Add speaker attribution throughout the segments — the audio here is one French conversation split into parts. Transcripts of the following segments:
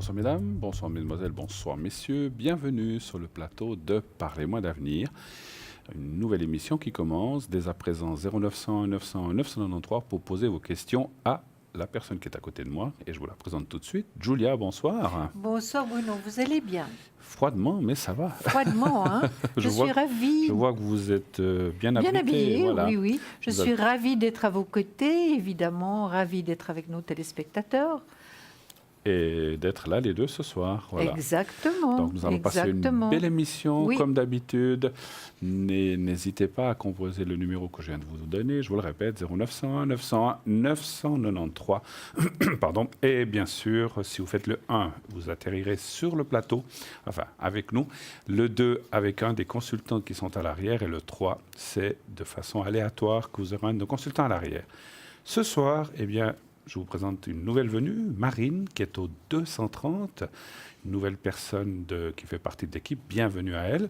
Speaker 1: Bonsoir mesdames, bonsoir mesdemoiselles, bonsoir messieurs, bienvenue sur le plateau de Parlez-moi d'avenir. Une nouvelle émission qui commence dès à présent 0900 900 993 pour poser vos questions à la personne qui est à côté de moi et je vous la présente tout de suite. Julia, bonsoir.
Speaker 2: Bonsoir Bruno, vous allez bien?
Speaker 1: Froidement, mais ça va.
Speaker 2: Froidement, hein? Je suis ravie.
Speaker 1: Je vois que vous êtes bien
Speaker 2: Bien habillée,
Speaker 1: voilà.
Speaker 2: oui, oui. Je suis ravie d'être à vos côtés, évidemment, ravie d'être avec nos téléspectateurs.
Speaker 1: Et d'être là les deux ce soir. Voilà.
Speaker 2: Exactement.
Speaker 1: Donc nous allons passer une belle émission comme d'habitude. N'hésitez pas à composer le numéro que je viens de vous donner. Je vous le répète, 0901 901 993. Pardon. Et bien sûr, si vous faites le 1, vous atterrirez sur le plateau, enfin avec nous. Le 2 avec un des consultants qui sont à l'arrière. Et le 3, c'est de façon aléatoire que vous aurez un de nos consultants à l'arrière. Ce soir, eh bien, je vous présente une nouvelle venue, Marine, qui est au 230, une nouvelle personne qui fait partie de l'équipe. Bienvenue à elle.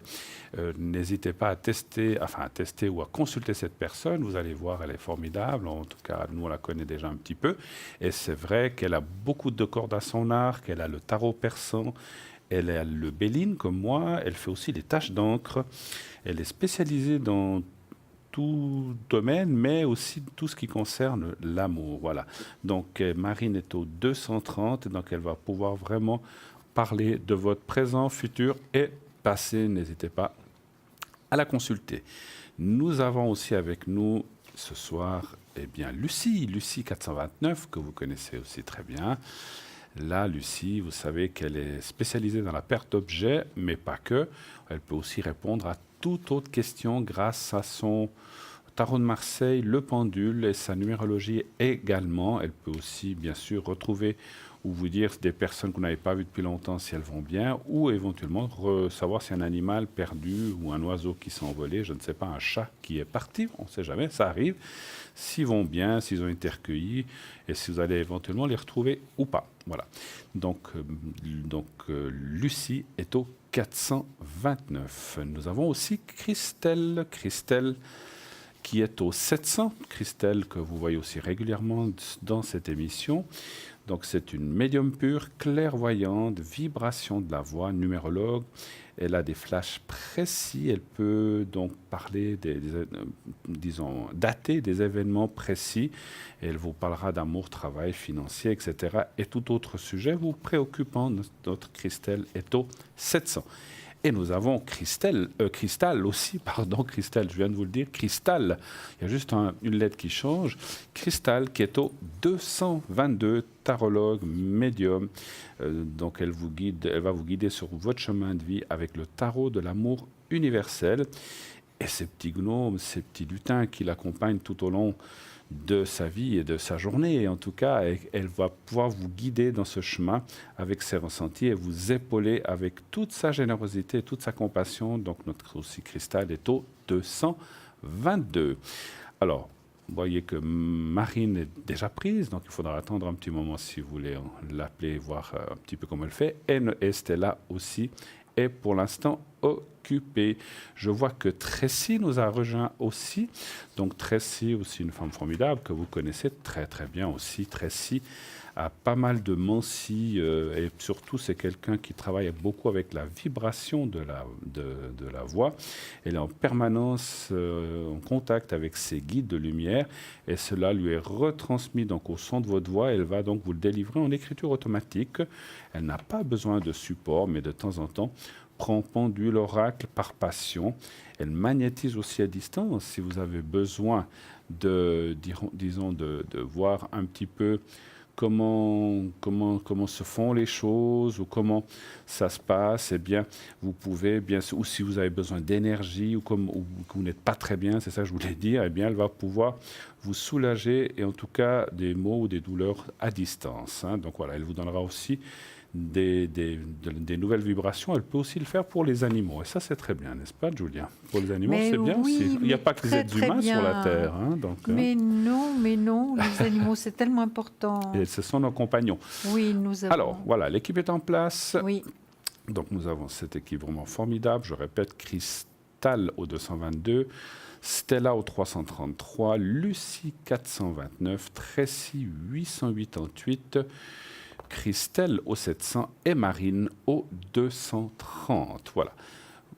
Speaker 1: N'hésitez pas à tester ou à consulter cette personne. Vous allez voir, elle est formidable. En tout cas, nous, on la connaît déjà un petit peu. Et c'est vrai qu'elle a beaucoup de cordes à son arc. Elle a le tarot persan. Elle a le béline, comme moi. Elle fait aussi des taches d'encre. Elle est spécialisée dans tout domaine, mais aussi tout ce qui concerne l'amour. Voilà. Donc, Marine est au 230, donc elle va pouvoir vraiment parler de votre présent, futur et passé. N'hésitez pas à la consulter. Nous avons aussi avec nous ce soir, eh bien, Lucie 429, que vous connaissez aussi très bien. Là, Lucie, vous savez qu'elle est spécialisée dans la perte d'objets, mais pas que. Elle peut aussi répondre à toute autre question grâce à son tarot de Marseille, le pendule et sa numérologie également. Elle peut aussi, bien sûr, retrouver ou vous dire des personnes que vous n'avez pas vues depuis longtemps si elles vont bien, ou éventuellement savoir si un animal perdu ou un oiseau qui s'est envolé, je ne sais pas, un chat qui est parti, on ne sait jamais, ça arrive, s'ils vont bien, s'ils ont été recueillis, et si vous allez éventuellement les retrouver ou pas. Voilà. Donc Lucie est au 429. Nous avons aussi Christelle qui est au 700. Christelle, que vous voyez aussi régulièrement dans cette émission. Donc, c'est une médium pure, clairvoyante, vibration de la voix, numérologue. Elle a des flashs précis. Elle peut donc parler, dater des événements précis. Elle vous parlera d'amour, travail, financier, etc. Et tout autre sujet vous préoccupant. Notre Christelle est au 700. Et nous avons Cristal aussi, pardon, Cristal, je viens de vous le dire, Cristal, il y a juste une lettre qui change, Cristal qui est au 222, tarologue, médium, donc elle va vous guider sur votre chemin de vie avec le tarot de l'amour universel. Et ces petits gnomes, ces petits lutins qui l'accompagnent tout au long de sa vie et de sa journée. Et en tout cas, elle va pouvoir vous guider dans ce chemin avec ses ressentis et vous épauler avec toute sa générosité et toute sa compassion. Donc, notre aussi cristal est au 222. Alors, vous voyez que Marine est déjà prise, donc il faudra attendre un petit moment si vous voulez l'appeler et voir un petit peu comment elle fait. Et Stella aussi est pour l'instant occupée. Je vois que Tracy nous a rejoint aussi. Donc Tracy, aussi une femme formidable que vous connaissez très très bien aussi. Tracy a pas mal de mensis et surtout c'est quelqu'un qui travaille beaucoup avec la vibration de la voix. Elle est en permanence en contact avec ses guides de lumière et cela lui est retransmis donc au son de votre voix. Elle va donc vous le délivrer en écriture automatique. Elle n'a pas besoin de support, mais de temps en temps prend pendule, oracle par passion. Elle magnétise aussi à distance si vous avez besoin de voir un petit peu comment se font les choses ou comment ça se passe. Eh bien, vous pouvez, bien sûr, ou si vous avez besoin d'énergie ou que vous n'êtes pas très bien, c'est ça que je voulais dire, eh bien, elle va pouvoir vous soulager et en tout cas des maux ou des douleurs à distance. Hein. Donc voilà, elle vous donnera aussi des nouvelles vibrations. Elle peut aussi le faire pour les animaux. Et ça, c'est très bien, n'est-ce pas, Julia? Pour les animaux, c'est bien aussi. Il n'y a pas que les êtres humains sur la Terre. Hein, donc,
Speaker 2: mais non, les animaux, c'est tellement important.
Speaker 1: Et ce sont nos compagnons.
Speaker 2: Oui, nous avons...
Speaker 1: Alors, voilà, l'équipe est en place.
Speaker 2: Oui.
Speaker 1: Donc, nous avons cette équipe vraiment formidable. Je répète, Cristal au 222, Stella au 333, Lucie 429, Tracy 888, Christelle au 700 et Marine au 230. Voilà.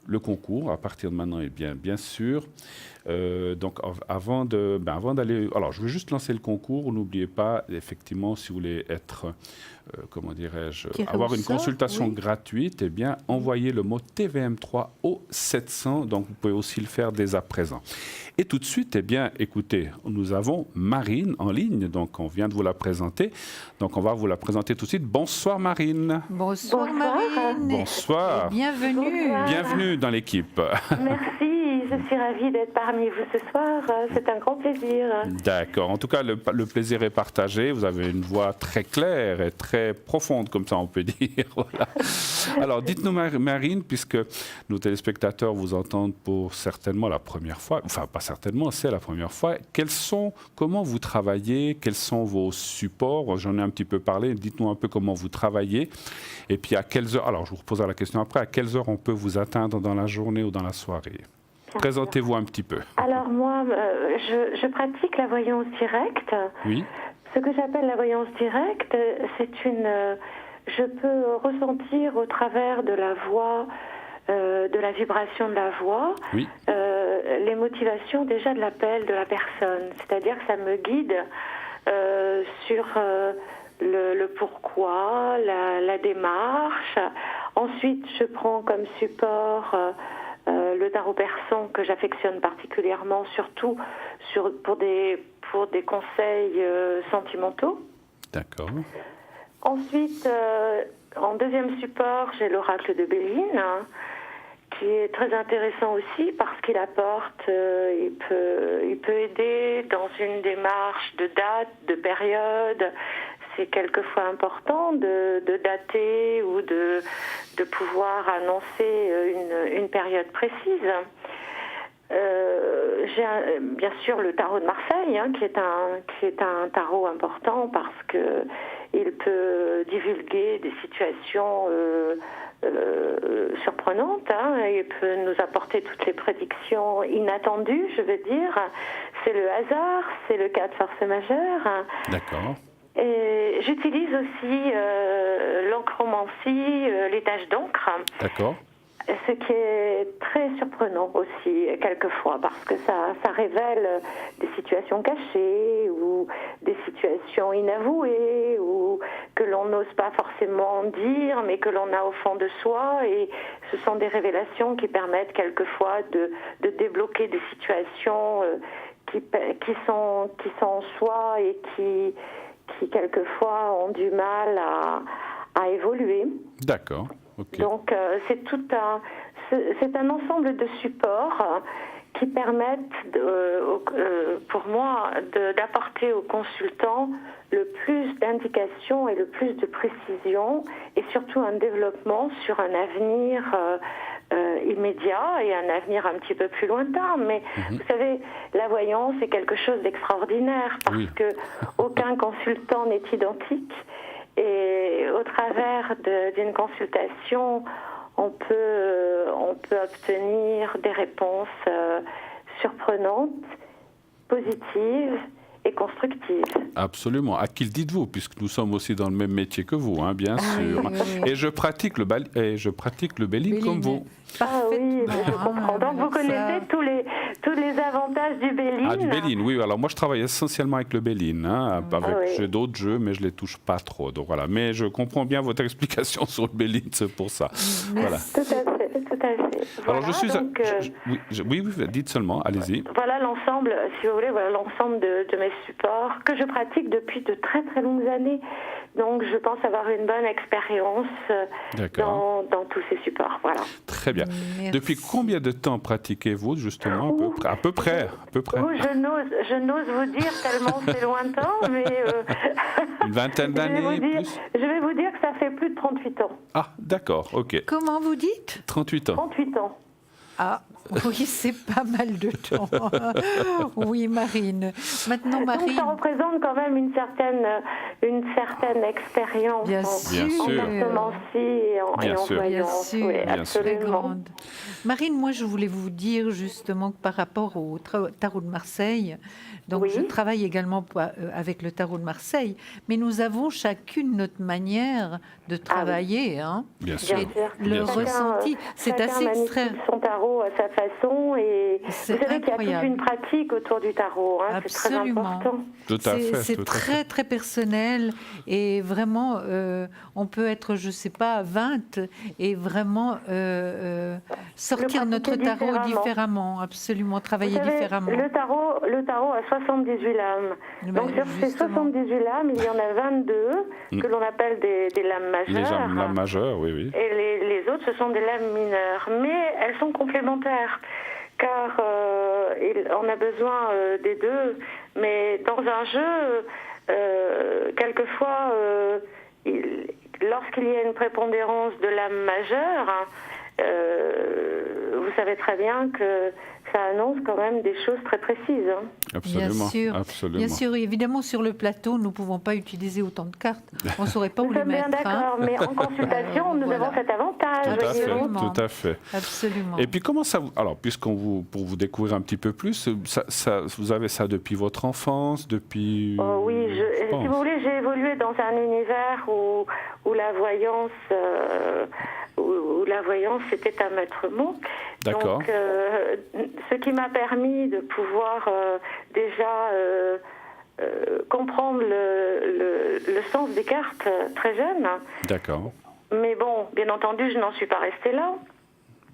Speaker 1: Le concours, à partir de maintenant, est bien sûr. Donc, avant d'aller... Alors, je vais juste lancer le concours. N'oubliez pas, effectivement, si vous voulez être... comment dirais-je, avoir une consultation gratuite, eh bien, envoyez le mot TVM3 au 700. Donc, vous pouvez aussi le faire dès à présent. Et tout de suite, eh bien, écoutez, nous avons Marine en ligne. Donc, on vient de vous la présenter. Donc, on va vous la présenter tout de suite. Bonsoir, Marine.
Speaker 2: Bonsoir, Marine.
Speaker 1: Bonsoir.
Speaker 2: Et bienvenue.
Speaker 3: Bonsoir.
Speaker 1: Bienvenue dans l'équipe.
Speaker 3: Merci, je suis ravie d'être parmi vous ce soir. C'est un grand plaisir.
Speaker 1: D'accord. En tout cas, le plaisir est partagé. Vous avez une voix très claire et très profonde, comme ça on peut dire. Voilà. Alors, dites-nous, Marine, puisque nos téléspectateurs vous entendent pour certainement la première fois, enfin pas certainement, c'est la première fois. Comment vous travaillez? Quels sont vos supports? J'en ai un petit peu parlé. Dites-nous un peu comment vous travaillez. Et puis à quelles heures, alors je vous reposerai la question après, à quelles heures on peut vous atteindre dans la journée ou dans la soirée? Présentez-vous un petit peu.
Speaker 3: Alors moi, je pratique la voyance directe.
Speaker 1: Oui.
Speaker 3: Ce que j'appelle la voyance directe, c'est je peux ressentir au travers de la voix, de la vibration de la voix,
Speaker 1: Oui.
Speaker 3: Les motivations déjà de l'appel de la personne. C'est-à-dire que ça me guide sur le pourquoi, la démarche. Ensuite, je prends comme support le tarot persan que j'affectionne particulièrement, surtout pour des conseils sentimentaux.
Speaker 1: D'accord.
Speaker 3: Ensuite, en deuxième support, j'ai l'oracle de Béline, qui est très intéressant aussi parce qu'il apporte, il peut aider dans une démarche de date, de période. C'est quelquefois important de dater ou de pouvoir annoncer une période précise. J'ai bien sûr le tarot de Marseille, qui est un tarot important parce que il peut divulguer des situations surprenantes. Il peut nous apporter toutes les prédictions inattendues, je veux dire. C'est le hasard, c'est le cas de force majeure.
Speaker 1: D'accord.
Speaker 3: Et j'utilise aussi l'encromancie, les taches d'encre.
Speaker 1: D'accord.
Speaker 3: Ce qui est très surprenant aussi, quelquefois, parce que ça révèle des situations cachées ou des situations inavouées ou que l'on n'ose pas forcément dire, mais que l'on a au fond de soi. Et ce sont des révélations qui permettent quelquefois de débloquer des situations qui sont en soi et qui quelquefois ont du mal à évoluer.
Speaker 1: D'accord. Okay.
Speaker 3: Donc c'est un ensemble de supports qui permettent pour moi d'apporter au consultant le plus d'indications et le plus de précision et surtout un développement sur un avenir immédiat et un avenir un petit peu plus lointain. Mais vous savez, la voyance est quelque chose d'extraordinaire parce que aucun consultant n'est identique. Et au travers d'une consultation, on peut obtenir des réponses surprenantes, positives et constructives.
Speaker 1: Absolument. À qui le dites-vous, puisque nous sommes aussi dans le même métier que vous, bien sûr. Oui. Et je pratique le Béline comme vous.
Speaker 3: Oui, je comprends. Donc vous connaissez tous les avantages du Béline.
Speaker 1: Ah, du Béline, oui. Alors moi, je travaille essentiellement avec le Béline. J'ai d'autres jeux, mais je ne les touche pas trop. Donc voilà. Mais je comprends bien votre explication sur le Béline, c'est pour ça. Voilà.
Speaker 3: Tout à fait. Voilà,
Speaker 1: alors je suis... oui, dites seulement, allez-y.
Speaker 3: Voilà l'ensemble, si vous voulez, l'ensemble de mes supports que je pratique depuis de très très longues années. Donc je pense avoir une bonne expérience dans tous ces supports. Voilà.
Speaker 1: Très bien. Merci. Depuis combien de temps pratiquez-vous justement à peu près.
Speaker 3: Je n'ose vous dire tellement c'est lointain, mais...
Speaker 1: Une vingtaine d'années plus.
Speaker 3: Je vais vous dire que ça fait plus de 38 ans.
Speaker 1: Ah, d'accord, ok.
Speaker 2: Comment vous dites?
Speaker 1: 38 ans.
Speaker 3: 38 ans.
Speaker 2: Ah, oui, c'est pas mal de temps. Oui, Marine. Maintenant,
Speaker 3: Donc
Speaker 2: Marine.
Speaker 3: ça représente quand même une certaine expérience
Speaker 2: Bien
Speaker 3: en
Speaker 2: sûr.
Speaker 3: cartomancie et en
Speaker 1: Bien sûr.
Speaker 3: voyance.
Speaker 2: Bien sûr.
Speaker 3: Oui,
Speaker 1: Bien sûr.
Speaker 2: Très
Speaker 3: absolument.
Speaker 2: grande. Marine, moi, je voulais vous dire justement que par rapport au tarot de Marseille, donc
Speaker 3: Oui.
Speaker 2: je travaille également avec le tarot de Marseille, mais nous avons chacune notre manière de travailler. Hein.
Speaker 1: Bien sûr.
Speaker 3: Bien sûr.
Speaker 2: Le
Speaker 1: Bien sûr.
Speaker 2: ressenti, c'est
Speaker 3: Chacun
Speaker 2: assez
Speaker 3: manipule
Speaker 2: extrait.
Speaker 3: son tarot à sa façon et
Speaker 2: C'est
Speaker 3: vous savez qu'il y a toute
Speaker 2: incroyable.
Speaker 3: une pratique autour du tarot. Hein, c'est très
Speaker 2: Absolument.
Speaker 3: important.
Speaker 1: Tout à fait.
Speaker 2: C'est
Speaker 1: tout à
Speaker 2: très,
Speaker 1: fait.
Speaker 2: très personnel et vraiment, on peut être, je ne sais pas, 20 et vraiment sortir notre
Speaker 3: pratiquer
Speaker 2: tarot
Speaker 3: différemment.
Speaker 2: différemment, absolument, travailler
Speaker 3: Vous savez,
Speaker 2: différemment.
Speaker 3: le tarot a 78 lames.
Speaker 2: Ben,
Speaker 3: Donc sur ces
Speaker 2: justement.
Speaker 3: 78 lames, il y en a 22 que l'on appelle des lames
Speaker 1: Les
Speaker 3: majeures.
Speaker 1: lames majeures, oui, oui.
Speaker 3: Et les autres, ce sont des lames mineures. Mais elles sont complémentaires, car on a besoin des deux. Mais dans un jeu, quelquefois, lorsqu'il y a une prépondérance de lames majeures, vous savez très bien que ça annonce quand même des choses très précises. Hein.
Speaker 1: Absolument.
Speaker 2: Bien sûr,
Speaker 1: Absolument.
Speaker 2: bien sûr. Évidemment, sur le plateau, nous ne pouvons pas utiliser autant de cartes. On ne saurait pas où
Speaker 3: Nous
Speaker 2: les
Speaker 3: sommes bien
Speaker 2: mettre.
Speaker 3: d'accord, mais en consultation, nous
Speaker 2: voilà.
Speaker 3: avons cet avantage.
Speaker 1: Tout à fait,
Speaker 3: voyez-vous.
Speaker 2: Absolument.
Speaker 1: tout à fait.
Speaker 2: Absolument.
Speaker 1: Et puis comment ça vous... Alors, pour vous découvrir un petit peu plus, vous avez ça depuis votre enfance, depuis...
Speaker 3: Oh oui,
Speaker 1: je pense.
Speaker 3: si vous voulez, j'ai évolué dans un univers où la voyance, où la voyance était un maître mot.
Speaker 1: D'accord.
Speaker 3: Donc, ce qui m'a permis de pouvoir déjà comprendre le sens des cartes très jeune.
Speaker 1: D'accord.
Speaker 3: Mais bon, bien entendu, je n'en suis pas restée là.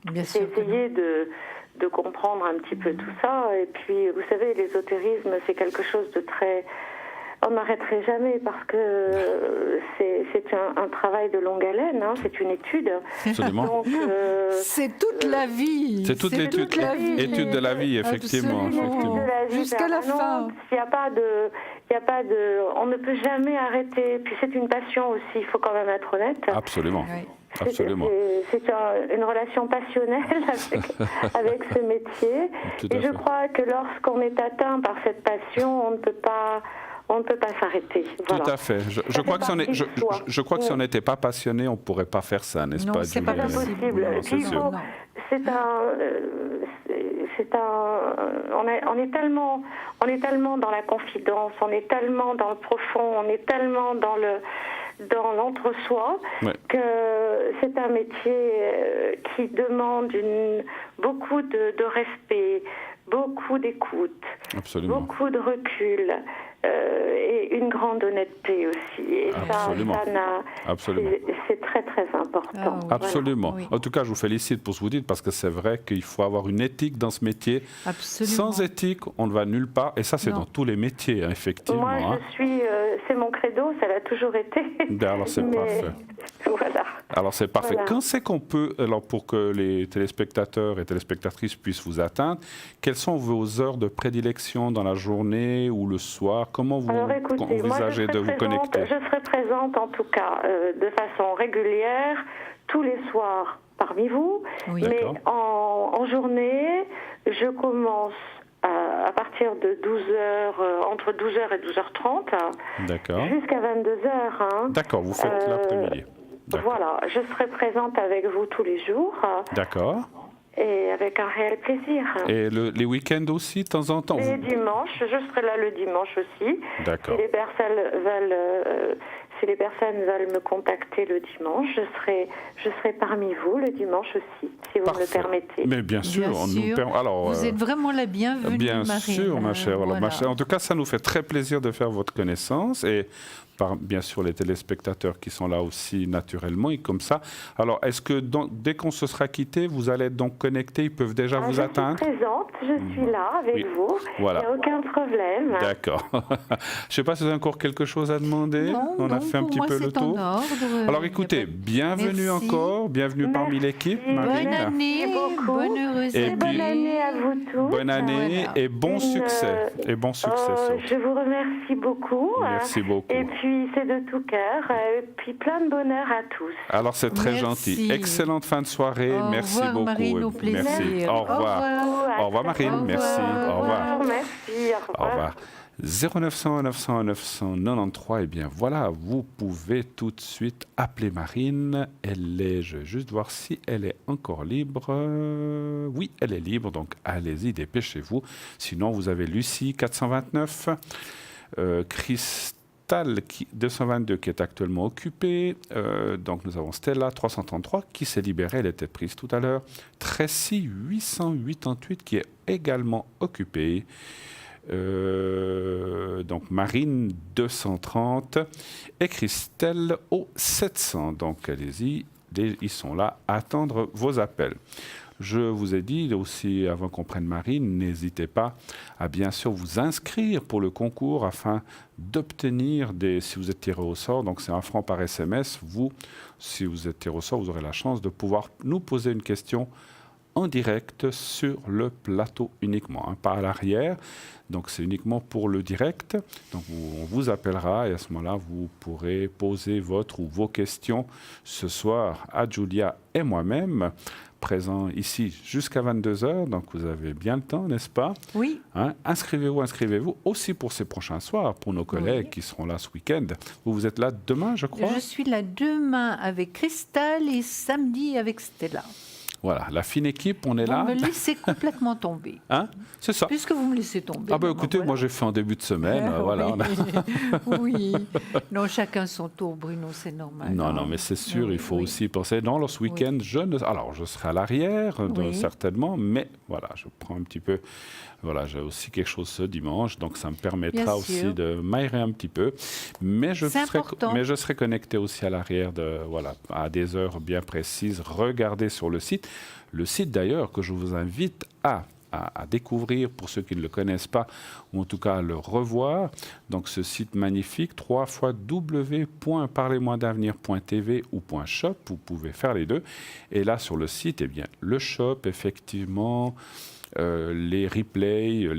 Speaker 2: Bien
Speaker 3: J'ai
Speaker 2: sûr que non.
Speaker 3: essayé de comprendre un petit peu tout ça. Et puis, vous savez, l'ésotérisme, c'est quelque chose de très... On n'arrêterait jamais parce que c'est un travail de longue haleine, hein, c'est une étude.
Speaker 1: Absolument.
Speaker 3: Donc,
Speaker 2: C'est toute la vie.
Speaker 1: C'est toute l'étude
Speaker 2: toute la vie.
Speaker 1: étude de la vie, effectivement.
Speaker 2: Absolument.
Speaker 1: effectivement.
Speaker 3: de la vie
Speaker 2: Jusqu'à la
Speaker 3: permanente.
Speaker 2: fin.
Speaker 3: Il n'y a pas de, on ne peut jamais arrêter. Puis c'est une passion aussi. Il faut quand même être honnête.
Speaker 1: Absolument.
Speaker 2: Oui.
Speaker 1: Absolument.
Speaker 3: C'est une relation passionnelle avec ce métier.
Speaker 1: Tout à
Speaker 3: Et je
Speaker 1: fait.
Speaker 3: crois que lorsqu'on est atteint par cette passion, on ne peut pas s'arrêter. Voilà.
Speaker 1: Tout à fait. Je crois que si on est- je crois que si on n'était pas passionné, on ne pourrait pas faire ça, n'est-ce
Speaker 2: Non,
Speaker 1: pas,
Speaker 2: c'est pas
Speaker 1: Julie?
Speaker 3: Impossible.
Speaker 1: Non,
Speaker 3: Puis
Speaker 1: c'est sûr.
Speaker 2: Non.
Speaker 3: On est tellement dans la confidence, on est tellement dans le profond, on est tellement dans l'entre-soi,
Speaker 1: Ouais.
Speaker 3: que c'est un métier qui demande beaucoup de respect, beaucoup d'écoute,
Speaker 1: Absolument.
Speaker 3: beaucoup de recul et une grande honnêteté aussi. Et
Speaker 1: Absolument. Absolument.
Speaker 3: c'est très très important.
Speaker 2: Ah oui.
Speaker 3: Voilà.
Speaker 1: Absolument.
Speaker 2: Oui.
Speaker 1: En tout cas, je vous félicite pour ce que vous dites parce que c'est vrai qu'il faut avoir une éthique dans ce métier.
Speaker 2: Absolument.
Speaker 1: Sans éthique, on ne va nulle part. Et ça, c'est
Speaker 2: Non.
Speaker 1: dans tous les métiers, hein, effectivement.
Speaker 3: Moi,
Speaker 1: hein.
Speaker 3: je suis, c'est mon credo, ça l'a toujours été.
Speaker 1: Ben alors, c'est
Speaker 3: Mais
Speaker 1: parfait.
Speaker 3: Voilà.
Speaker 1: Alors, c'est parfait.
Speaker 3: Voilà.
Speaker 1: Quand c'est qu'on peut, alors pour que les téléspectateurs et téléspectatrices puissent vous atteindre, quelles sont vos heures de prédilection dans la journée ou le soir? Comment vous
Speaker 3: Alors écoutez, moi,
Speaker 1: envisagez de vous connecter?
Speaker 3: je serai présente en tout cas de façon régulière tous les soirs parmi vous,
Speaker 2: Oui.
Speaker 3: mais
Speaker 1: D'accord.
Speaker 3: en journée, je commence à partir de 12h, entre 12h et 12h30,
Speaker 1: D'accord.
Speaker 3: jusqu'à 22h.
Speaker 1: D'accord, vous faites l'après-midi. D'accord.
Speaker 3: Voilà, je serai présente avec vous tous les jours
Speaker 1: D'accord.
Speaker 3: et avec un réel plaisir.
Speaker 1: Et les week-ends aussi, de temps en temps?
Speaker 3: Les dimanches, je serai là le dimanche aussi.
Speaker 1: D'accord.
Speaker 3: Si les personnes veulent me contacter le dimanche, je serai parmi vous le dimanche aussi, si vous me le
Speaker 1: Parfait.
Speaker 3: permettez.
Speaker 1: Mais bien sûr,
Speaker 2: Bien
Speaker 1: on
Speaker 2: sûr.
Speaker 1: nous permet. Alors,
Speaker 2: Vous êtes vraiment la bienvenue,
Speaker 1: bien
Speaker 2: Marine.
Speaker 1: sûr, ma chère. Voilà,
Speaker 2: Voilà.
Speaker 1: ma chère. En tout cas, ça nous fait très plaisir de faire votre connaissance et bien sûr les téléspectateurs qui sont là aussi naturellement et comme ça. Alors, est-ce que dès qu'on se sera quitté, vous allez être donc connecté, ils peuvent déjà vous atteindre?
Speaker 3: Je suis présente, je suis là avec
Speaker 1: Oui.
Speaker 3: vous.
Speaker 1: Voilà.
Speaker 3: Il n'y a aucun problème.
Speaker 1: D'accord. Je ne sais pas si vous avez encore quelque chose à demander.
Speaker 2: Non,
Speaker 1: On a
Speaker 2: non,
Speaker 1: fait un
Speaker 2: pour
Speaker 1: petit
Speaker 2: moi,
Speaker 1: peu
Speaker 2: c'est
Speaker 1: le tour.
Speaker 2: en ordre.
Speaker 1: Alors écoutez, bienvenue
Speaker 2: Merci.
Speaker 1: encore, bienvenue parmi l'équipe, Marine.
Speaker 2: Bonne année,
Speaker 3: Merci beaucoup.
Speaker 2: bonne heureuse
Speaker 1: Et
Speaker 3: Et
Speaker 2: année.
Speaker 3: bonne année à vous tous.
Speaker 1: Bonne année
Speaker 2: Voilà.
Speaker 1: et bon succès. Et bon succès surtout.
Speaker 3: Je vous remercie beaucoup.
Speaker 1: Merci beaucoup.
Speaker 3: Et puis, c'est de tout cœur. Et puis, plein de bonheur à tous.
Speaker 1: Alors c'est très
Speaker 2: Merci.
Speaker 1: gentil. Excellente fin de soirée.
Speaker 2: Au
Speaker 1: Merci
Speaker 2: revoir,
Speaker 1: beaucoup.
Speaker 2: Marine, au plaisir.
Speaker 1: Merci. Au revoir. Au revoir Marine.
Speaker 2: Au
Speaker 1: Merci.
Speaker 2: revoir.
Speaker 1: Au revoir.
Speaker 3: Merci.
Speaker 1: Au revoir. 0900 900 993, eh bien voilà, vous pouvez tout de suite appeler Marine. Je vais juste voir si elle est encore libre. Oui, elle est libre, donc allez-y, dépêchez-vous. Sinon, vous avez Lucie, 429, Cristal, 222, qui est actuellement occupée. Donc nous avons Stella, 333, qui s'est libérée, elle était prise tout à l'heure. Tracy, 888, qui est également occupée. Donc Marine 230 et Christelle au 700. Donc allez-y, ils sont là à attendre vos appels. Je vous ai dit aussi, avant qu'on prenne Marine, n'hésitez pas à bien sûr vous inscrire pour le concours afin d'obtenir si vous êtes tiré au sort, donc c'est 1 franc par SMS, si vous êtes tiré au sort, vous aurez la chance de pouvoir nous poser une question en direct sur le plateau uniquement, pas à l'arrière. Donc c'est uniquement pour le direct. Donc on vous appellera et à ce moment-là, vous pourrez poser votre ou vos questions ce soir à Julia et moi-même, présents ici jusqu'à 22h. Donc vous avez bien le temps, n'est-ce pas?
Speaker 2: Oui.
Speaker 1: Inscrivez-vous aussi pour ces prochains soirs, pour nos collègues qui seront là ce week-end. Vous êtes là demain, je crois?
Speaker 2: Je suis là demain avec Cristal et samedi avec Stella.
Speaker 1: Voilà, la fine équipe, on est là.
Speaker 2: Vous me laissez complètement tomber.
Speaker 1: C'est ça.
Speaker 2: Puisque vous me laissez tomber.
Speaker 1: Écoutez, moi j'ai fait en début de semaine. Voilà.
Speaker 2: Oui. Non, chacun son tour, Bruno, c'est normal.
Speaker 1: Non, mais c'est sûr, il faut aussi penser. Non, ce week-end, je serai à l'arrière, certainement, mais voilà, je prends un petit peu. Voilà, j'ai aussi quelque chose ce dimanche, donc ça me permettra aussi de m'aérer un petit peu. Mais je serai connecté aussi à l'arrière, à des heures bien précises. Regardez sur le site. Le site d'ailleurs que je vous invite à découvrir pour ceux qui ne le connaissent pas, ou en tout cas à le revoir. Donc ce site magnifique, www.parlez-moi-d'avenir.tv ou .shop, vous pouvez faire les deux. Et là sur le site, le shop, effectivement, les replays,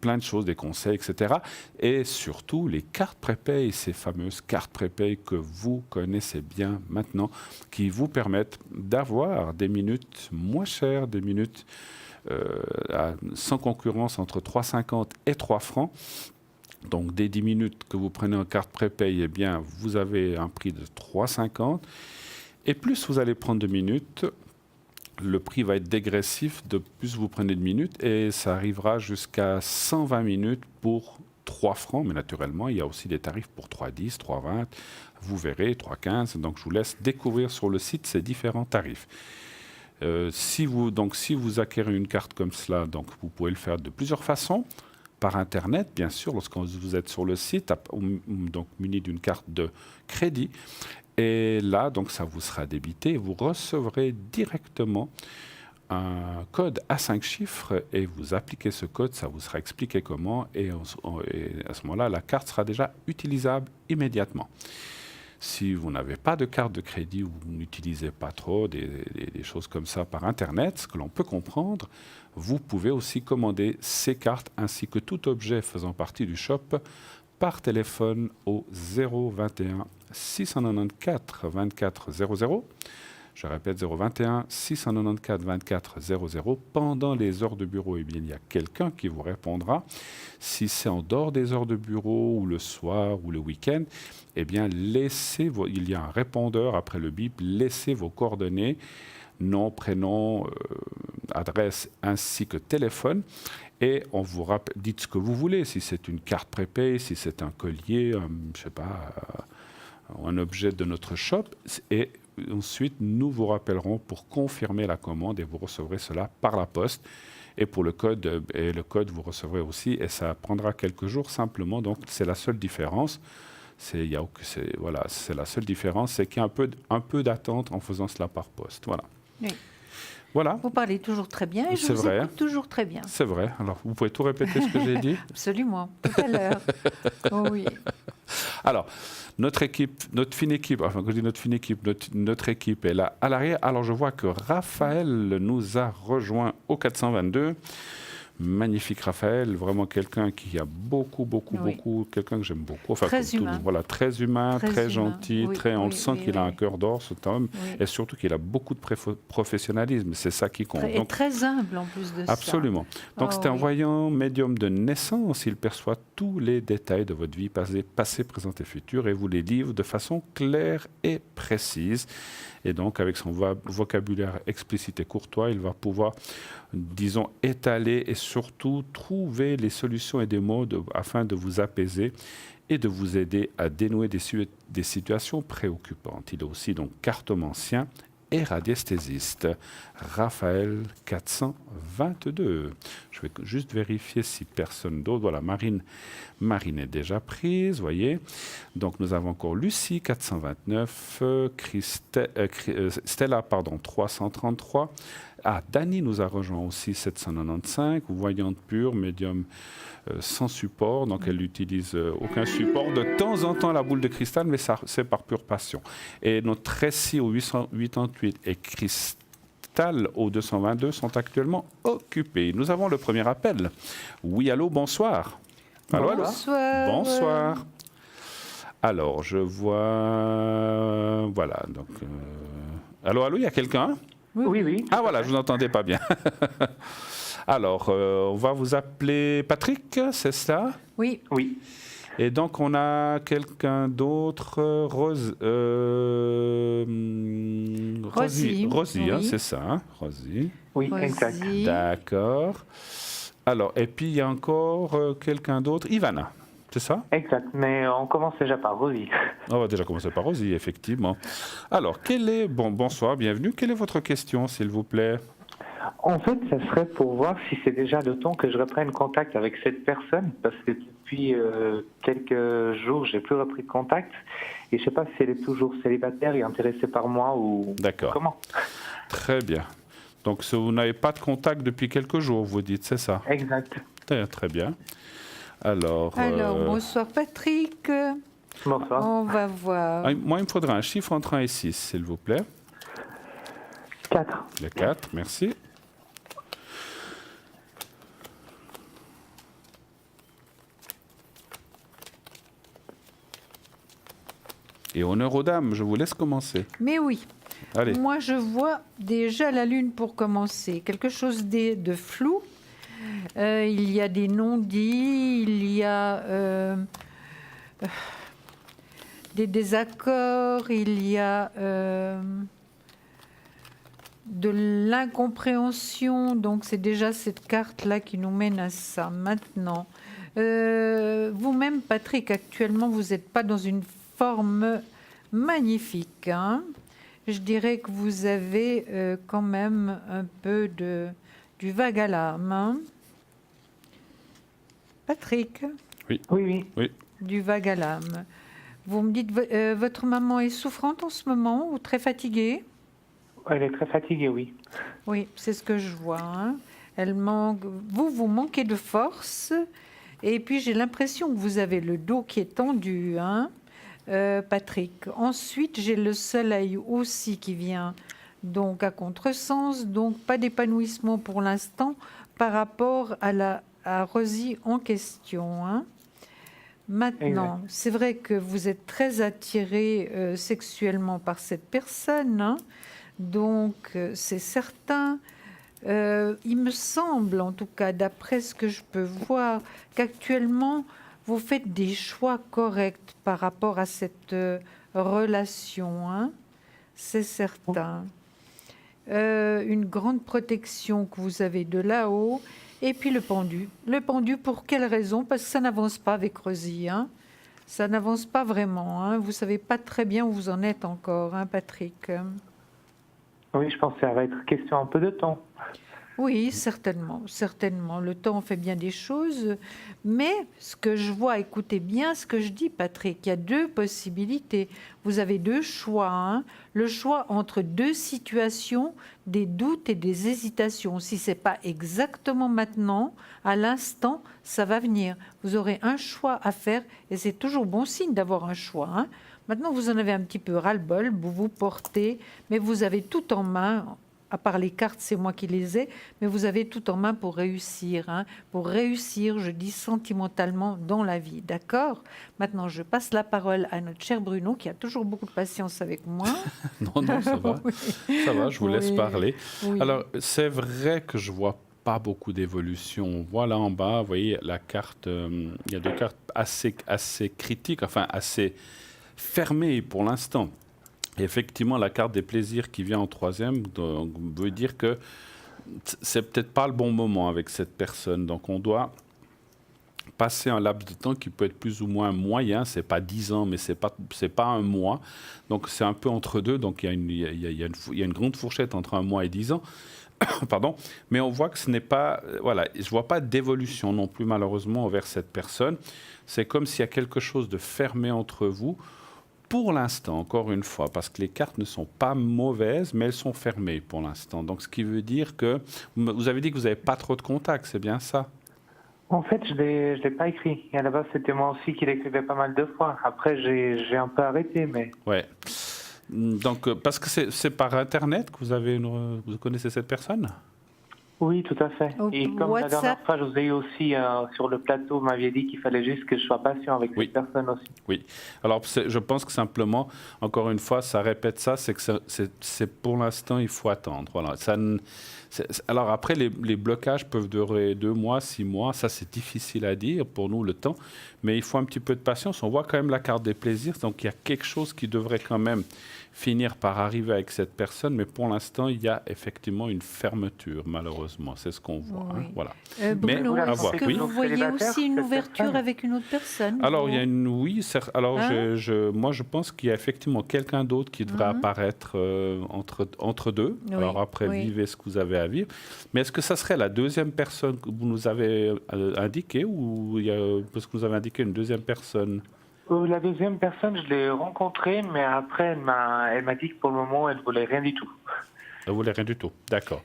Speaker 1: plein de choses, des conseils, etc. Et surtout les cartes prépay, ces fameuses cartes prépay que vous connaissez bien maintenant, qui vous permettent d'avoir des minutes moins chères, des minutes sans concurrence entre 3,50 et 3 francs. Donc des 10 minutes que vous prenez en carte prépay, vous avez un prix de 3,50. Et plus vous allez prendre de minutes, le prix va être dégressif de plus vous prenez de minutes et ça arrivera jusqu'à 120 minutes pour 3 francs. Mais naturellement, il y a aussi des tarifs pour 3,10, 3,20. Vous verrez, 3,15. Donc je vous laisse découvrir sur le site ces différents tarifs. Si vous acquérez une carte comme cela, donc vous pouvez le faire de plusieurs façons. Par Internet, bien sûr, lorsque vous êtes sur le site, donc muni d'une carte de crédit. Et là, donc, ça vous sera débité. Vous recevrez directement un code à 5 chiffres et vous appliquez ce code. Ça vous sera expliqué comment. Et à ce moment-là, la carte sera déjà utilisable immédiatement. Si vous n'avez pas de carte de crédit ou vous n'utilisez pas trop des choses comme ça par Internet, ce que l'on peut comprendre, vous pouvez aussi commander ces cartes ainsi que tout objet faisant partie du shop par téléphone au 021 694 24 00. Je répète, 021 694 24 00. Pendant les heures de bureau, il y a quelqu'un qui vous répondra. Si c'est en dehors des heures de bureau ou le soir ou le week-end, il y a un répondeur après le bip. Laissez vos coordonnées, nom, prénom, adresse ainsi que téléphone. Et on vous rappelle, dites ce que vous voulez, si c'est une carte prépay, si c'est un collier, un objet de notre shop. Et ensuite, nous vous rappellerons pour confirmer la commande et vous recevrez cela par la poste. Et pour le code, vous recevrez aussi, et ça prendra quelques jours simplement. Donc, c'est la seule différence. C'est la seule différence, c'est qu'il y a un peu d'attente en faisant cela par poste. Voilà.
Speaker 2: Oui.
Speaker 1: Voilà.
Speaker 2: Vous parlez toujours très bien et je vous écoute toujours très bien.
Speaker 1: C'est vrai. Alors, vous pouvez tout répéter ce que j'ai dit?
Speaker 2: Absolument, tout à l'heure. Oh oui.
Speaker 1: Alors, notre fine équipe, enfin, quand je dis notre fine équipe, notre équipe est là à l'arrière. Alors, je vois que Raphaël nous a rejoint au 422. Magnifique Raphaël, vraiment quelqu'un qui a beaucoup, quelqu'un que j'aime beaucoup. Enfin,
Speaker 2: très humain.
Speaker 1: Voilà, très humain, très gentil, on le sent qu'il a un cœur d'or, cet homme, et surtout qu'il a beaucoup de professionnalisme. C'est ça qui compte.
Speaker 2: Et très humble en plus de ça.
Speaker 1: Absolument. Donc c'est un voyant médium de naissance. Il perçoit tous les détails de votre vie passée, présente et future, et vous les livre de façon claire et précise. Et donc, avec son vocabulaire explicite et courtois, il va pouvoir, disons, étaler et surtout trouver les solutions et des mots afin de vous apaiser et de vous aider à dénouer des situations préoccupantes. Il est aussi donc cartomancien et radiesthésiste. Raphaël 422. Je vais juste vérifier si personne d'autre. Voilà, Marine est déjà prise, voyez. Donc nous avons encore Lucie 429, Stella 333. Ah, Dani nous a rejoint aussi 795, voyante pure, médium sans support, donc elle n'utilise aucun support. De temps en temps la boule de cristal, mais ça c'est par pure passion. Et notre récit au 888 et cristal au 222 sont actuellement occupés. Nous avons le premier appel. Oui, allô, bonsoir. Allô,
Speaker 2: bonsoir.
Speaker 1: Bonsoir. Alors, je vois... Voilà, donc... Allô, il y a quelqu'un?
Speaker 4: Oui.
Speaker 1: Ah voilà, je vous entendais pas bien. Alors, on va vous appeler Patrick, c'est ça?
Speaker 2: Oui.
Speaker 1: Et donc, on a quelqu'un d'autre, Rosie,
Speaker 2: oui.
Speaker 1: hein, c'est ça, hein, Rosie.
Speaker 4: Oui, exact.
Speaker 1: D'accord. Alors, et puis, il y a encore quelqu'un d'autre, Ivana, c'est ça?
Speaker 4: Exact, mais on commence déjà par Rosie.
Speaker 1: On va déjà commencer par Rosie, effectivement. Alors, bonsoir, bienvenue. Quelle est votre question, s'il vous plaît?
Speaker 4: En fait, ça serait pour voir si c'est déjà le temps que je reprenne contact avec cette personne, parce que depuis quelques jours, j'ai plus repris contact, et je ne sais pas si elle est toujours célibataire et intéressée par moi ou comment.
Speaker 1: Très bien. Donc, vous n'avez pas de contact depuis quelques jours, vous dites, c'est ça?
Speaker 4: Exact.
Speaker 1: Très bien. Alors,
Speaker 2: bonsoir Patrick.
Speaker 4: Bonsoir.
Speaker 2: On va voir.
Speaker 1: Moi, il me faudra un chiffre entre 1 et 6, s'il vous plaît.
Speaker 4: 4.
Speaker 1: Le 4, merci. Et honneur aux dames, je vous laisse commencer.
Speaker 2: Mais oui.
Speaker 1: Allez.
Speaker 2: Moi, je vois déjà la Lune pour commencer. Quelque chose de flou. Il y a des non-dits, il y a des désaccords, il y a de l'incompréhension. Donc, c'est déjà cette carte-là qui nous mène à ça. Maintenant, vous-même, Patrick, actuellement, vous n'êtes pas dans une forme magnifique. Hein. Je dirais que vous avez quand même un peu du vague à l'âme. Hein. Patrick?
Speaker 4: Oui.
Speaker 2: Du vague à l'âme. Vous me dites, votre maman est souffrante en ce moment ou très fatiguée?
Speaker 4: Elle est très fatiguée, oui.
Speaker 2: Oui, c'est ce que je vois. Hein. Elle manque. Vous manquez de force. Et puis, j'ai l'impression que vous avez le dos qui est tendu, hein, Patrick. Ensuite, j'ai le soleil aussi qui vient donc à contresens. Donc, pas d'épanouissement pour l'instant par rapport à Rosie en question. Hein. Maintenant, c'est vrai que vous êtes très attiré sexuellement par cette personne. Hein. Donc, c'est certain. Il me semble, en tout cas, d'après ce que je peux voir, qu'actuellement, vous faites des choix corrects par rapport à cette relation. Hein. C'est certain. Une grande protection que vous avez de là-haut. Et puis le pendu. Le pendu, pour quelle raison? Parce que ça n'avance pas avec Rosie. Hein. Ça n'avance pas vraiment. Hein. Vous ne savez pas très bien où vous en êtes encore, hein, Patrick.
Speaker 4: Oui, je pense que ça va être question un peu de temps.
Speaker 2: Oui, certainement, certainement. Le temps fait bien des choses, mais ce que je vois, écoutez bien ce que je dis, Patrick, il y a deux possibilités. Vous avez deux choix, hein. Le choix entre deux situations, des doutes et des hésitations. Si c'est pas exactement maintenant, à l'instant, ça va venir. Vous aurez un choix à faire, et c'est toujours bon signe d'avoir un choix, hein. Maintenant, vous en avez un petit peu ras-le-bol, vous vous portez, mais vous avez tout en main. À part les cartes, c'est moi qui les ai, mais vous avez tout en main pour réussir. Hein. Pour réussir, je dis sentimentalement, dans la vie. D'accord ? Maintenant, je passe la parole à notre cher Bruno, qui a toujours beaucoup de patience avec moi.
Speaker 1: Non, ça va.
Speaker 2: Oui.
Speaker 1: Ça va, je vous laisse parler.
Speaker 2: Oui.
Speaker 1: Alors, c'est vrai que je vois pas beaucoup d'évolution. On voit là en bas, vous voyez, la carte, il y a deux cartes assez critiques, enfin assez fermées pour l'instant. Effectivement, la carte des plaisirs qui vient en troisième donc, veut dire que c'est peut-être pas le bon moment avec cette personne. Donc, on doit passer un laps de temps qui peut être plus ou moins moyen. C'est pas 10 ans, mais c'est pas un mois. Donc, c'est un peu entre deux. Donc, il y a une grande fourchette entre un mois et 10 ans. Pardon. Mais on voit que ce n'est pas... Voilà, je vois pas d'évolution non plus, malheureusement, envers cette personne. C'est comme s'il y a quelque chose de fermé entre vous. Pour l'instant, encore une fois, parce que les cartes ne sont pas mauvaises, mais elles sont fermées pour l'instant. Donc, ce qui veut dire que... Vous avez dit que vous n'avez pas trop de contacts, c'est bien ça?
Speaker 4: En fait, je l'ai pas écrit. Et à la base, c'était moi aussi qui l'écrivais pas mal de fois. Après, j'ai un peu arrêté, mais...
Speaker 1: Ouais. Donc, parce que c'est par Internet que vous connaissez cette personne?
Speaker 4: Oui, tout à fait. Et comme
Speaker 2: WhatsApp.
Speaker 4: la dernière fois, je vous ai eu aussi sur le plateau, vous m'aviez dit qu'il fallait juste que je sois patient avec cette personne aussi.
Speaker 1: Oui. Alors, je pense que simplement, encore une fois, ça répète ça, c'est que c'est pour l'instant, il faut attendre. Voilà. Alors après, les blocages peuvent durer 2 mois, 6 mois. Ça, c'est difficile à dire pour nous, le temps. Mais il faut un petit peu de patience. On voit quand même la carte des plaisirs. Donc, il y a quelque chose qui devrait quand même finir par arriver avec cette personne. Mais pour l'instant, il y a effectivement une fermeture, malheureusement. C'est ce qu'on voit.
Speaker 2: Oui.
Speaker 1: Hein, voilà.
Speaker 2: Bruno,
Speaker 1: Mais à
Speaker 2: est-ce
Speaker 1: voir,
Speaker 2: que
Speaker 1: oui.
Speaker 2: vous voyez aussi une ouverture avec une autre personne?
Speaker 1: Alors, il y a une... Oui, alors moi, je pense qu'il y a effectivement quelqu'un d'autre qui devrait apparaître entre deux.
Speaker 2: Oui,
Speaker 1: alors après, vivez ce que vous avez à vivre. Mais est-ce que ça serait la deuxième personne que vous nous avez indiquée ou parce que vous avez indiqué une deuxième personne?
Speaker 4: La deuxième personne, je l'ai rencontrée, mais après, elle m'a dit que pour le moment, elle ne voulait rien du tout.
Speaker 1: Elle ne voulait rien du tout, d'accord.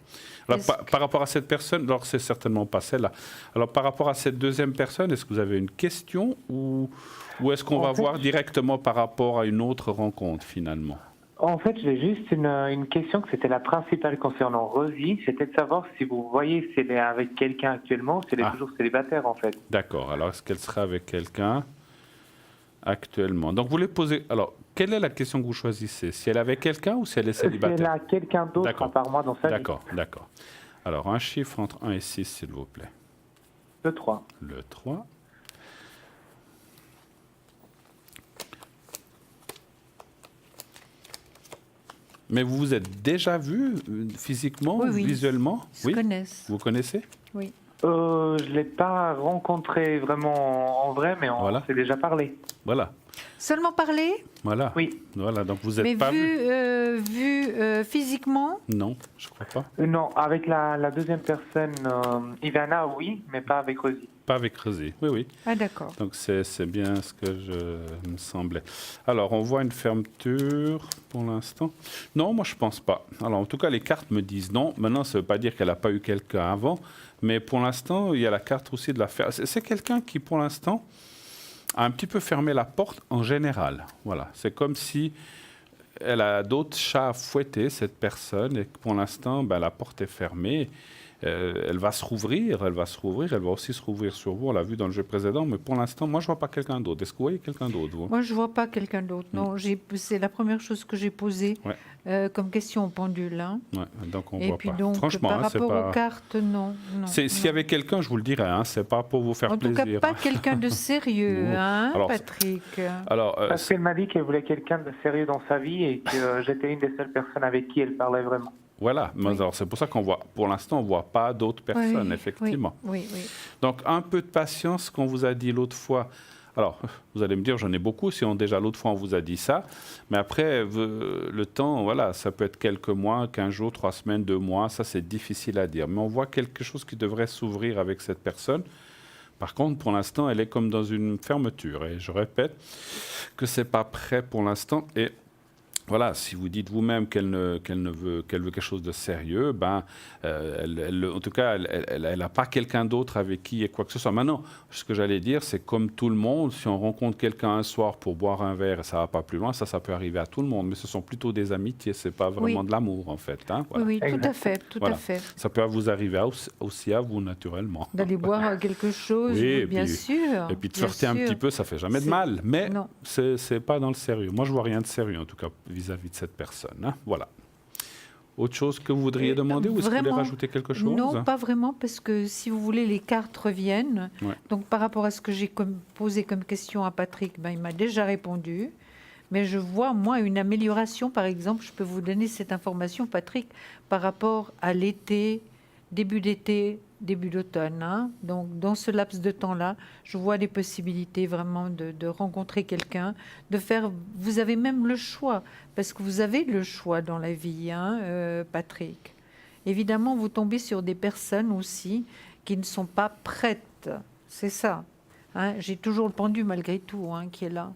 Speaker 1: Alors, par rapport à cette personne, alors c'est certainement pas celle-là. Alors, par rapport à cette deuxième personne, est-ce que vous avez une question ou est-ce qu'on va voir directement par rapport à une autre rencontre, finalement?
Speaker 4: En fait, j'ai juste une question que c'était la principale concernant Rosie. C'était de savoir si vous voyez si elle est avec quelqu'un actuellement ou si elle est toujours célibataire, en fait.
Speaker 1: D'accord. Alors, est-ce qu'elle serait avec quelqu'un actuellement? Donc, vous voulez poser... Alors, quelle est la question que vous choisissez? Si elle est avec quelqu'un ou si elle est célibataire?
Speaker 4: Si elle a quelqu'un d'autre à part moi dans sa vie.
Speaker 1: D'accord. Alors, un chiffre entre 1 et 6, s'il vous plaît.
Speaker 4: Le 3.
Speaker 1: Le 3. Mais vous vous êtes déjà vu physiquement, visuellement?
Speaker 2: Oui, connaissent.
Speaker 1: Vous connaissez?
Speaker 2: Oui.
Speaker 4: Je ne l'ai pas rencontré vraiment en vrai, mais on s'est déjà parlé.
Speaker 1: Voilà.
Speaker 2: Seulement parler?
Speaker 1: Voilà.
Speaker 4: Oui.
Speaker 1: Voilà, donc vous n'êtes
Speaker 2: mais
Speaker 1: pas
Speaker 2: vu physiquement?
Speaker 1: Non, je ne crois pas.
Speaker 4: Non, avec la deuxième personne, Ivana, oui, mais pas avec Rosie.
Speaker 1: Pas avec Rosie, oui.
Speaker 2: Ah, d'accord.
Speaker 1: Donc c'est bien ce que me semblait. Alors, on voit une fermeture pour l'instant. Non, moi je ne pense pas. Alors, en tout cas, les cartes me disent non. Maintenant, ça ne veut pas dire qu'elle n'a pas eu quelqu'un avant. Mais pour l'instant, il y a la carte aussi de la fermeture. C'est quelqu'un qui, pour l'instant, a un petit peu fermé la porte en général. Voilà. C'est comme si elle a d'autres chats à fouetter, cette personne, et que pour l'instant, la porte est fermée. Elle va se rouvrir, elle va aussi se rouvrir sur vous, on l'a vu dans le jeu précédent, mais pour l'instant, moi, je ne vois pas quelqu'un d'autre. Est-ce que vous voyez quelqu'un d'autre, vous?
Speaker 2: Moi, je ne vois pas quelqu'un d'autre, non. C'est la première chose que j'ai posée comme question au pendule. Hein.
Speaker 1: Ouais, donc on
Speaker 2: et
Speaker 1: voit
Speaker 2: puis
Speaker 1: pas.
Speaker 2: Donc,
Speaker 1: franchement,
Speaker 2: par rapport aux cartes, non.
Speaker 1: S'il y avait quelqu'un, je vous le dirais, hein, c'est pas pour vous faire plaisir.
Speaker 2: En tout cas, pas quelqu'un de sérieux, hein, alors, Patrick.
Speaker 4: Parce qu'elle m'a dit qu'elle voulait quelqu'un de sérieux dans sa vie et que j'étais une des seules personnes avec qui elle parlait vraiment.
Speaker 1: Voilà, mais alors c'est pour ça qu'on voit, pour l'instant, on ne voit pas d'autres personnes, effectivement.
Speaker 2: Oui.
Speaker 1: Donc, un peu de patience, qu'on vous a dit l'autre fois. Alors, vous allez me dire, j'en ai beaucoup, si déjà l'autre fois on vous a dit ça. Mais après, le temps, voilà, ça peut être quelques mois, 15 jours, 3 semaines, 2 mois, ça c'est difficile à dire. Mais on voit quelque chose qui devrait s'ouvrir avec cette personne. Par contre, pour l'instant, elle est comme dans une fermeture. Et je répète que ce n'est pas prêt pour l'instant. Et voilà, si vous dites vous-même qu'elle veut quelque chose de sérieux, ben, en tout cas, elle n'a pas quelqu'un d'autre avec qui et quoi que ce soit. Maintenant, ce que j'allais dire, c'est comme tout le monde, si on rencontre quelqu'un un soir pour boire un verre et ça ne va pas plus loin, ça peut arriver à tout le monde. Mais ce sont plutôt des amitiés, ce n'est pas vraiment de l'amour, en fait. Hein, voilà.
Speaker 2: Oui, tout à fait, tout à fait.
Speaker 1: Ça peut vous arriver aussi à vous, naturellement.
Speaker 2: D'aller boire quelque chose, oui, bien sûr.
Speaker 1: Et puis de flirter un petit peu, ça ne fait jamais de mal. Mais ce n'est pas dans le sérieux. Moi, je ne vois rien de sérieux, en tout cas, vis-à-vis de cette personne. Hein. Voilà. Autre chose que vous voudriez demander ou est-ce que vous voulez rajouter quelque chose?
Speaker 2: Non, pas vraiment, parce que si vous voulez, les cartes reviennent. Ouais. Donc, par rapport à ce que j'ai posé comme question à Patrick, ben, il m'a déjà répondu. Mais je vois, moi, une amélioration. Par exemple, je peux vous donner cette information, Patrick, par rapport à l'été, début d'été, début d'automne. Hein. Donc, dans ce laps de temps-là, je vois des possibilités vraiment de rencontrer quelqu'un, de faire... Vous avez même le choix, parce que vous avez le choix dans la vie, hein, Patrick. Évidemment, vous tombez sur des personnes aussi qui ne sont pas prêtes. C'est ça. Hein. J'ai toujours le pendu, malgré tout, hein, qui est là.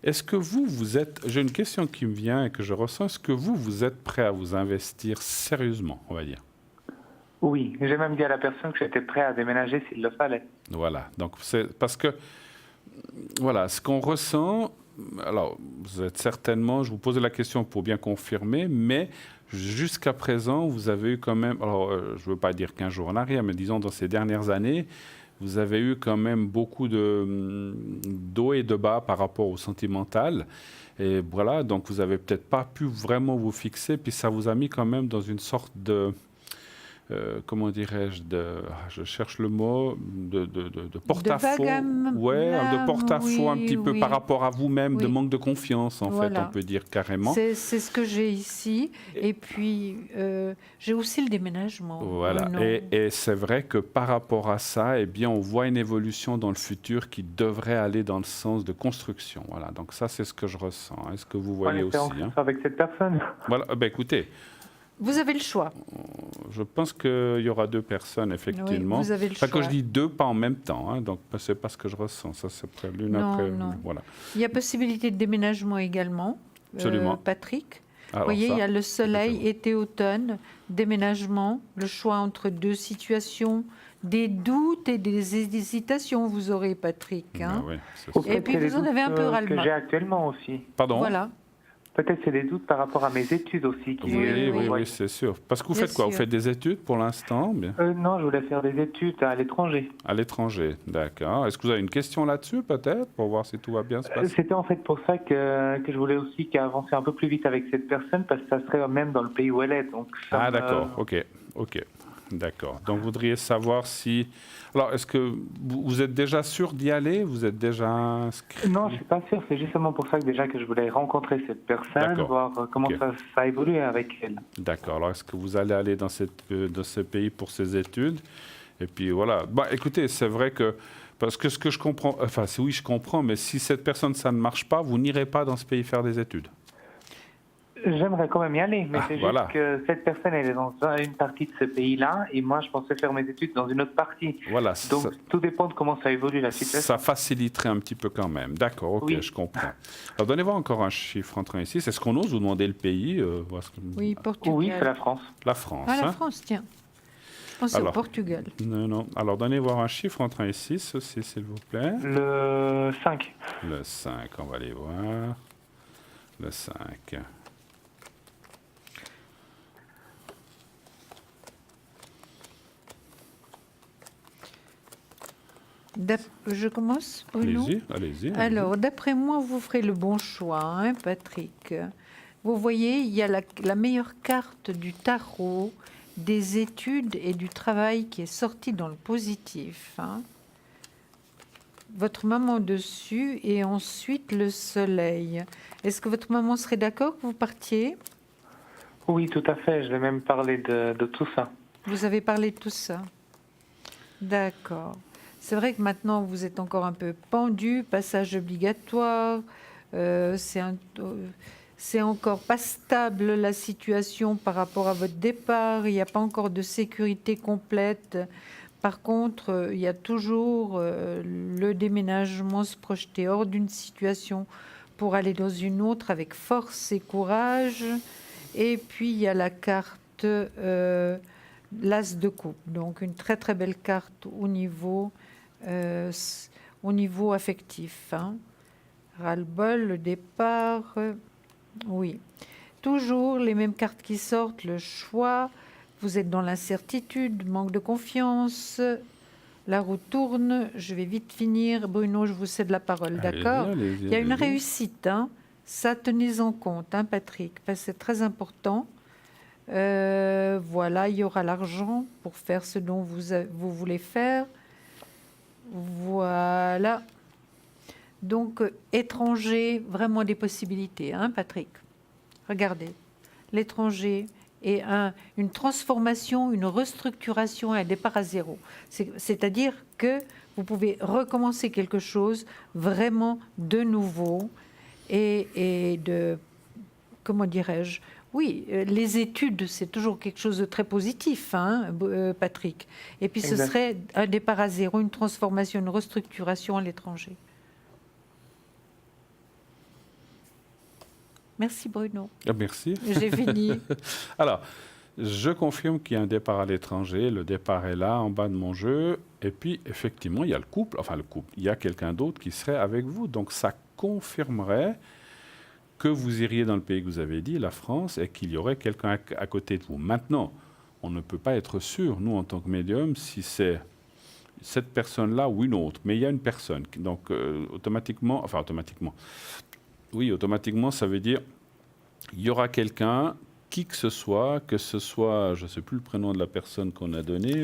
Speaker 1: Est-ce que vous êtes... J'ai une question qui me vient et que je ressens. Est-ce que vous êtes prêt à vous investir sérieusement, on va dire?
Speaker 4: Oui, j'ai même dit à la personne que j'étais prêt à déménager s'il le fallait.
Speaker 1: Voilà, donc c'est parce que, voilà, ce qu'on ressent, alors vous êtes certainement, je vous posais la question pour bien confirmer, mais jusqu'à présent, vous avez eu quand même, alors je ne veux pas dire 15 jours en arrière, mais disons dans ces dernières années, vous avez eu quand même beaucoup d'eau et de bas par rapport au sentimental. Et voilà, donc vous n'avez peut-être pas pu vraiment vous fixer, puis ça vous a mis quand même dans une sorte de... comment dirais-je, je cherche le mot, de porte-à-faux. De porte-à-faux un petit peu par rapport à vous-même, de manque de confiance, en fait, on peut dire carrément.
Speaker 2: C'est ce que j'ai ici. Et puis, j'ai aussi le déménagement.
Speaker 1: Voilà. Et c'est vrai que par rapport à ça, eh bien, on voit une évolution dans le futur qui devrait aller dans le sens de construction. Voilà. Donc ça, c'est ce que je ressens. Est-ce que vous voyez aussi
Speaker 4: avec cette personne.
Speaker 1: Voilà. Ben, écoutez.
Speaker 2: Vous avez le choix.
Speaker 1: Je pense qu'il y aura 2 personnes, effectivement.
Speaker 2: Oui, vous avez le choix.
Speaker 1: Quand je dis 2, pas en même temps. Hein, donc, ce n'est pas ce que je ressens. Ça, c'est l'une après l'autre. Voilà.
Speaker 2: Il y a possibilité de déménagement également.
Speaker 1: Absolument.
Speaker 2: Patrick.
Speaker 1: Alors,
Speaker 2: vous voyez, il y a le soleil, été, automne, déménagement, le choix entre 2 situations, des doutes et des hésitations, vous aurez, Patrick. Hein.
Speaker 1: Oui,
Speaker 2: et puis, vous en avez un peu ras-le-bas.
Speaker 4: Que j'ai actuellement aussi.
Speaker 1: Pardon.
Speaker 2: Voilà.
Speaker 4: Peut-être c'est des doutes par rapport à mes études aussi.
Speaker 1: Oui, c'est sûr. Parce que vous faites quoi? Vous faites des études pour l'instant?
Speaker 4: Non, je voulais faire des études à l'étranger.
Speaker 1: À l'étranger, d'accord. Est-ce que vous avez une question là-dessus, peut-être, pour voir si tout va bien se passer?
Speaker 4: C'était en fait pour ça que je voulais aussi qu'avancer un peu plus vite avec cette personne, parce que ça serait même dans le pays où elle est. Donc
Speaker 1: d'accord, ok. D'accord. Donc, vous voudriez savoir si... Alors, est-ce que vous êtes déjà sûr d'y aller? Vous êtes déjà inscrit?
Speaker 4: Non, je ne suis pas sûr. C'est justement pour ça que déjà que je voulais rencontrer cette personne, voir comment ça évolue avec elle.
Speaker 1: D'accord. Alors, est-ce que vous allez aller dans ce pays pour ces études? Et puis, voilà. Bah, écoutez, c'est vrai que... Parce que ce que je comprends... Enfin, oui, je comprends, mais si cette personne, ça ne marche pas, vous n'irez pas dans ce pays faire des études?
Speaker 4: J'aimerais quand même y aller, mais c'est juste que cette personne, elle est dans une partie de ce pays-là, et moi, je pensais faire mes études dans une autre partie.
Speaker 1: Voilà.
Speaker 4: Donc, tout dépend de comment ça évolue, la situation.
Speaker 1: Ça faciliterait un petit peu quand même. D'accord, ok, je comprends. Alors, donnez-moi encore un chiffre entrant ici. Est-ce qu'on ose vous demander le pays?
Speaker 2: Oui, Portugal.
Speaker 4: Oui, c'est la France.
Speaker 1: La France.
Speaker 2: La France, tiens. Je pensais au Portugal.
Speaker 1: Non. Alors, donnez voir un chiffre entrant ici, ceci, s'il vous plaît.
Speaker 4: Le 5.
Speaker 1: Le 5, on va aller voir. Le 5.
Speaker 2: Je commence,
Speaker 1: Allez-y.
Speaker 2: Alors, d'après moi, vous ferez le bon choix, hein, Patrick. Vous voyez, il y a la meilleure carte du tarot, des études et du travail qui est sortie dans le positif. Hein. Votre maman dessus et ensuite le soleil. Est-ce que votre maman serait d'accord que vous partiez?
Speaker 4: Oui, tout à fait. Je vais même parler de tout ça.
Speaker 2: Vous avez parlé de tout ça. D'accord. C'est vrai que maintenant, vous êtes encore un peu pendu, passage obligatoire, c'est encore pas stable la situation par rapport à votre départ, il n'y a pas encore de sécurité complète. Par contre, il y a toujours le déménagement, se projeter hors d'une situation pour aller dans une autre avec force et courage. Et puis, il y a la carte l'As de coupe, donc une très très belle carte au niveau affectif. Hein. Ras-le-bol, le départ, oui. Toujours les mêmes cartes qui sortent, le choix, vous êtes dans l'incertitude, manque de confiance, la roue tourne, je vais vite finir. Bruno, je vous cède la parole, d'accord? Il y a une réussite, hein. Ça, tenez-en compte, hein, Patrick, parce que c'est très important. Voilà, il y aura l'argent pour faire ce dont vous voulez faire. Voilà. Donc, étranger, vraiment des possibilités, hein, Patrick? Regardez, l'étranger et une transformation, une restructuration et un départ à zéro. C'est-à-dire que vous pouvez recommencer quelque chose vraiment de nouveau et de, comment dirais-je, oui, les études, c'est toujours quelque chose de très positif, hein, Patrick. Et puis, ce serait un départ à zéro, une transformation, une restructuration à l'étranger. Merci Bruno.
Speaker 1: Merci.
Speaker 2: J'ai fini.
Speaker 1: Alors, je confirme qu'il y a un départ à l'étranger. Le départ est là, en bas de mon jeu. Et puis, effectivement, il y a le couple. Il y a quelqu'un d'autre qui serait avec vous. Donc, ça confirmerait que vous iriez dans le pays que vous avez dit, la France, et qu'il y aurait quelqu'un à côté de vous. Maintenant, on ne peut pas être sûr, nous, en tant que médium, si c'est cette personne-là ou une autre. Mais il y a une personne. Donc, automatiquement, ça veut dire il y aura quelqu'un, qui que ce soit, je ne sais plus le prénom de la personne qu'on a donné,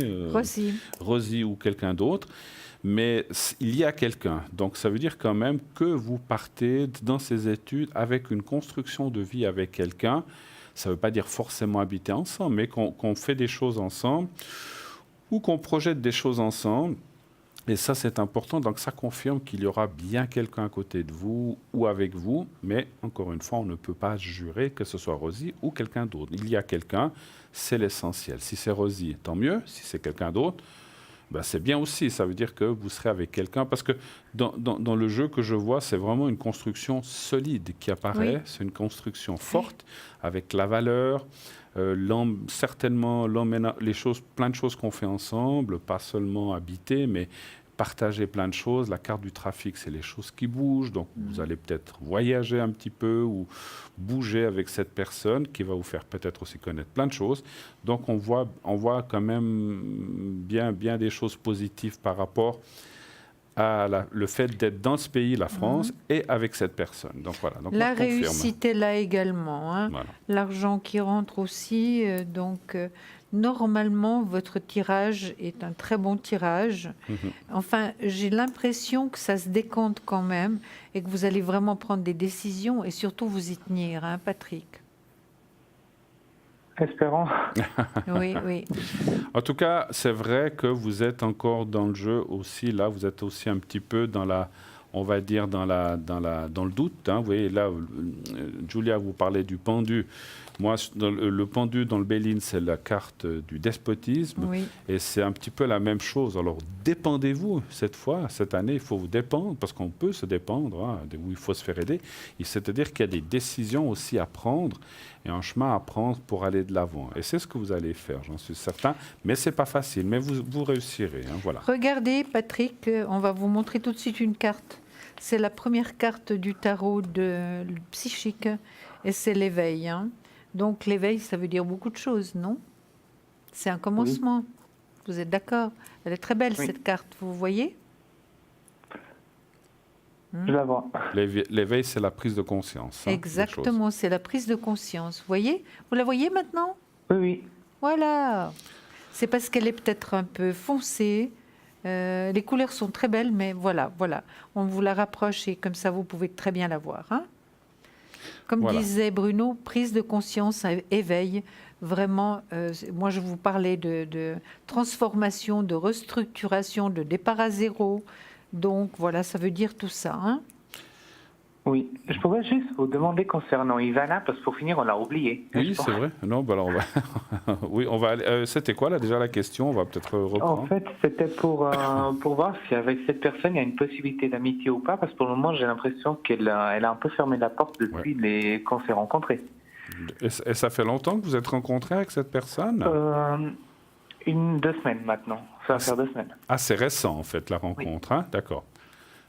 Speaker 1: Rosie ou quelqu'un d'autre, mais il y a quelqu'un. Donc ça veut dire quand même que vous partez dans ces études avec une construction de vie avec quelqu'un. Ça ne veut pas dire forcément habiter ensemble, mais qu'on fait des choses ensemble ou qu'on projette des choses ensemble. Et ça, c'est important. Donc, ça confirme qu'il y aura bien quelqu'un à côté de vous ou avec vous. Mais, encore une fois, on ne peut pas jurer que ce soit Rosie ou quelqu'un d'autre. Il y a quelqu'un, c'est l'essentiel. Si c'est Rosie, tant mieux. Si c'est quelqu'un d'autre, ben, c'est bien aussi. Ça veut dire que vous serez avec quelqu'un. Parce que dans le jeu que je vois, c'est vraiment une construction solide qui apparaît. Oui. C'est une construction forte, avec la valeur. Certainement, plein de choses qu'on fait ensemble, pas seulement habiter, mais partager plein de choses. La carte du trafic, c'est les choses qui bougent, donc vous allez peut-être voyager un petit peu ou bouger avec cette personne qui va vous faire peut-être aussi connaître plein de choses. Donc on voit quand même bien des choses positives par rapport à le fait d'être dans ce pays, la France, et avec cette personne. Donc voilà. Donc
Speaker 2: la réussite est là également. Hein.
Speaker 1: Voilà.
Speaker 2: L'argent qui rentre aussi. Normalement, votre tirage est un très bon tirage. Enfin, j'ai l'impression que ça se décompte quand même et que vous allez vraiment prendre des décisions et surtout vous y tenir, hein, Patrick.
Speaker 4: Espérons.
Speaker 2: Oui.
Speaker 1: En tout cas, c'est vrai que vous êtes encore dans le jeu aussi. Là, vous êtes aussi un petit peu dans on va dire dans le doute. Hein. Vous voyez, là, Julia, vous parlez du pendu. Moi, le pendu dans le Béline, c'est la carte du despotisme. Oui. Et c'est un petit peu la même chose. Alors, dépendez-vous cette année, il faut vous dépendre, parce qu'on peut se dépendre, hein, où il faut se faire aider. C'est-à-dire qu'il y a des décisions aussi à prendre et un chemin à prendre pour aller de l'avant. Et c'est ce que vous allez faire, j'en suis certain. Mais ce n'est pas facile, mais vous réussirez. Hein, voilà.
Speaker 2: Regardez, Patrick, on va vous montrer tout de suite une carte. C'est la première carte du tarot psychique et c'est l'éveil. Hein. Donc l'éveil, ça veut dire beaucoup de choses, non? C'est un commencement. Oui. Vous êtes d'accord? Elle est très belle, cette carte, vous voyez?
Speaker 4: Je la vois.
Speaker 1: L'éveil, c'est la prise de conscience. Hein,
Speaker 2: exactement, c'est la prise de conscience. Vous voyez? Vous la voyez maintenant?
Speaker 4: Oui.
Speaker 2: Voilà. C'est parce qu'elle est peut-être un peu foncée. Les couleurs sont très belles, mais voilà. On vous la rapproche et comme ça, vous pouvez très bien la voir. Hein. Comme
Speaker 1: Voilà.
Speaker 2: disait Bruno, prise de conscience, éveil. Vraiment, moi je vous parlais de transformation, de restructuration, de départ à zéro. Donc voilà, ça veut dire tout ça. Hein.
Speaker 4: Oui, je pourrais juste vous demander concernant Ivana, parce que pour finir, on l'a oublié.
Speaker 1: Oui, c'est vrai. Non, bah alors on va. Oui, on va aller. C'était quoi là déjà la question? On va peut-être reprendre.
Speaker 4: En fait, c'était pour voir si avec cette personne, il y a une possibilité d'amitié ou pas, parce que pour le moment, j'ai l'impression qu'elle elle a un peu fermé la porte depuis qu'on s'est rencontrés.
Speaker 1: Et ça fait longtemps que vous êtes rencontré avec cette personne?
Speaker 4: 2 semaines maintenant. Ça va faire 2 semaines.
Speaker 1: Ah, c'est récent en fait la rencontre, hein? D'accord.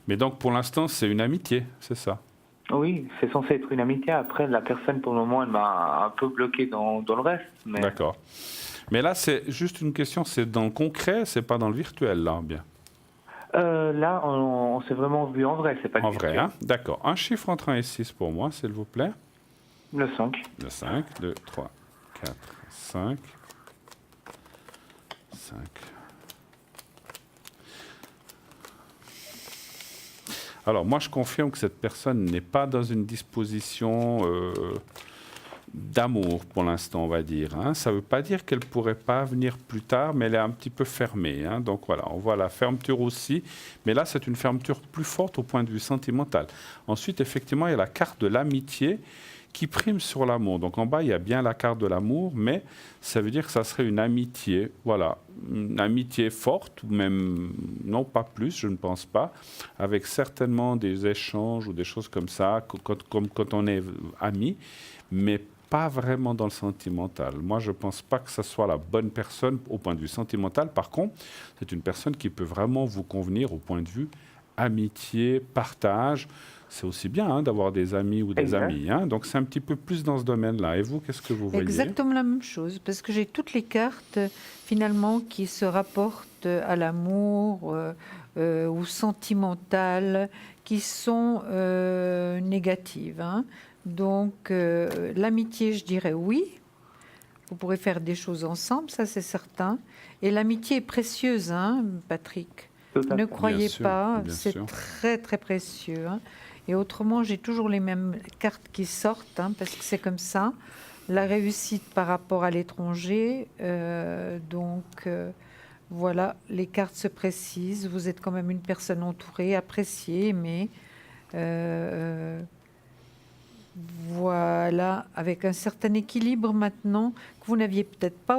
Speaker 1: Mais donc pour l'instant, c'est une amitié, c'est ça?
Speaker 4: Oui, c'est censé être une amitié. Après, la personne, pour le moment, elle m'a un peu bloqué dans le reste. Mais...
Speaker 1: D'accord. Mais là, c'est juste une question, c'est dans le concret, c'est pas dans le virtuel, là, bien?
Speaker 4: Là, on s'est vraiment vu en vrai, c'est pas
Speaker 1: En
Speaker 4: du
Speaker 1: vrai,
Speaker 4: virtuel.
Speaker 1: hein? D'accord. Un chiffre entre 1 et 6 pour moi, s'il vous plaît.
Speaker 4: Le 5.
Speaker 1: Le 5, 2, 3, 4, 5. 5. Alors, moi, je confirme que cette personne n'est pas dans une disposition d'amour pour l'instant, on va dire. Hein. Ça ne veut pas dire qu'elle ne pourrait pas venir plus tard, mais elle est un petit peu fermée. Hein. Donc voilà, on voit la fermeture aussi. Mais là, c'est une fermeture plus forte au point de vue sentimental. Ensuite, effectivement, il y a la carte de l'amitié qui prime sur l'amour. Donc en bas, il y a bien la carte de l'amour, mais ça veut dire que ça serait une amitié, voilà, une amitié forte, ou même, non pas plus, je ne pense pas, avec certainement des échanges ou des choses comme ça, comme quand on est amis, mais pas vraiment dans le sentimental. Moi, je ne pense pas que ce soit la bonne personne au point de vue sentimental. Par contre, c'est une personne qui peut vraiment vous convenir au point de vue amitié, partage. C'est aussi bien hein, d'avoir des amis ou des amis. Hein. Donc, c'est un petit peu plus dans ce domaine-là. Et vous, qu'est-ce que vous voyez?
Speaker 2: Exactement la même chose, parce que j'ai toutes les cartes, finalement, qui se rapportent à l'amour ou sentimental, qui sont négatives. Hein. Donc, l'amitié, je dirais oui. Vous pourrez faire des choses ensemble, ça c'est certain. Et l'amitié est précieuse, hein, Patrick. Ne croyez pas, c'est très très précieux. Hein. Et autrement, j'ai toujours les mêmes cartes qui sortent, hein, parce que c'est comme ça. La réussite par rapport à l'étranger, voilà, les cartes se précisent. Vous êtes quand même une personne entourée, appréciée, mais voilà, avec un certain équilibre maintenant que vous n'aviez peut-être pas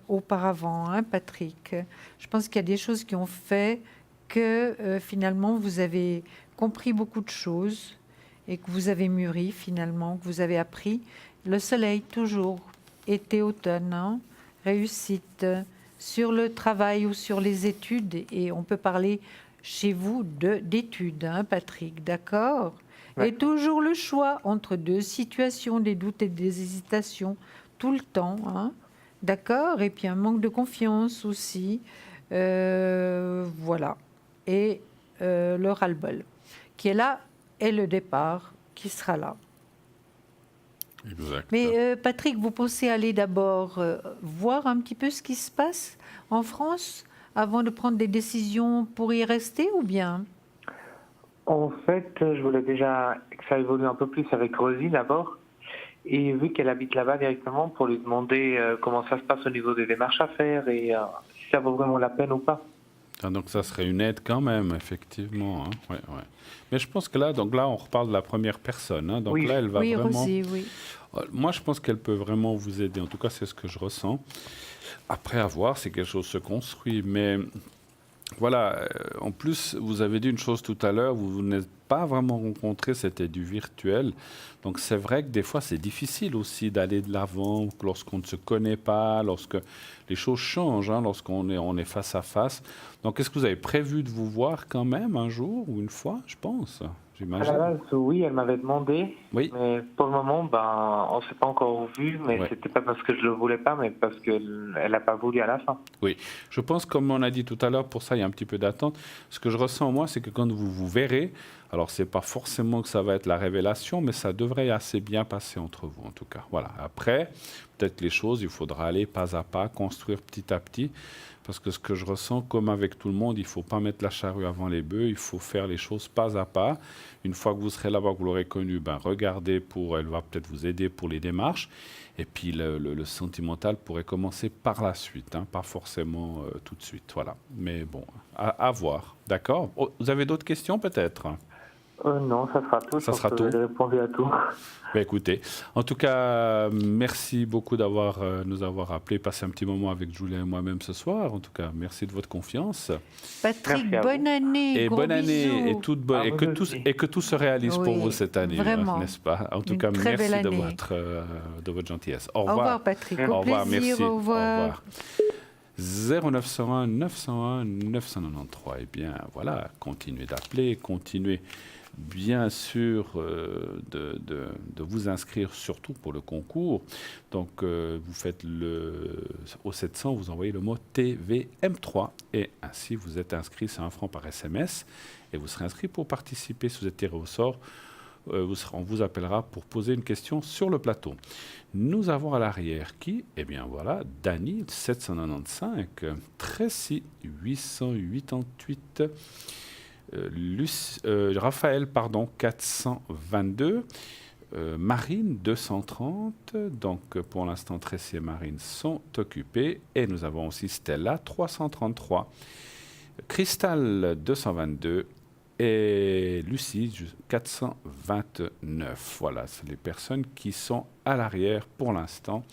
Speaker 2: auparavant, hein, Patrick. Je pense qu'il y a des choses qui ont fait que finalement vous avez compris beaucoup de choses et que vous avez mûri finalement, que vous avez appris. Le soleil, toujours, été, automne, hein, réussite sur le travail ou sur les études. Et on peut parler chez vous d'études, hein, Patrick, d'accord? Ouais. Et toujours le choix entre deux situations, des doutes et des hésitations, tout le temps, hein, d'accord? Et puis un manque de confiance aussi, voilà. Et le ras-le-bol, qui est là, et le départ, qui sera là.
Speaker 1: Exact.
Speaker 2: Mais Patrick, vous pensez aller d'abord voir un petit peu ce qui se passe en France avant de prendre des décisions pour y rester ou bien?
Speaker 4: En fait, je voulais déjà que ça évolue un peu plus avec Rosie d'abord. Et vu qu'elle habite là-bas directement, pour lui demander comment ça se passe au niveau des démarches à faire et si ça vaut vraiment la peine ou pas.
Speaker 1: Ah, donc ça serait une aide quand même, effectivement. Hein. Ouais, ouais. Mais je pense que là, on reparle de la première personne. Hein. Donc
Speaker 2: oui.
Speaker 1: là, elle va
Speaker 2: oui,
Speaker 1: vraiment...
Speaker 2: Rosie, oui.
Speaker 1: Moi, je pense qu'elle peut vraiment vous aider. En tout cas, c'est ce que je ressens. Après, à voir si quelque chose se construit. Mais voilà, en plus, vous avez dit une chose tout à l'heure, vous n'êtes pas vraiment rencontré, c'était du virtuel. Donc c'est vrai que des fois, c'est difficile aussi d'aller de l'avant lorsqu'on ne se connaît pas, lorsque les choses changent, hein, lorsqu'on est face à face. Donc est-ce que vous avez prévu de vous voir quand même un jour ou une fois, je pense, j'imagine?
Speaker 4: À la base, oui, elle m'avait demandé,
Speaker 1: oui.
Speaker 4: Mais pour le moment, on ne s'est pas encore vu, mais
Speaker 1: ouais.
Speaker 4: C'était pas parce que je le voulais pas, mais parce qu'elle n'a pas voulu à la fin.
Speaker 1: Oui, je pense, comme on a dit tout à l'heure, pour ça, il y a un petit peu d'attente. Ce que je ressens, moi, c'est que quand vous vous verrez, alors c'est pas forcément que ça va être la révélation, mais ça devrait assez bien passer entre vous, en tout cas. Voilà. Après, peut-être les choses, il faudra aller pas à pas, construire petit à petit. parce que ce que je ressens, comme avec tout le monde, il ne faut pas mettre la charrue avant les bœufs, il faut faire les choses pas à pas. Une fois que vous serez là-bas, que vous l'aurez connue, regardez, elle va peut-être vous aider pour les démarches. Et puis le sentimental pourrait commencer par la suite, hein, pas forcément tout de suite. Voilà. Mais bon, à voir. D'accord. Oh, vous avez d'autres questions peut-être?
Speaker 4: Non, ça sera tout.
Speaker 1: Ça sera tout.
Speaker 4: J'ai répondu à tout.
Speaker 1: Écoutez, en tout cas, merci beaucoup d'avoir nous avoir appelés, passé un petit moment avec Julien et moi-même ce soir. En tout cas, merci de votre confiance.
Speaker 2: Patrick, bonne année.
Speaker 1: Et
Speaker 2: gros
Speaker 1: bonne année
Speaker 2: bisous.
Speaker 1: et que tout se réalise pour vous cette année,
Speaker 2: vraiment.
Speaker 1: n'est-ce pas? En tout
Speaker 2: Une
Speaker 1: cas,
Speaker 2: très
Speaker 1: merci
Speaker 2: belle
Speaker 1: de votre gentillesse. Au
Speaker 2: Au
Speaker 1: revoir.
Speaker 2: revoir, Patrick.
Speaker 1: Au
Speaker 2: Au
Speaker 1: revoir,
Speaker 2: plaisir.
Speaker 1: merci.
Speaker 2: Au revoir.
Speaker 1: 0901 901 993. Eh bien, voilà, continuez d'appeler, continuez bien sûr de vous inscrire surtout pour le concours. Donc, vous faites au 700, vous envoyez le mot TVM3 et ainsi vous êtes inscrit, c'est 1 franc par SMS et vous serez inscrit pour participer. Si vous êtes tiré au sort, on vous appellera pour poser une question sur le plateau. Nous avons à l'arrière qui? Eh bien voilà, Dany 795, Tracy 888, Raphaël 422, Marine 230. Donc pour l'instant, Tracy et Marine sont occupées. Et nous avons aussi Stella 333, Cristal 222 et Lucie 429. Voilà, c'est les personnes qui sont à l'arrière pour l'instant.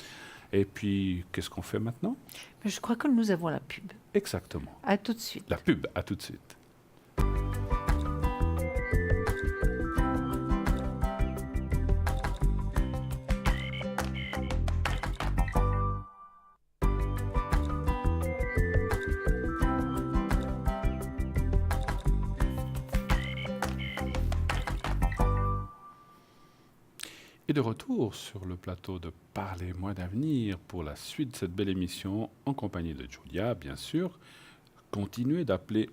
Speaker 1: Et puis, qu'est-ce qu'on fait maintenant?
Speaker 2: Je crois que nous avons la pub.
Speaker 1: Exactement.
Speaker 2: À tout de suite.
Speaker 1: La pub, à tout de suite. Et de retour sur le plateau de Parlez-moi d'avenir pour la suite de cette belle émission en compagnie de Julia, bien sûr. Continuez d'appeler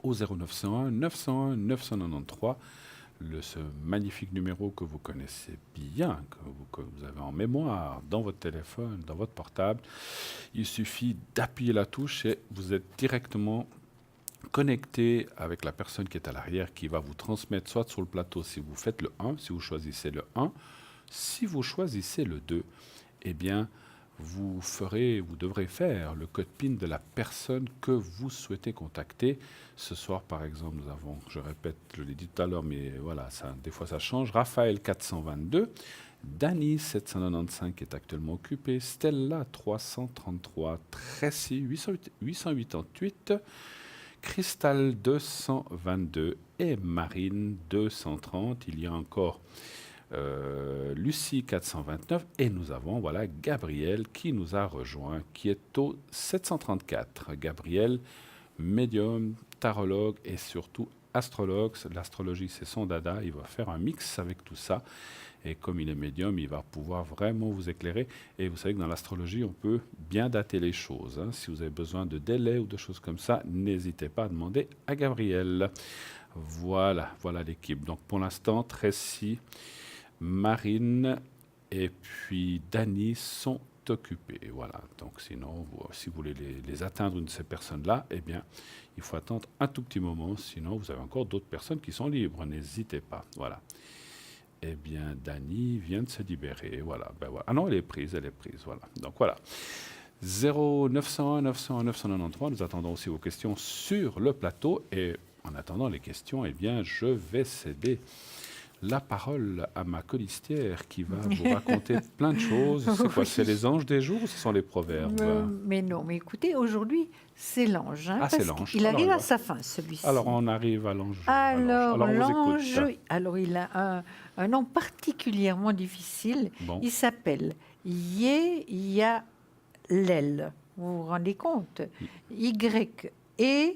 Speaker 1: au 0901 901 993, ce magnifique numéro que vous connaissez bien, que vous avez en mémoire dans votre téléphone, dans votre portable. Il suffit d'appuyer la touche et vous êtes directement connecté avec la personne qui est à l'arrière, qui va vous transmettre soit sur le plateau si vous faites le 1, si vous choisissez le 1, si vous choisissez le 2, eh bien vous devrez faire le code PIN de la personne que vous souhaitez contacter. Ce soir, par exemple, nous avons, je répète, je l'ai dit tout à l'heure, mais voilà, des fois ça change, Raphaël 422, Dany 795 qui est actuellement occupé, Stella 333, Tracy 888, Cristal 222 et Marine 230. Il y a encore Lucie 429 et nous avons Gabriel qui nous a rejoint, qui est au 734. Gabriel, médium, tarologue et surtout astrologue. L'astrologie, c'est son dada. Il va faire un mix avec tout ça. Et comme il est médium, il va pouvoir vraiment vous éclairer. Et vous savez que dans l'astrologie, on peut bien dater les choses. Hein. Si vous avez besoin de délais ou de choses comme ça, n'hésitez pas à demander à Gabriel. Voilà l'équipe. Donc pour l'instant, Tracy, Marine et puis Dany sont occupés. Voilà. Donc sinon, si vous voulez les atteindre, une de ces personnes-là, eh bien, il faut attendre un tout petit moment. Sinon, vous avez encore d'autres personnes qui sont libres. N'hésitez pas. Voilà. Eh bien, Dany vient de se libérer. Voilà. Ah non, elle est prise. Voilà. Donc voilà. 0901 901 993. Nous attendons aussi vos questions sur le plateau. Et en attendant les questions, eh bien, je vais céder la parole à ma colistière qui va vous raconter plein de choses. C'est quoi? C'est les anges des jours ou ce sont les proverbes?
Speaker 2: Mais non, mais écoutez, aujourd'hui, c'est l'ange. Hein,
Speaker 1: c'est l'ange.
Speaker 2: Il arrive à sa fin, celui-ci.
Speaker 1: Alors, on arrive à l'ange.
Speaker 2: Alors l'ange,
Speaker 1: alors,
Speaker 2: il a un nom particulièrement difficile.
Speaker 1: Bon.
Speaker 2: Il s'appelle Yeyalel. Vous vous rendez compte? Y-E-I-A-L-E-L.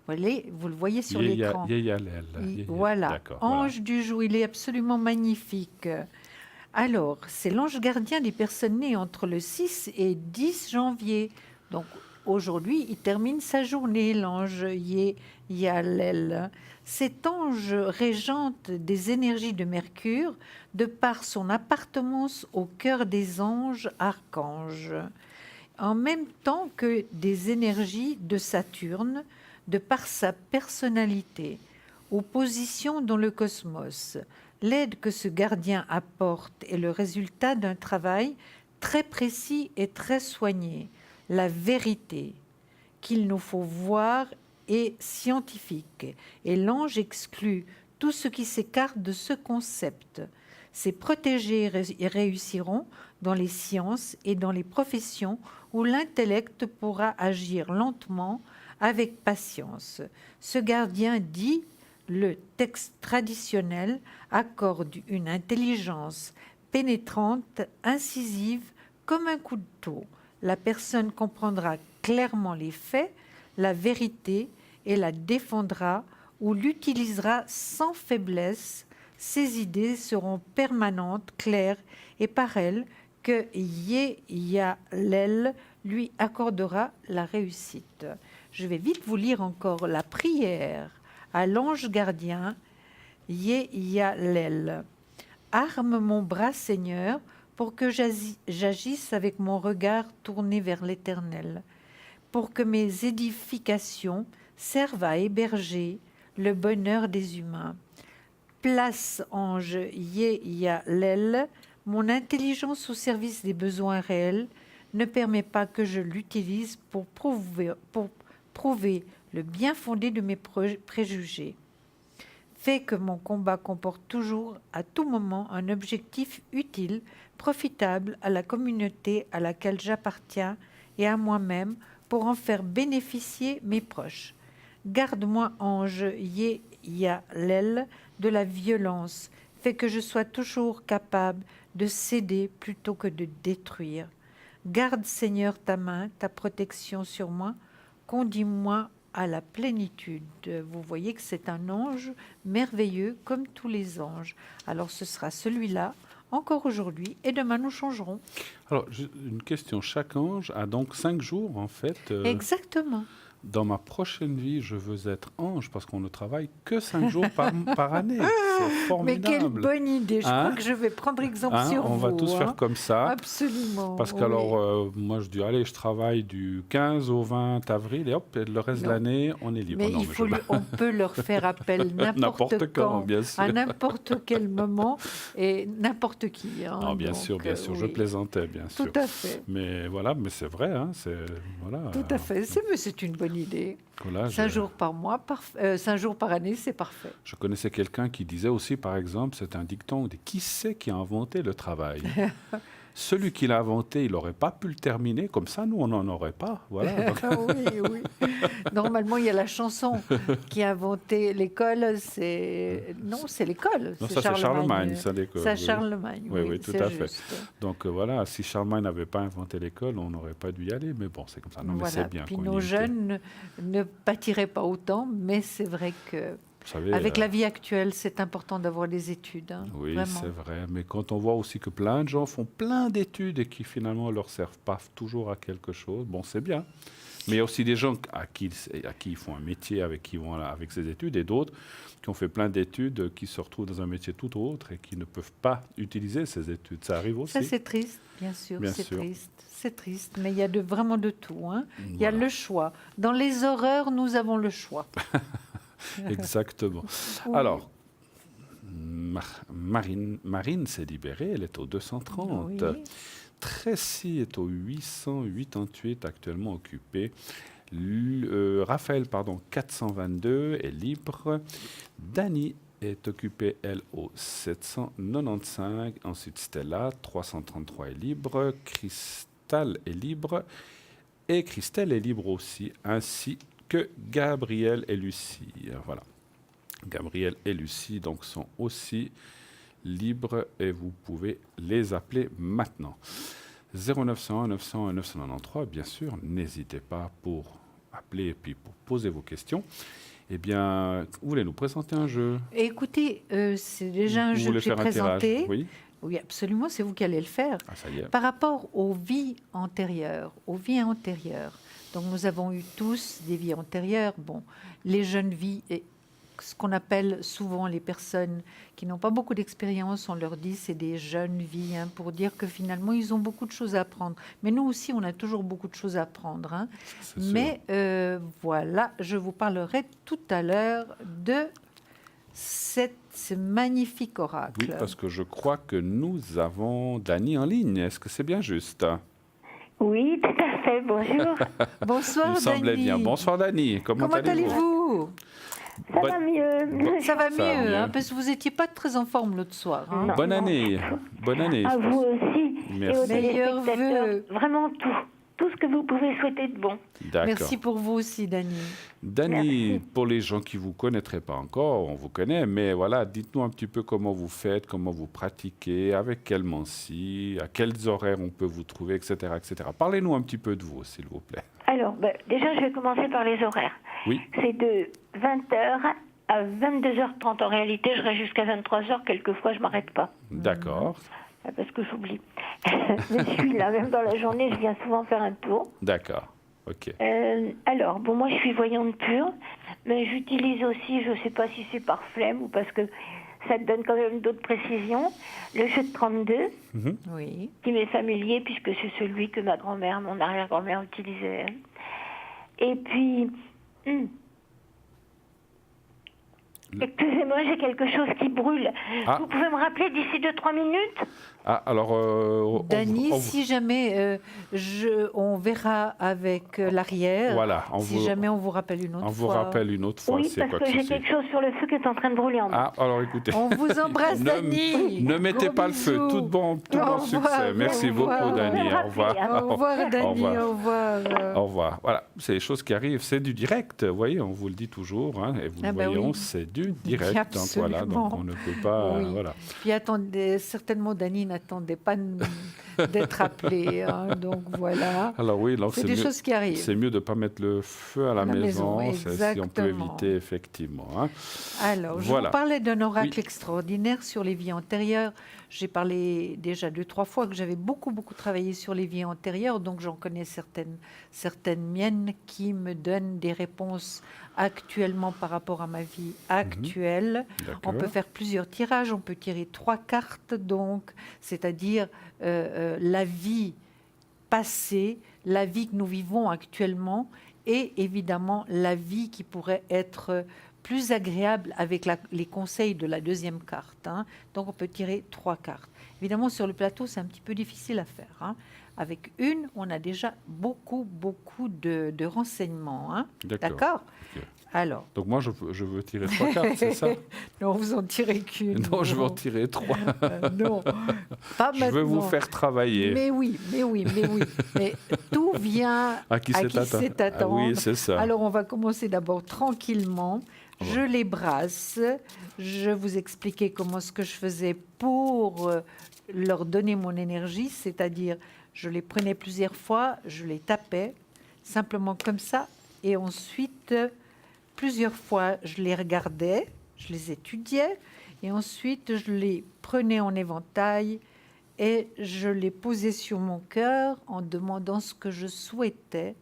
Speaker 2: Vous le voyez sur l'écran. Voilà, ange du jour, il est absolument magnifique. Alors, c'est l'ange gardien des personnes nées entre le 6 et 10 janvier. Donc, aujourd'hui, il termine sa journée, l'ange Yeyalel. Cet ange régente des énergies de Mercure de par son appartenance au cœur des anges archanges. en même temps que des énergies de Saturne, de par sa personnalité, ou position dans le cosmos. L'aide que ce gardien apporte est le résultat d'un travail très précis et très soigné. La vérité qu'il nous faut voir est scientifique, et l'ange exclut tout ce qui s'écarte de ce concept. Ces protégés réussiront dans les sciences et dans les professions où l'intellect pourra agir lentement, avec patience. Ce gardien dit, le texte traditionnel accorde une intelligence pénétrante, incisive, comme un couteau. La personne comprendra clairement les faits, la vérité, et la défendra ou l'utilisera sans faiblesse. Ses idées seront permanentes, claires, et par elles que Yé-Ya-Lel lui accordera la réussite. Je vais vite vous lire encore la prière à l'ange gardien Yé-Ya-Lel. Arme mon bras, Seigneur, pour que j'agisse avec mon regard tourné vers l'Éternel, pour que mes édifications servent à héberger le bonheur des humains. Place, ange Yé-Ya-Lel, mon intelligence au service des besoins réels ne permet pas que je l'utilise pour prouver le bien fondé de mes préjugés. Fais que mon combat comporte toujours, à tout moment, un objectif utile, profitable à la communauté à laquelle j'appartiens et à moi-même pour en faire bénéficier mes proches. Garde-moi, ange Yé-Ya-Lel, de la violence. Fais que je sois toujours capable de céder plutôt que de détruire. Garde, Seigneur, ta main, ta protection sur moi. Conduis-moi à la plénitude. Vous voyez que c'est un ange merveilleux comme tous les anges. Alors ce sera celui-là encore aujourd'hui et demain nous changerons.
Speaker 1: Alors, une question. Chaque ange a donc 5 jours, en fait.
Speaker 2: Exactement.
Speaker 1: Dans ma prochaine vie, je veux être ange parce qu'on ne travaille que 5 jours par année. C'est formidable.
Speaker 2: Mais quelle bonne idée. Je crois que je vais prendre exemple sur vous.
Speaker 1: On va tous faire comme ça.
Speaker 2: Absolument.
Speaker 1: Parce qu'alors, moi, je dis, allez, je travaille du 15 au 20 avril et hop, le reste de l'année, on est libre.
Speaker 2: Mais on peut leur faire appel n'importe quand,
Speaker 1: bien sûr.
Speaker 2: à n'importe quel moment et n'importe qui.
Speaker 1: Non, bien sûr, je plaisantais, bien sûr.
Speaker 2: Tout à fait.
Speaker 1: Mais voilà, mais c'est vrai. Voilà.
Speaker 2: Tout à fait. C'est une bonne idée. Voilà, 5 jours par mois, 5 jours par année, c'est parfait.
Speaker 1: Je connaissais quelqu'un qui disait aussi, par exemple, c'est un dicton, qui c'est qui a inventé le travail? Celui qui l'a inventé, il n'aurait pas pu le terminer, comme ça, nous, on n'en aurait pas. Voilà.
Speaker 2: Oui. Normalement, il y a la chanson qui a inventé l'école, Non, c'est l'école.
Speaker 1: Non, ça, c'est Charlemagne.
Speaker 2: C'est Charlemagne,
Speaker 1: oui, tout à fait. Donc voilà, si Charlemagne n'avait pas inventé l'école, on n'aurait pas dû y aller, mais bon, c'est comme ça. Non, mais c'est bien.
Speaker 2: Puis nos jeunes ne pâtiraient pas autant, mais c'est vrai que...
Speaker 1: Vous savez,
Speaker 2: avec la vie actuelle, c'est important d'avoir des études.
Speaker 1: Oui,
Speaker 2: vraiment.
Speaker 1: C'est vrai. Mais quand on voit aussi que plein de gens font plein d'études et qui finalement ne leur servent pas toujours à quelque chose, bon, c'est bien. Mais il y a aussi des gens à qui ils font un métier avec ces études et d'autres qui ont fait plein d'études, qui se retrouvent dans un métier tout autre et qui ne peuvent pas utiliser ces études. Ça arrive aussi.
Speaker 2: Ça, c'est triste, bien sûr. C'est triste, mais il y a vraiment de tout. Il y a le choix. Dans les horreurs, nous avons le choix.
Speaker 1: Exactement. Oui. Alors, Marine s'est libérée, elle est au 230. Oui. Tracy est au 888, actuellement occupée. Raphaël, 422, est libre. Dani est occupée, elle, au 795. Ensuite, Stella, 333, est libre. Cristal est libre. Et Christelle est libre aussi, ainsi que Gabriel et Lucie. Voilà. Gabriel et Lucie donc, sont aussi libres et vous pouvez les appeler maintenant. 0901 901 993, bien sûr, n'hésitez pas pour appeler et puis pour poser vos questions. Eh bien, vous voulez nous présenter un jeu?
Speaker 2: Écoutez, c'est déjà un jeu que j'ai présenté. Oui, absolument, c'est vous qui allez le faire.
Speaker 1: Ah, ça y est.
Speaker 2: Par rapport aux vies antérieures, Donc, nous avons eu tous des vies antérieures. Bon, les jeunes vies, ce qu'on appelle souvent les personnes qui n'ont pas beaucoup d'expérience, on leur dit c'est des jeunes vies, hein, pour dire que finalement ils ont beaucoup de choses à apprendre. Mais nous aussi, on a toujours beaucoup de choses à apprendre. Hein. Mais voilà, je vous parlerai tout à l'heure de ce magnifique oracle.
Speaker 1: Oui, parce que je crois que nous avons Dany en ligne. Est-ce que c'est bien juste?
Speaker 3: Oui, tout à fait. Bonjour.
Speaker 2: Bonsoir,
Speaker 1: Il me semblait
Speaker 2: Dany.
Speaker 1: bien. Bonsoir, Dany. Comment allez-vous?
Speaker 3: Ça va mieux.
Speaker 2: Ça va
Speaker 1: Ça va
Speaker 2: mieux,
Speaker 1: mieux.
Speaker 2: hein, parce que vous n'étiez pas très en forme l'autre soir. Hein.
Speaker 3: Non.
Speaker 1: Bonne année. Bonne année.
Speaker 3: À vous aussi.
Speaker 1: Merci.
Speaker 3: Et aux
Speaker 2: Meilleurs
Speaker 3: téléspectateurs.
Speaker 2: vœux.
Speaker 3: Vraiment tout ce que vous pouvez souhaiter de bon.
Speaker 1: D'accord.
Speaker 2: Merci pour vous aussi, Dany.
Speaker 1: Dany,
Speaker 3: Merci.
Speaker 1: pour les gens qui ne vous connaîtraient pas encore, on vous connaît, mais voilà, dites-nous un petit peu comment vous faites, comment vous pratiquez, avec quelle mancie, à quels horaires on peut vous trouver, etc. etc. Parlez-nous un petit peu de vous, s'il vous plaît.
Speaker 3: Alors, déjà, je vais commencer par les horaires.
Speaker 1: Oui.
Speaker 3: C'est de 20h à 22h30. En réalité, je reste jusqu'à 23h. Quelquefois, je m'arrête pas.
Speaker 1: D'accord.
Speaker 3: Parce que j'oublie. Je suis là, même dans la journée, je viens souvent faire un tour.
Speaker 1: D'accord. OK.
Speaker 3: Alors, moi, je suis voyante pure, mais j'utilise aussi, je ne sais pas si c'est par flemme ou parce que ça te donne quand même d'autres précisions, le jeu de 32,
Speaker 2: Oui.
Speaker 3: qui m'est familier puisque c'est celui que ma grand-mère, mon arrière-grand-mère utilisait. Et puis, excusez-moi, j'ai quelque chose qui brûle.
Speaker 1: Ah.
Speaker 3: Vous pouvez me rappeler d'ici 2-3 minutes?
Speaker 1: Ah, alors...
Speaker 2: Dany, si jamais on verra avec l'arrière,
Speaker 1: Voilà,
Speaker 2: si jamais on vous rappelle une autre
Speaker 1: on vous
Speaker 2: fois.
Speaker 1: rappelle une autre fois,
Speaker 3: Oui,
Speaker 1: c'est
Speaker 3: parce
Speaker 1: quoi
Speaker 3: que
Speaker 1: que
Speaker 3: j'ai
Speaker 1: ceci.
Speaker 3: quelque chose sur le feu qui est en train de brûler en moi.
Speaker 1: Ah, alors écoutez.
Speaker 2: On vous embrasse, Dany.
Speaker 1: Ne mettez
Speaker 2: Gros
Speaker 1: pas le feu.
Speaker 2: bisous.
Speaker 1: Tout bon
Speaker 2: Au revoir,
Speaker 1: succès. Merci
Speaker 2: au
Speaker 1: beaucoup,
Speaker 2: revoir.
Speaker 1: Dany. Au revoir.
Speaker 2: Au revoir, Dany.
Speaker 1: Au revoir.
Speaker 2: Au revoir.
Speaker 1: Au revoir. Voilà, c'est les choses qui arrivent. C'est du direct, vous voyez, on vous le dit toujours, hein, et vous
Speaker 2: Ah
Speaker 1: le
Speaker 2: ben
Speaker 1: voyons,
Speaker 2: oui.
Speaker 1: c'est du direct. Donc voilà,
Speaker 2: Absolument.
Speaker 1: donc on ne peut pas...
Speaker 2: Oui.
Speaker 1: Voilà.
Speaker 2: Puis attendez, certainement, Dany n'attendait pas d'être appelé. Hein, donc voilà.
Speaker 1: Alors oui, donc
Speaker 2: C'est des
Speaker 1: mieux,
Speaker 2: choses qui arrivent.
Speaker 1: c'est mieux de ne pas mettre le feu à la maison, c'est si on peut
Speaker 2: exactement.
Speaker 1: éviter, effectivement. Hein.
Speaker 2: Alors, je
Speaker 1: Voilà.
Speaker 2: vous parlais d'un oracle
Speaker 1: Oui.
Speaker 2: extraordinaire sur les vies antérieures. J'ai parlé déjà 2-3 fois que j'avais beaucoup travaillé sur les vies antérieures, donc j'en connais certaines miennes qui me donnent des réponses actuellement par rapport à ma vie actuelle.
Speaker 1: D'accord.
Speaker 2: On peut faire plusieurs tirages, on peut tirer 3 cartes, donc, c'est-à-dire la vie passée, la vie que nous vivons actuellement et évidemment la vie qui pourrait être plus agréable avec les conseils de la deuxième carte. Hein. Donc on peut tirer 3 cartes. Évidemment sur le plateau c'est un petit peu difficile à faire. Hein. Avec une, on a déjà beaucoup de renseignements. Hein.
Speaker 1: D'accord. Ok.
Speaker 2: Alors.
Speaker 1: Donc moi, je veux tirer 3 cartes, c'est ça?
Speaker 2: Non, vous en tirez qu'une.
Speaker 1: Non, je veux en tirer 3.
Speaker 2: Non, pas maintenant.
Speaker 1: Je veux vous faire travailler.
Speaker 2: Mais oui. Mais tout vient
Speaker 1: À qui c'est
Speaker 2: attendre.
Speaker 1: Ah oui, c'est ça.
Speaker 2: Alors, on va commencer d'abord tranquillement. Je les brasse. Je vous expliquais comment ce que je faisais pour leur donner mon énergie, c'est-à-dire je les prenais plusieurs fois, je les tapais, simplement comme ça, et ensuite, plusieurs fois, je les regardais, je les étudiais, et ensuite, je les prenais en éventail et je les posais sur mon cœur en demandant ce que je souhaitais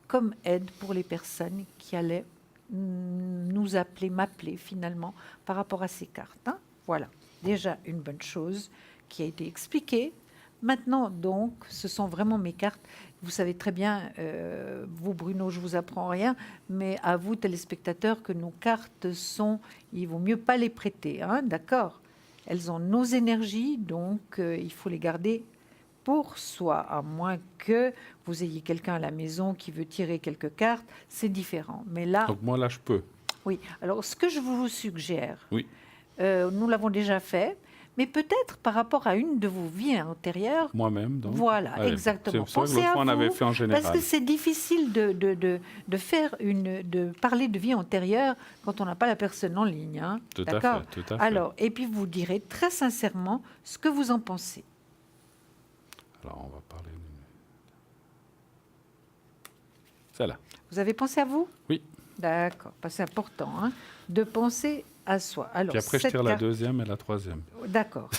Speaker 2: comme aide pour les personnes qui allaient m'appeler finalement par rapport à ces cartes. Hein. Voilà, déjà une bonne chose qui a été expliquée. Maintenant, donc, ce sont vraiment mes cartes. Vous savez très bien, vous, Bruno, je vous apprends rien, mais à vous, téléspectateurs, que nos cartes sont... Il vaut mieux pas les prêter, hein, d'accord? Elles ont nos énergies, donc il faut les garder pour soi, à moins que vous ayez quelqu'un à la maison qui veut tirer quelques cartes, c'est différent. Mais là...
Speaker 1: Donc moi, là, je peux.
Speaker 2: Oui. Alors, ce que je vous suggère,
Speaker 1: Oui.
Speaker 2: Nous l'avons déjà fait, mais peut-être par rapport à une de vos vies antérieures.
Speaker 1: Moi-même, donc.
Speaker 2: Voilà,
Speaker 1: Allez,
Speaker 2: exactement.
Speaker 1: C'est vrai que
Speaker 2: Pensez
Speaker 1: l'autre
Speaker 2: à
Speaker 1: fois, on
Speaker 2: vous,
Speaker 1: avait fait en général.
Speaker 2: parce que c'est difficile de parler de vie antérieure quand on n'a pas la personne en ligne. Hein.
Speaker 1: Tout à
Speaker 2: D'accord.
Speaker 1: fait, tout à fait.
Speaker 2: Alors, et puis vous direz très sincèrement ce que vous en pensez.
Speaker 1: Alors, on va parler... Celle-là.
Speaker 2: Vous avez pensé à vous?
Speaker 1: Oui.
Speaker 2: D'accord, c'est important hein, de penser à soi. Alors,
Speaker 1: Puis après, je
Speaker 2: cette
Speaker 1: tire la
Speaker 2: carte-
Speaker 1: deuxième et la troisième.
Speaker 2: D'accord.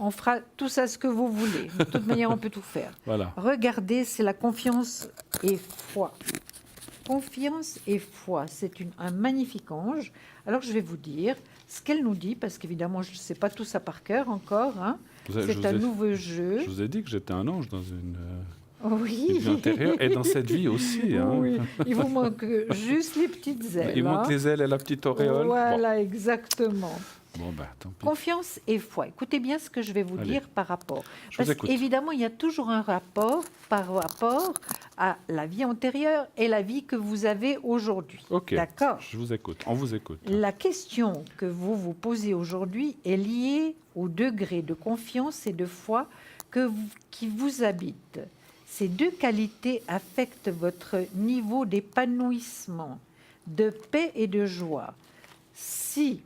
Speaker 2: On fera tout ça ce que vous voulez. De toute manière, on peut tout faire.
Speaker 1: Voilà.
Speaker 2: Regardez, c'est la confiance et foi. Confiance et foi, c'est un magnifique ange. Alors, je vais vous dire ce qu'elle nous dit, parce qu'évidemment, je ne sais pas tout ça par cœur encore. Hein. C'est un nouveau jeu.
Speaker 1: Je vous ai dit que j'étais un ange dans une
Speaker 2: oui.
Speaker 1: vie antérieure, et dans cette vie aussi. Hein.
Speaker 2: Oui. Il vous manque juste les petites ailes.
Speaker 1: Il manque les ailes et la petite auréole.
Speaker 2: Voilà, exactement.
Speaker 1: Bon, tant pis.
Speaker 2: Confiance et foi. Écoutez bien ce que je vais vous dire par rapport.
Speaker 1: Parce
Speaker 2: qu'évidemment, il y a toujours un rapport par rapport à la vie antérieure et la vie que vous avez aujourd'hui.
Speaker 1: Ok,
Speaker 2: d'accord.
Speaker 1: Je vous écoute, on vous écoute.
Speaker 2: La question que vous vous posez aujourd'hui est liée au degré de confiance et de foi qui vous habite. Ces deux qualités affectent votre niveau d'épanouissement, de paix et de joie. Si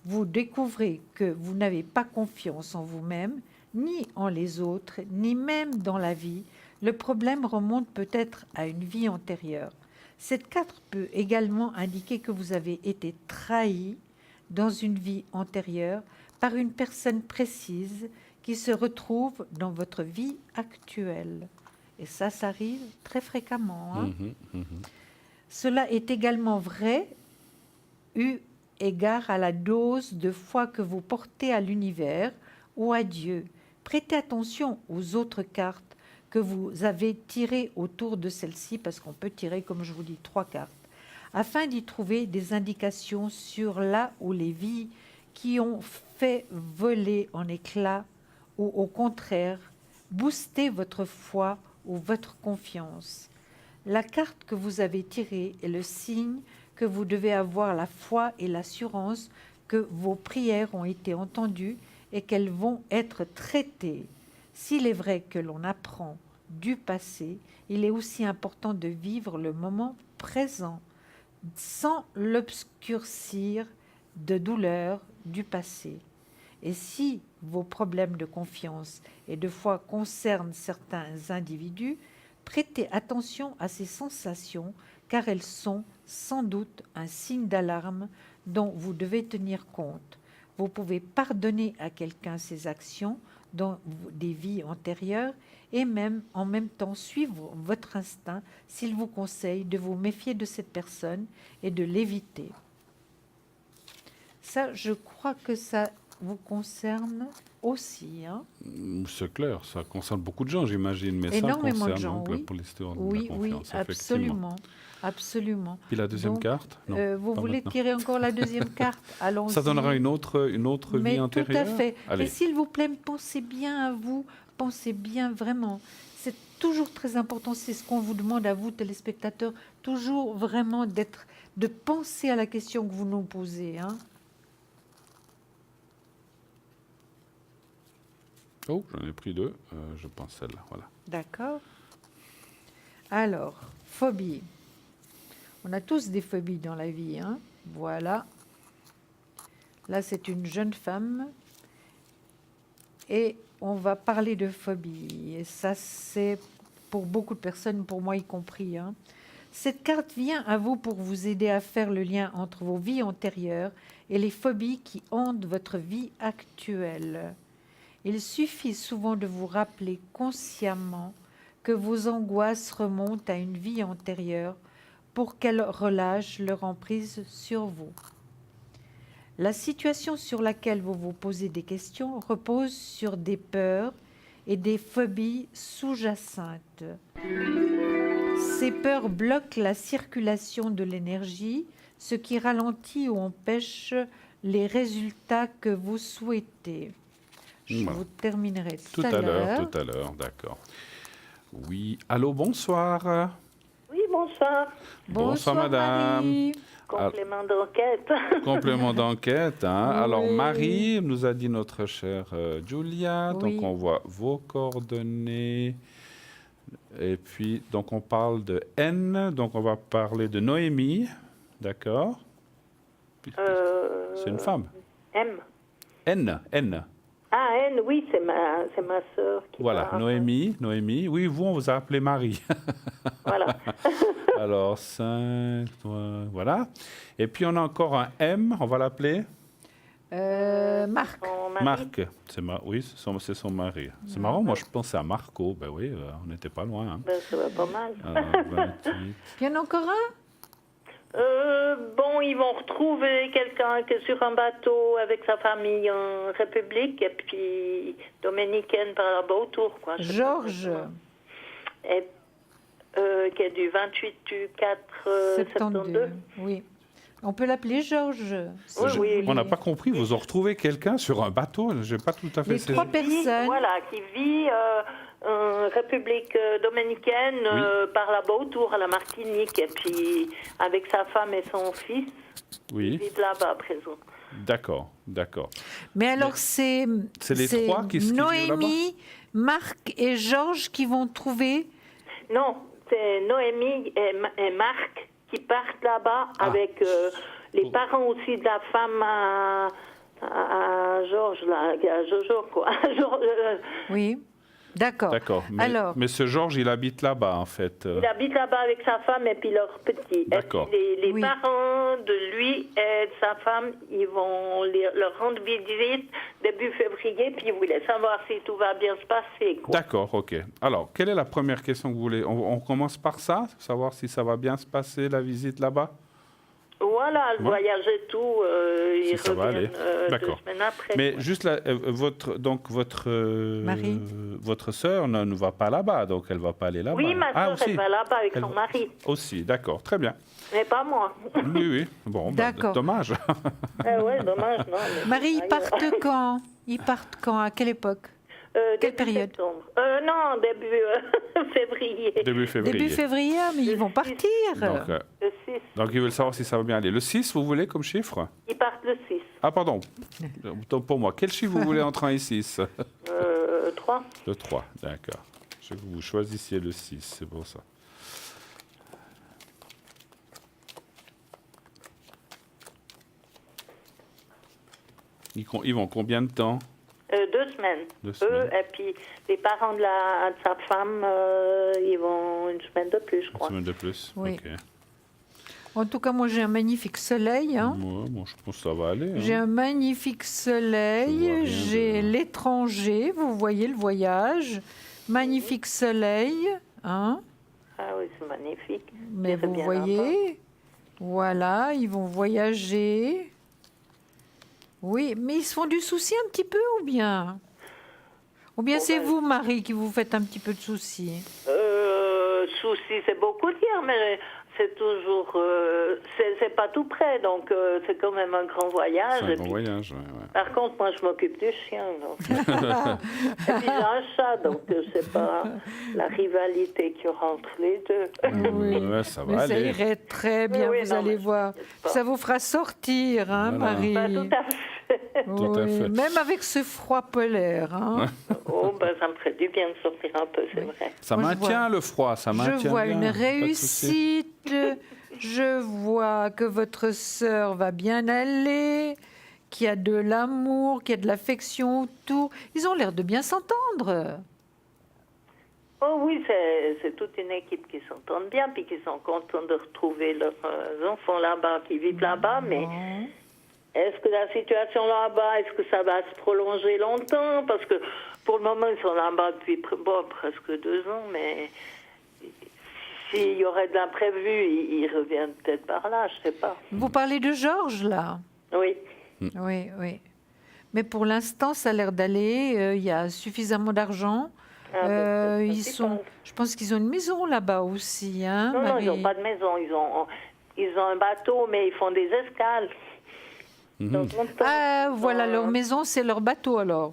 Speaker 2: vous découvrez que vous n'avez pas confiance en vous-même, ni en les autres, ni même dans la vie, le problème remonte peut-être à une vie antérieure. Cette carte peut également indiquer que vous avez été trahi dans une vie antérieure par une personne précise qui se retrouve dans votre vie actuelle. Et ça arrive très fréquemment. Hein. Cela est également vrai eu égard à la dose de foi que vous portez à l'univers ou à Dieu. Prêtez attention aux autres cartes que vous avez tirées autour de celle-ci, parce qu'on peut tirer, comme je vous dis, 3 cartes, afin d'y trouver des indications sur là où les vies qui ont fait voler en éclats ou au contraire, booster votre foi ou votre confiance. La carte que vous avez tirée est le signe que vous devez avoir la foi et l'assurance que vos prières ont été entendues et qu'elles vont être traitées. S'il est vrai que l'on apprend du passé, il est aussi important de vivre le moment présent sans l'obscurcir de douleur du passé. Et si vos problèmes de confiance et de foi concernent certains individus, prêtez attention à ces sensations car elles sont sans doute un signe d'alarme dont vous devez tenir compte. Vous pouvez pardonner à quelqu'un ses actions dans des vies antérieures et même en même temps suivre votre instinct s'il vous conseille de vous méfier de cette personne et de l'éviter. Ça, je crois que ça vous concerne aussi. Hein.
Speaker 1: C'est clair, ça concerne beaucoup de gens, j'imagine, mais
Speaker 2: énormément
Speaker 1: ça concerne
Speaker 2: de gens, oui.
Speaker 1: pour l'histoire de
Speaker 2: oui,
Speaker 1: la confiance,
Speaker 2: oui, absolument. Absolument.
Speaker 1: Puis la deuxième carte non,
Speaker 2: vous voulez
Speaker 1: maintenant.
Speaker 2: tirer encore la deuxième carte? Allons-y.
Speaker 1: Ça donnera une autre vie antérieure.
Speaker 2: Tout à fait.
Speaker 1: Allez.
Speaker 2: Et s'il vous plaît, pensez bien à vous, pensez bien vraiment. C'est toujours très important, c'est ce qu'on vous demande à vous, téléspectateurs, toujours vraiment de penser à la question que vous nous posez. Hein.
Speaker 1: Oh, j'en ai pris 2, je pense celle-là, voilà.
Speaker 2: D'accord. Alors, phobie. On a tous des phobies dans la vie, hein. Voilà. Là, c'est une jeune femme. Et on va parler de phobie. Et ça, c'est pour beaucoup de personnes, pour moi y compris. Hein. Cette carte vient à vous pour vous aider à faire le lien entre vos vies antérieures et les phobies qui hantent votre vie actuelle. Il suffit souvent de vous rappeler consciemment que vos angoisses remontent à une vie antérieure pour qu'elles relâchent leur emprise sur vous. La situation sur laquelle vous vous posez des questions repose sur des peurs et des phobies sous-jacentes. Ces peurs bloquent la circulation de l'énergie, ce qui ralentit ou empêche les résultats que vous souhaitez. Je vous terminerai tout à l'heure.
Speaker 1: Tout à l'heure, d'accord. Oui, allô, bonsoir.
Speaker 3: Oui, bonsoir.
Speaker 1: Bonsoir, madame.
Speaker 2: Marie.
Speaker 3: Complément d'enquête.
Speaker 1: Complément d'enquête. Hein.
Speaker 2: Oui.
Speaker 1: Alors, Marie nous a dit notre chère Julia.
Speaker 2: Oui.
Speaker 1: Donc, on voit vos coordonnées. Et puis, donc, on parle de N. Donc, on va parler de Noémie. D'accord. C'est une femme.
Speaker 3: M.
Speaker 1: N.
Speaker 3: Ah, N, oui, c'est ma sœur.
Speaker 1: Voilà, Noémie. Oui, vous, on vous a appelé Marie.
Speaker 3: Voilà.
Speaker 1: Alors, 5, voilà. Et puis, on a encore un M, on va l'appeler
Speaker 2: Marc.
Speaker 3: Son mari.
Speaker 1: Marc, oui, c'est son mari. C'est marrant, moi je pensais à Marco. Ben oui, on n'était pas loin. Hein.
Speaker 3: Ben, ça va pas mal.
Speaker 1: 28.
Speaker 2: Il y en a encore un?
Speaker 3: Bon, ils vont retrouver quelqu'un qui est sur un bateau avec sa famille en République et puis dominicaine par là-bas autour, quoi. Je sais pas
Speaker 2: Georges.
Speaker 3: exactement. Et, qui est du 28 du 4 72.
Speaker 2: Oui. On peut l'appeler Georges. si
Speaker 3: Oui,
Speaker 2: vous
Speaker 3: oui.
Speaker 2: voulez.
Speaker 1: On n'a pas compris, vous ont retrouvé quelqu'un sur un bateau. Je n'ai pas tout à fait
Speaker 2: Les
Speaker 1: saisi.
Speaker 2: 3
Speaker 3: Qui
Speaker 2: personnes.
Speaker 3: vit en République dominicaine par là-bas autour à la Martinique et puis avec sa femme et son fils, ils
Speaker 1: Oui,
Speaker 3: vivent là-bas à présent.
Speaker 1: d'accord.
Speaker 2: Mais alors, c'est
Speaker 1: les 3 qui vivent
Speaker 2: Noémie, Marc et Georges qui vont trouver.
Speaker 3: Non, c'est Noémie et Marc qui partent là-bas avec les parents aussi de la femme à Georges, là, à Jojo, quoi.
Speaker 2: Oui, d'accord.
Speaker 1: D'accord.
Speaker 2: Alors,
Speaker 1: Mais ce Georges, il habite là-bas, en fait.
Speaker 3: Il habite là-bas avec sa femme et puis leur petit.
Speaker 1: D'accord.
Speaker 3: Et puis les
Speaker 2: Oui.
Speaker 3: parents de lui et de sa femme, ils vont leur rendre visite début février, puis ils voulaient savoir si tout va bien se passer, quoi.
Speaker 1: D'accord, ok. Alors, quelle est la première question que vous voulez on commence par ça, savoir si ça va bien se passer, la visite là-bas.
Speaker 3: Voilà, le
Speaker 1: Ouais.
Speaker 3: voyage et tout, ils
Speaker 1: ça va
Speaker 3: reviennent
Speaker 1: aller.
Speaker 3: 2
Speaker 1: D'accord.
Speaker 3: semaines après.
Speaker 1: Mais
Speaker 3: quoi.
Speaker 1: juste là,
Speaker 2: Mari.
Speaker 1: votre sœur ne va pas là-bas, donc elle ne va pas aller là-bas.
Speaker 3: Oui, ma soeur,
Speaker 1: aussi.
Speaker 3: elle va là-bas avec
Speaker 1: Elle
Speaker 3: son
Speaker 1: va-
Speaker 3: mari,
Speaker 1: Aussi, d'accord, très bien.
Speaker 3: mais pas moi.
Speaker 1: Oui. Bon,
Speaker 2: D'accord.
Speaker 1: dommage.
Speaker 3: Ouais, dommage, non. mais
Speaker 2: Marie, ils
Speaker 3: ailleurs.
Speaker 2: partent quand? Ils partent quand? À quelle époque? Quelle
Speaker 3: Début
Speaker 2: période?
Speaker 3: septembre. Non, début février.
Speaker 1: Début février.
Speaker 2: Début février, mais ils vont partir.
Speaker 3: Le 6.
Speaker 1: Donc ils veulent savoir si ça va bien aller. Le 6, vous voulez comme chiffre?
Speaker 3: Ils partent le 6.
Speaker 1: Ah, pardon. Autant pour moi. Quel chiffre vous voulez entre 1 et 6?
Speaker 3: 3.
Speaker 1: Le 3, d'accord. Je veux que vous choisissiez le 6, c'est pour ça. Ils vont combien de temps?
Speaker 3: 2 semaines.
Speaker 1: 2
Speaker 3: Eux,
Speaker 1: semaines.
Speaker 3: et puis les parents de sa femme, ils vont 1 semaine de plus, je
Speaker 1: Une
Speaker 3: crois.
Speaker 1: semaine de plus?
Speaker 2: Oui.
Speaker 1: Ok.
Speaker 2: En tout cas, moi, j'ai un magnifique soleil. Hein.
Speaker 1: Ouais, bon, je pense que ça va aller. hein.
Speaker 2: J'ai un magnifique
Speaker 1: Je vois
Speaker 2: soleil.
Speaker 1: rien
Speaker 2: J'ai
Speaker 1: de-
Speaker 2: l'étranger. Vous voyez le voyage. Magnifique soleil. Hein.
Speaker 3: Ah oui, c'est magnifique.
Speaker 2: Mais
Speaker 3: J'irai
Speaker 2: vous
Speaker 3: bien
Speaker 2: voyez, voilà, ils vont voyager. Oui, mais ils se font du souci un petit peu ou bien? Ou bien
Speaker 3: Bon,
Speaker 2: c'est
Speaker 3: ben-
Speaker 2: vous, Marie, qui vous faites un petit peu de soucis?
Speaker 3: Souci, c'est beaucoup dire, mais c'est toujours. C'est pas tout près, donc c'est quand même un grand voyage.
Speaker 1: C'est un
Speaker 3: Et
Speaker 1: bon
Speaker 3: puis,
Speaker 1: voyage, ouais.
Speaker 3: par contre, moi, je m'occupe du chien. Donc. Et puis, j'ai un chat, donc c'est pas la rivalité qu'il y aura entre les deux.
Speaker 2: Oui.
Speaker 1: Ouais, ça va
Speaker 2: Mais ça
Speaker 1: aller.
Speaker 2: irait très bien,
Speaker 3: Oui,
Speaker 2: vous
Speaker 3: non,
Speaker 2: allez
Speaker 3: mais
Speaker 2: voir.
Speaker 3: t'inquiète pas.
Speaker 2: Ça vous fera sortir, hein,
Speaker 1: Voilà.
Speaker 2: Marie?
Speaker 3: Pas tout à fait.
Speaker 1: Tout à
Speaker 2: Oui,
Speaker 1: fait.
Speaker 2: même avec ce froid polaire. Hein.
Speaker 3: Oh, ben, ça me ferait du bien de sortir un peu, c'est vrai.
Speaker 1: Ça
Speaker 2: Moi, je
Speaker 1: maintient le froid, ça maintient
Speaker 2: Je vois
Speaker 1: bien,
Speaker 2: une
Speaker 1: pas de souci.
Speaker 2: réussite. Je vois que votre sœur va bien aller, qu'il y a de l'amour, qu'il y a de l'affection autour. Ils ont l'air de bien s'entendre.
Speaker 3: Oh oui, c'est toute une équipe qui s'entend bien, puis qui sont contents de retrouver leurs enfants là-bas, qui vivent là-bas, mais est-ce que la situation là-bas, est-ce que ça va se prolonger longtemps? Parce que pour le moment, ils sont là-bas depuis presque 2 ans, mais s'il y aurait de l'imprévu, ils reviennent peut-être par là, je sais pas.
Speaker 2: Vous parlez de Georges, là?
Speaker 3: Oui.
Speaker 2: Oui, oui. Mais pour l'instant, ça a l'air d'aller. Il y a suffisamment d'argent.
Speaker 3: Ah, ben, c'est
Speaker 2: Ils
Speaker 3: principal.
Speaker 2: sont, je pense qu'ils ont une maison là-bas aussi. Hein,
Speaker 3: Non, non, ils
Speaker 2: Marie?
Speaker 3: n'ont pas de maison. Ils ont un bateau, mais ils font des escales.
Speaker 1: Mhm.
Speaker 3: Donc, longtemps,
Speaker 2: Ah, voilà,
Speaker 3: ils ont-
Speaker 2: leur maison, c'est leur bateau alors.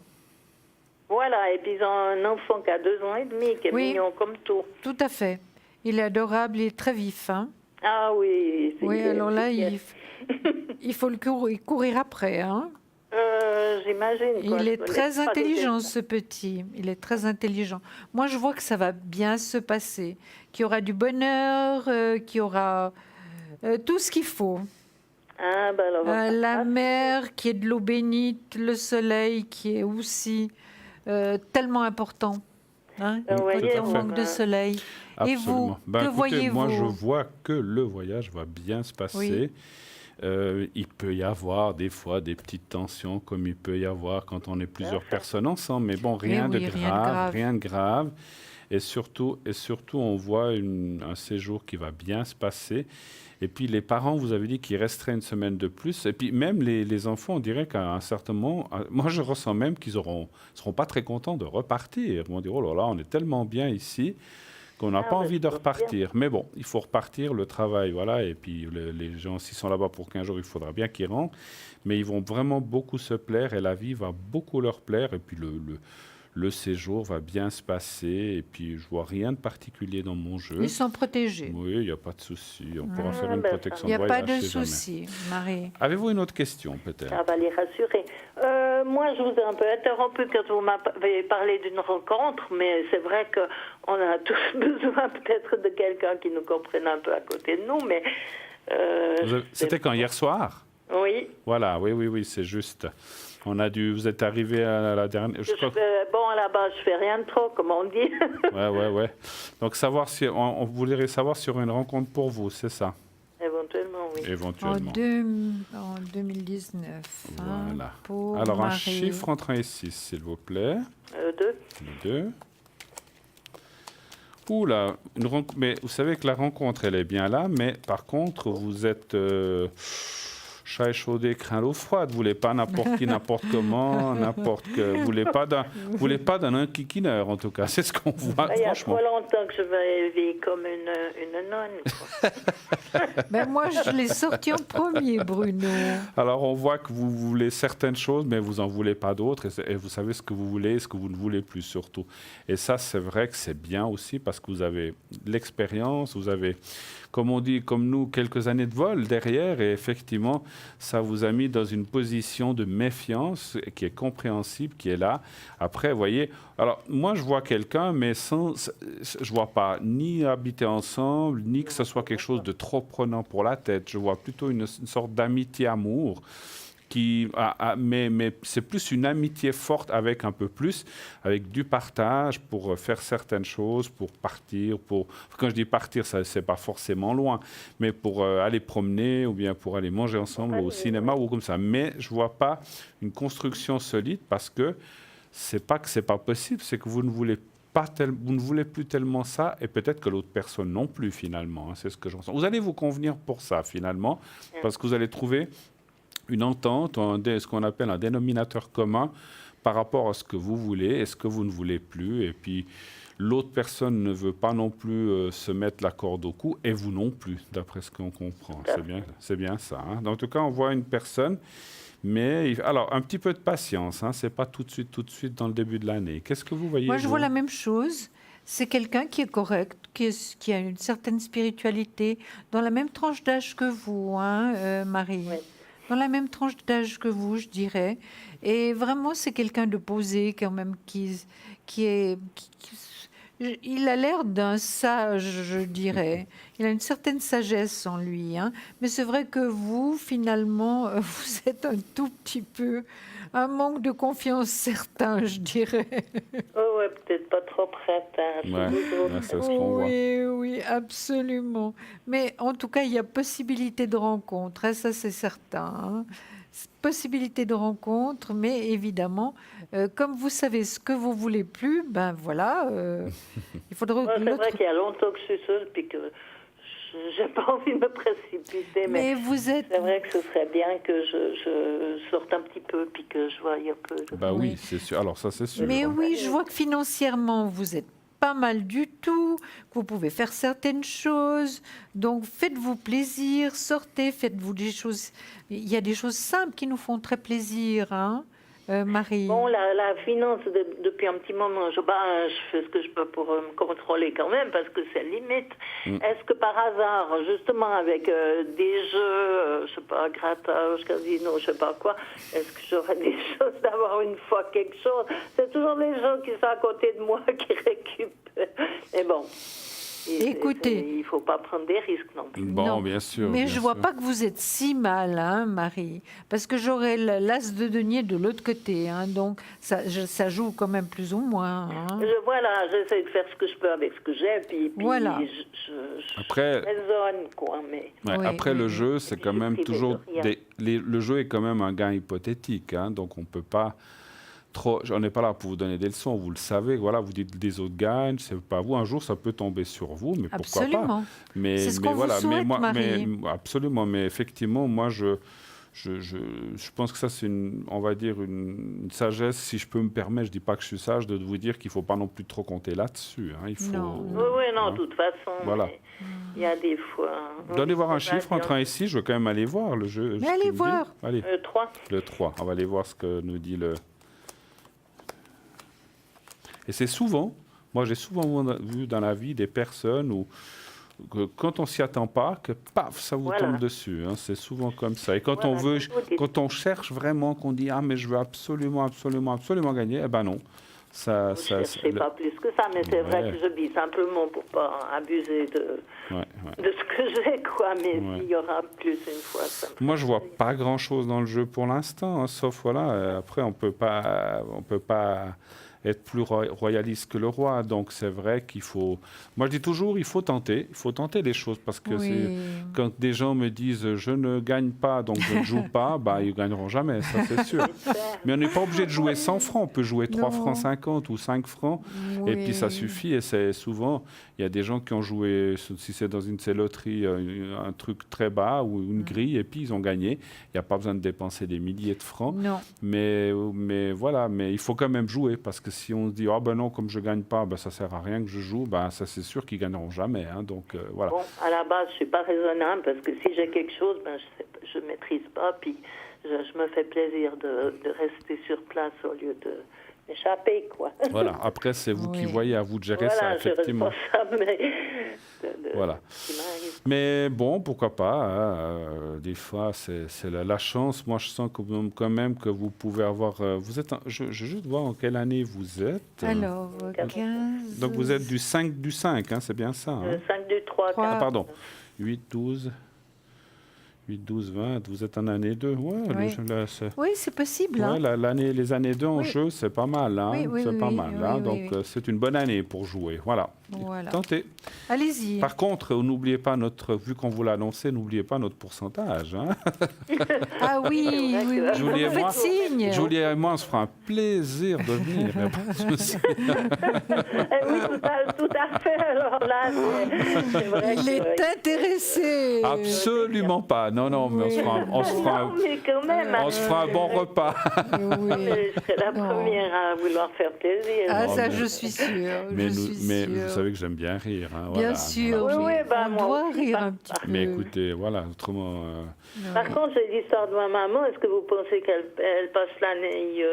Speaker 3: Voilà, et puis ils ont un enfant qui a 2 ans et demi, qui est
Speaker 2: Oui.
Speaker 3: mignon comme tout.
Speaker 2: Tout à fait. Il est adorable, il est très vif. Hein.
Speaker 3: Ah oui.
Speaker 2: Oui, alors là,
Speaker 3: il
Speaker 2: il faut le courir après. Hein.
Speaker 3: J'imagine. quoi.
Speaker 2: Il
Speaker 3: Je
Speaker 2: est
Speaker 3: me
Speaker 2: très
Speaker 3: laisse pas
Speaker 2: intelligent,
Speaker 3: l'idée.
Speaker 2: ce petit. Il est très intelligent. Moi, je vois que ça va bien se passer, qu'il y aura du bonheur, qu'il y aura tout ce qu'il faut.
Speaker 3: Ah, ben alors,
Speaker 2: La mer qui est de l'eau bénite, le soleil qui est aussi tellement important. Hein,
Speaker 3: Vous
Speaker 2: quand il y a un
Speaker 3: voyez,
Speaker 2: manque de soleil. Et vous,
Speaker 1: Absolument. Ben,
Speaker 2: que
Speaker 1: écoutez,
Speaker 2: voyez-vous?
Speaker 1: moi, je vois que le voyage va bien se passer.
Speaker 2: Oui.
Speaker 1: il peut y avoir des fois des petites tensions, comme il peut y avoir quand on est plusieurs personnes ensemble, mais bon, rien de grave. Et surtout, on voit un séjour qui va bien se passer. Et puis les parents, vous avez dit qu'ils resteraient une semaine de plus. Et puis même les enfants, on dirait qu'à un certain moment, moi je ressens même qu'ils seront pas très contents de repartir. Ils vont dire, oh là là, on est tellement bien ici qu'on n'a pas envie de repartir. Mais bon, il faut repartir, le travail, voilà. Et puis les gens, s'ils sont là-bas pour 15 jours, il faudra bien qu'ils rentrent. Mais ils vont vraiment beaucoup se plaire et la vie va beaucoup leur plaire. Et puis le séjour va bien se passer et puis je vois rien de particulier dans mon jeu.
Speaker 2: Ils sont protégés.
Speaker 1: Oui, il n'y a pas de souci. On pourra faire une protection
Speaker 2: de
Speaker 1: voyage. Il n'y
Speaker 2: a pas de souci, Marie.
Speaker 1: Avez-vous une autre question, peut-être?
Speaker 3: Ça va les rassurer. Moi, je vous ai un peu interrompu quand vous m'avez parlé d'une rencontre, mais c'est vrai qu'on a tous besoin peut-être de quelqu'un qui nous comprenne un peu à côté de nous, mais...
Speaker 1: C'était quand, hier soir?
Speaker 3: Oui.
Speaker 1: Voilà, oui, c'est juste. Vous êtes arrivé à la dernière...
Speaker 3: Bon, à la base, je fais rien de trop, comme on dit.
Speaker 1: Ouais. Donc, on voudrait savoir sur une rencontre pour vous, c'est ça?
Speaker 3: Éventuellement, oui.
Speaker 1: Éventuellement.
Speaker 2: En 2019.
Speaker 1: Voilà.
Speaker 2: Pour
Speaker 1: alors,
Speaker 2: Marie.
Speaker 1: un chiffre entre 1 et 6, s'il vous plaît.
Speaker 3: 2.
Speaker 1: 2. Oula, mais vous savez que la rencontre, elle est bien là, mais par contre, vous êtes... chat échaudé craint l'eau froide. Vous voulez pas n'importe qui, n'importe comment, vous voulez pas d'un inquiquineur, en tout cas. C'est ce qu'on voit,
Speaker 3: Il y a
Speaker 1: franchement.
Speaker 3: trop longtemps que je vais vivre comme une nonne.
Speaker 2: Ben moi, je l'ai sorti en premier, Bruno.
Speaker 1: Alors, on voit que vous voulez certaines choses, mais vous en voulez pas d'autres. Et vous savez ce que vous voulez et ce que vous ne voulez plus, surtout. Et ça, c'est vrai que c'est bien aussi parce que vous avez l'expérience, vous avez... comme on dit, comme nous, quelques années de vol derrière, et effectivement, ça vous a mis dans une position de méfiance qui est compréhensible, qui est là. Après, vous voyez, alors moi, je vois quelqu'un, mais je vois pas ni habiter ensemble, ni que ce soit quelque chose de trop prenant pour la tête. Je vois plutôt une sorte d'amitié-amour. Mais c'est plus une amitié forte avec avec du partage pour faire certaines choses, pour partir, quand je dis partir, ça c'est pas forcément loin, mais pour aller promener ou bien pour aller manger ensemble au cinéma ou comme ça. Mais je vois pas une construction solide parce que c'est pas possible, c'est que vous ne voulez plus tellement ça, et peut-être que l'autre personne non plus finalement. C'est ce que j'en sens. Vous allez vous convenir pour ça finalement, parce que vous allez trouver une entente, ce qu'on appelle un dénominateur commun par rapport à ce que vous voulez et ce que vous ne voulez plus. Et puis, l'autre personne ne veut pas non plus se mettre la corde au cou, et vous non plus, d'après ce qu'on comprend. C'est bien ça. Hein. En tout cas, on voit une personne, mais... Alors, un petit peu de patience, hein, c'est pas tout de suite dans le début de l'année. Qu'est-ce que vous voyez?
Speaker 2: Moi, je vois la même chose. C'est quelqu'un qui est correct, qui a une certaine spiritualité, dans la même tranche d'âge que vous, hein, Marie. Oui. Dans la même tranche d'âge que vous, je dirais. Et vraiment, c'est quelqu'un de posé, quand même, il a l'air d'un sage, je dirais. Il a une certaine sagesse en lui. Hein. Mais c'est vrai que vous, finalement, vous êtes un tout petit peu... un manque de confiance certain, je dirais.
Speaker 3: Oh ouais, peut-être pas trop prête. Hein.
Speaker 1: C'est ce qu'on voit.
Speaker 2: Oui, absolument. Mais en tout cas, il y a possibilité de rencontre, hein, ça c'est certain. Hein. Possibilité de rencontre, mais évidemment, comme vous savez ce que vous voulez plus, ben voilà, il faudra...
Speaker 3: C'est vrai qu'il y a longtemps que je suis seule, puis que j'ai pas envie de me précipiter, mais c'est vrai que ce serait bien que je sorte un petit peu, puis que je voie un peu.
Speaker 1: Oui, c'est sûr. Alors ça, c'est sûr.
Speaker 2: Mais oui, je vois que financièrement, vous êtes pas mal du tout, que vous pouvez faire certaines choses. Donc, faites-vous plaisir, sortez, faites-vous des choses. Il y a des choses simples qui nous font très plaisir, hein, Marie.
Speaker 3: Bon, la finance, depuis un petit moment, je fais ce que je peux pour me contrôler quand même, parce que c'est limite. Est-ce que par hasard, justement, avec des jeux, je sais pas, grattage, casino, je sais pas quoi, est-ce que j'aurais des choses d'avoir une fois quelque chose? C'est toujours les gens qui sont à côté de moi qui récupèrent. Et bon.
Speaker 2: Écoutez.
Speaker 5: Il ne faut pas prendre des risques non plus.
Speaker 1: Bon,
Speaker 2: Non,
Speaker 1: bien sûr.
Speaker 2: mais
Speaker 1: bien
Speaker 2: je vois
Speaker 1: sûr.
Speaker 2: pas que vous êtes si mal, hein, Marie, parce que j'aurais l'as de denier de l'autre côté, hein, donc ça joue quand même plus ou moins. Hein.
Speaker 5: Voilà, j'essaie de faire ce que je peux avec ce que j'ai, puis
Speaker 2: Voilà.
Speaker 5: je
Speaker 1: Après-
Speaker 5: raisonne, quoi, mais...
Speaker 1: Ouais,
Speaker 2: Oui,
Speaker 1: après,
Speaker 2: oui,
Speaker 1: le
Speaker 2: oui.
Speaker 1: jeu, c'est quand
Speaker 5: Je
Speaker 1: même
Speaker 5: privée de
Speaker 1: toujours...
Speaker 5: rien.
Speaker 1: le jeu est quand même un gain hypothétique, hein, donc on peut pas... On n'est pas là pour vous donner des leçons, vous le savez, voilà, vous dites des autres gagnent, c'est pas vous, un jour ça peut tomber sur vous, mais pourquoi pas.
Speaker 2: Absolument.
Speaker 1: Mais,
Speaker 2: C'est ce
Speaker 1: mais
Speaker 2: qu'on vous
Speaker 1: voilà,
Speaker 2: souhaite,
Speaker 1: mais
Speaker 2: Marie.
Speaker 1: absolument, mais effectivement, moi je pense que ça c'est on va dire une sagesse, si je peux me permettre, je dis pas que je suis sage, de vous dire qu'il faut pas non plus trop compter là-dessus. Hein, il faut.
Speaker 2: Non.
Speaker 5: Oui, non,
Speaker 1: hein.
Speaker 5: de toute façon,
Speaker 1: Voilà.
Speaker 5: mais il y a des fois...
Speaker 1: Donnez voir un
Speaker 5: c'est pas
Speaker 1: chiffre entre
Speaker 5: bien.
Speaker 1: 1 et 6, je veux quand même aller voir le jeu.
Speaker 2: Mais
Speaker 1: ce
Speaker 2: allez
Speaker 1: qu'il me dit.
Speaker 2: voir.
Speaker 1: Allez,
Speaker 5: 3.
Speaker 1: le 3, on va aller voir ce que nous dit le... Et c'est souvent, moi j'ai souvent vu dans la vie des personnes où que quand on s'y attend pas, que paf, ça vous
Speaker 5: Voilà.
Speaker 1: tombe dessus. Hein, c'est souvent comme ça. Et quand
Speaker 5: Voilà,
Speaker 1: on veut,
Speaker 5: comme vous dites.
Speaker 1: quand on cherche vraiment, qu'on dit ah mais je veux absolument, absolument, absolument gagner, eh ben non. Ça,
Speaker 5: Je ne cherchais pas plus que ça, mais c'est vrai
Speaker 1: Ouais.
Speaker 5: que je dis simplement pour pas abuser
Speaker 1: ouais, ouais.
Speaker 5: de ce que j'ai, quoi. Mais
Speaker 1: Ouais.
Speaker 5: s'il y aura plus une fois, ça me
Speaker 1: Moi, je vois pas grand-chose dans le jeu pour l'instant, hein, sauf voilà. Après, on peut pas être plus royaliste que le roi. Donc, c'est vrai qu'il faut. Moi, je dis toujours, il faut tenter les choses parce que
Speaker 2: Oui.
Speaker 1: quand des gens me disent je ne gagne pas, donc je ne joue pas, bah ils gagneront jamais, ça c'est sûr. Mais on n'est pas obligé de jouer 100 francs, on peut jouer 3
Speaker 2: Non.
Speaker 1: francs 50 ou 5 francs. Et puis ça
Speaker 2: Oui.
Speaker 1: suffit. Et c'est souvent, il y a des gens qui ont joué, si c'est dans une loterie, un truc très bas ou une grille, et puis ils ont gagné. Il n'y a pas besoin de dépenser des milliers de francs.
Speaker 2: Non.
Speaker 1: Mais voilà, mais il faut quand même jouer parce que si on se dit, ah ben non, comme je ne gagne pas, ben, ça ne sert à rien que je joue, ben, ça c'est sûr qu'ils ne gagneront jamais. Hein, donc voilà.
Speaker 5: Bon, à la base, je suis pas raisonnable parce que si j'ai quelque chose, ben, je maîtrise pas, puis je me fais plaisir de rester sur place au lieu de m'échapper, quoi.
Speaker 1: Voilà, après c'est vous qui
Speaker 2: Oui.
Speaker 1: voyez, à vous de gérer ça,
Speaker 5: Voilà, je
Speaker 1: effectivement.
Speaker 5: reste pas ça, mais
Speaker 1: Voilà.
Speaker 5: ce qui m'arrive.
Speaker 1: Mais bon, pourquoi pas. Hein, des fois, c'est la chance. Moi, je sens quand même que vous pouvez avoir... vous êtes, je juste voir en quelle année vous êtes.
Speaker 2: Alors, 15...
Speaker 1: Donc, vous êtes du 5 du 5, hein, c'est bien ça. Hein
Speaker 5: 5 du 3,
Speaker 2: Trois.
Speaker 1: Ah, pardon. 8, 12... 8, 12, 20, vous êtes en année 2. Ouais,
Speaker 2: Oui. Oui, c'est possible.
Speaker 1: ouais,
Speaker 2: Hein.
Speaker 1: les années 2 en
Speaker 2: Oui.
Speaker 1: jeu, c'est pas mal. Hein,
Speaker 2: Oui, oui,
Speaker 1: c'est pas
Speaker 2: oui,
Speaker 1: mal.
Speaker 2: oui,
Speaker 1: Hein,
Speaker 2: oui,
Speaker 1: donc,
Speaker 2: oui.
Speaker 1: c'est une bonne année pour jouer. Voilà.
Speaker 2: Voilà.
Speaker 1: Tentez.
Speaker 2: Allez-y.
Speaker 1: Par contre, n'oubliez pas vu qu'on vous l'a annoncé, n'oubliez pas notre pourcentage. Hein.
Speaker 2: Ah oui,
Speaker 5: C'est vrai
Speaker 2: oui,
Speaker 5: que-
Speaker 2: oui.
Speaker 1: Julie et
Speaker 2: Vous
Speaker 1: moi-
Speaker 2: faites signe.
Speaker 1: Julie et moi, on se fera un plaisir de venir. y a pas de souci.
Speaker 5: Oui, tout à fait. Alors là, c'est vrai
Speaker 2: Il
Speaker 5: que...
Speaker 2: est intéressé.
Speaker 1: Absolument pas. Non, non, mais on se fera
Speaker 5: Non, mais quand même,
Speaker 1: on se fera un bon repas.
Speaker 2: Oui.
Speaker 5: je serais la
Speaker 2: Non.
Speaker 5: première à vouloir faire plaisir.
Speaker 2: Ah,
Speaker 1: Non,
Speaker 2: ça,
Speaker 1: mais-
Speaker 2: je suis sûre.
Speaker 1: Mais,
Speaker 2: je suis
Speaker 1: mais
Speaker 2: sûre.
Speaker 1: vous savez que j'aime bien rire. Hein,
Speaker 2: Bien
Speaker 1: voilà.
Speaker 2: sûr,
Speaker 5: Oui,
Speaker 2: mais
Speaker 5: oui, bah,
Speaker 2: on
Speaker 5: moi
Speaker 2: doit
Speaker 5: aussi,
Speaker 2: rire
Speaker 5: bah.
Speaker 2: un petit peu.
Speaker 1: Mais écoutez, voilà, autrement...
Speaker 5: Par contre, j'ai l'histoire de ma maman. Est-ce que vous pensez qu'elle passe l'année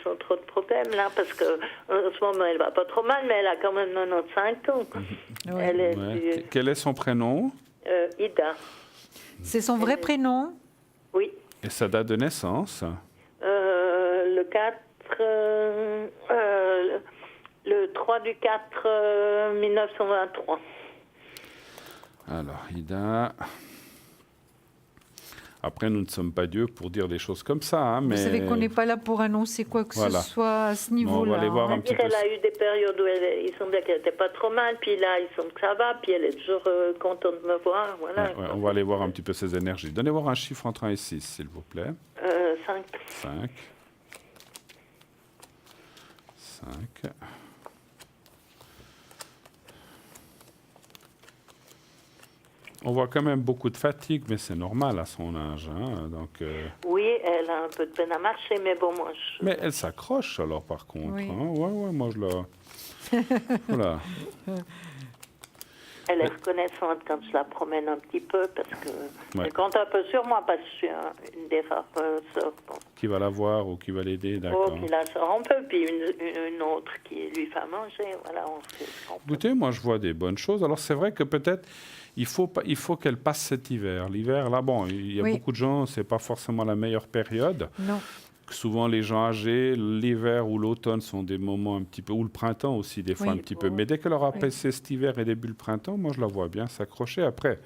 Speaker 5: sans trop de problèmes, là? Parce qu'en ce moment, elle va pas trop mal, mais elle a quand même 95 ans.
Speaker 2: Ouais.
Speaker 5: Elle est
Speaker 1: ouais. Quel est son prénom
Speaker 5: Ida.
Speaker 2: C'est son vrai prénom?
Speaker 5: Oui.
Speaker 1: et sa date de naissance?
Speaker 5: Le 4... le 3 du 4 1923.
Speaker 1: Alors, Ida... Après, nous ne sommes pas Dieu pour dire des choses comme ça. Hein, mais...
Speaker 2: Vous savez qu'on n'est pas là pour annoncer quoi que
Speaker 1: Voilà.
Speaker 2: ce soit à ce
Speaker 1: on
Speaker 2: niveau-là.
Speaker 1: va aller voir
Speaker 2: hein.
Speaker 1: un petit peu.
Speaker 5: Elle a eu des périodes où il semblait qu'elle n'était pas trop mal, puis là, il semble que ça va, puis elle est toujours contente de me voir. Voilà.
Speaker 1: Ouais, on va aller voir un petit peu ses énergies. Donnez voir un chiffre entre 1 et 6, s'il vous plaît.
Speaker 5: 5.
Speaker 1: 5. 5. On voit quand même beaucoup de fatigue, mais c'est normal à son âge. Hein, donc,
Speaker 5: Oui, elle a un peu de peine à marcher, mais bon, moi,
Speaker 1: mais elle s'accroche alors, par contre.
Speaker 2: Oui.
Speaker 1: Hein. Ouais, moi je la... Voilà.
Speaker 5: elle est reconnaissante quand je la promène un petit peu, parce que
Speaker 1: Ouais.
Speaker 5: elle compte un peu sur moi, parce que je suis une des rares sœurs. Bon.
Speaker 1: Qui va la voir ou qui va l'aider, d'accord.
Speaker 5: Oh, puis la sœur un peu, puis une autre qui lui fait manger. Voilà, on fait ce qu'on peut.
Speaker 1: Écoutez, moi je vois des bonnes choses. Alors c'est vrai que peut-être il faut qu'elle passe cet hiver. L'hiver, là, bon, il y a
Speaker 2: Oui.
Speaker 1: beaucoup de gens, c'est pas forcément la meilleure période.
Speaker 2: Non.
Speaker 1: souvent les gens âgés, l'hiver ou l'automne sont des moments un petit peu, ou le printemps aussi des fois
Speaker 2: Oui.
Speaker 1: un petit peu. Mais dès qu'elle aura passé cet hiver et début le printemps, moi je la vois bien s'accrocher. Après,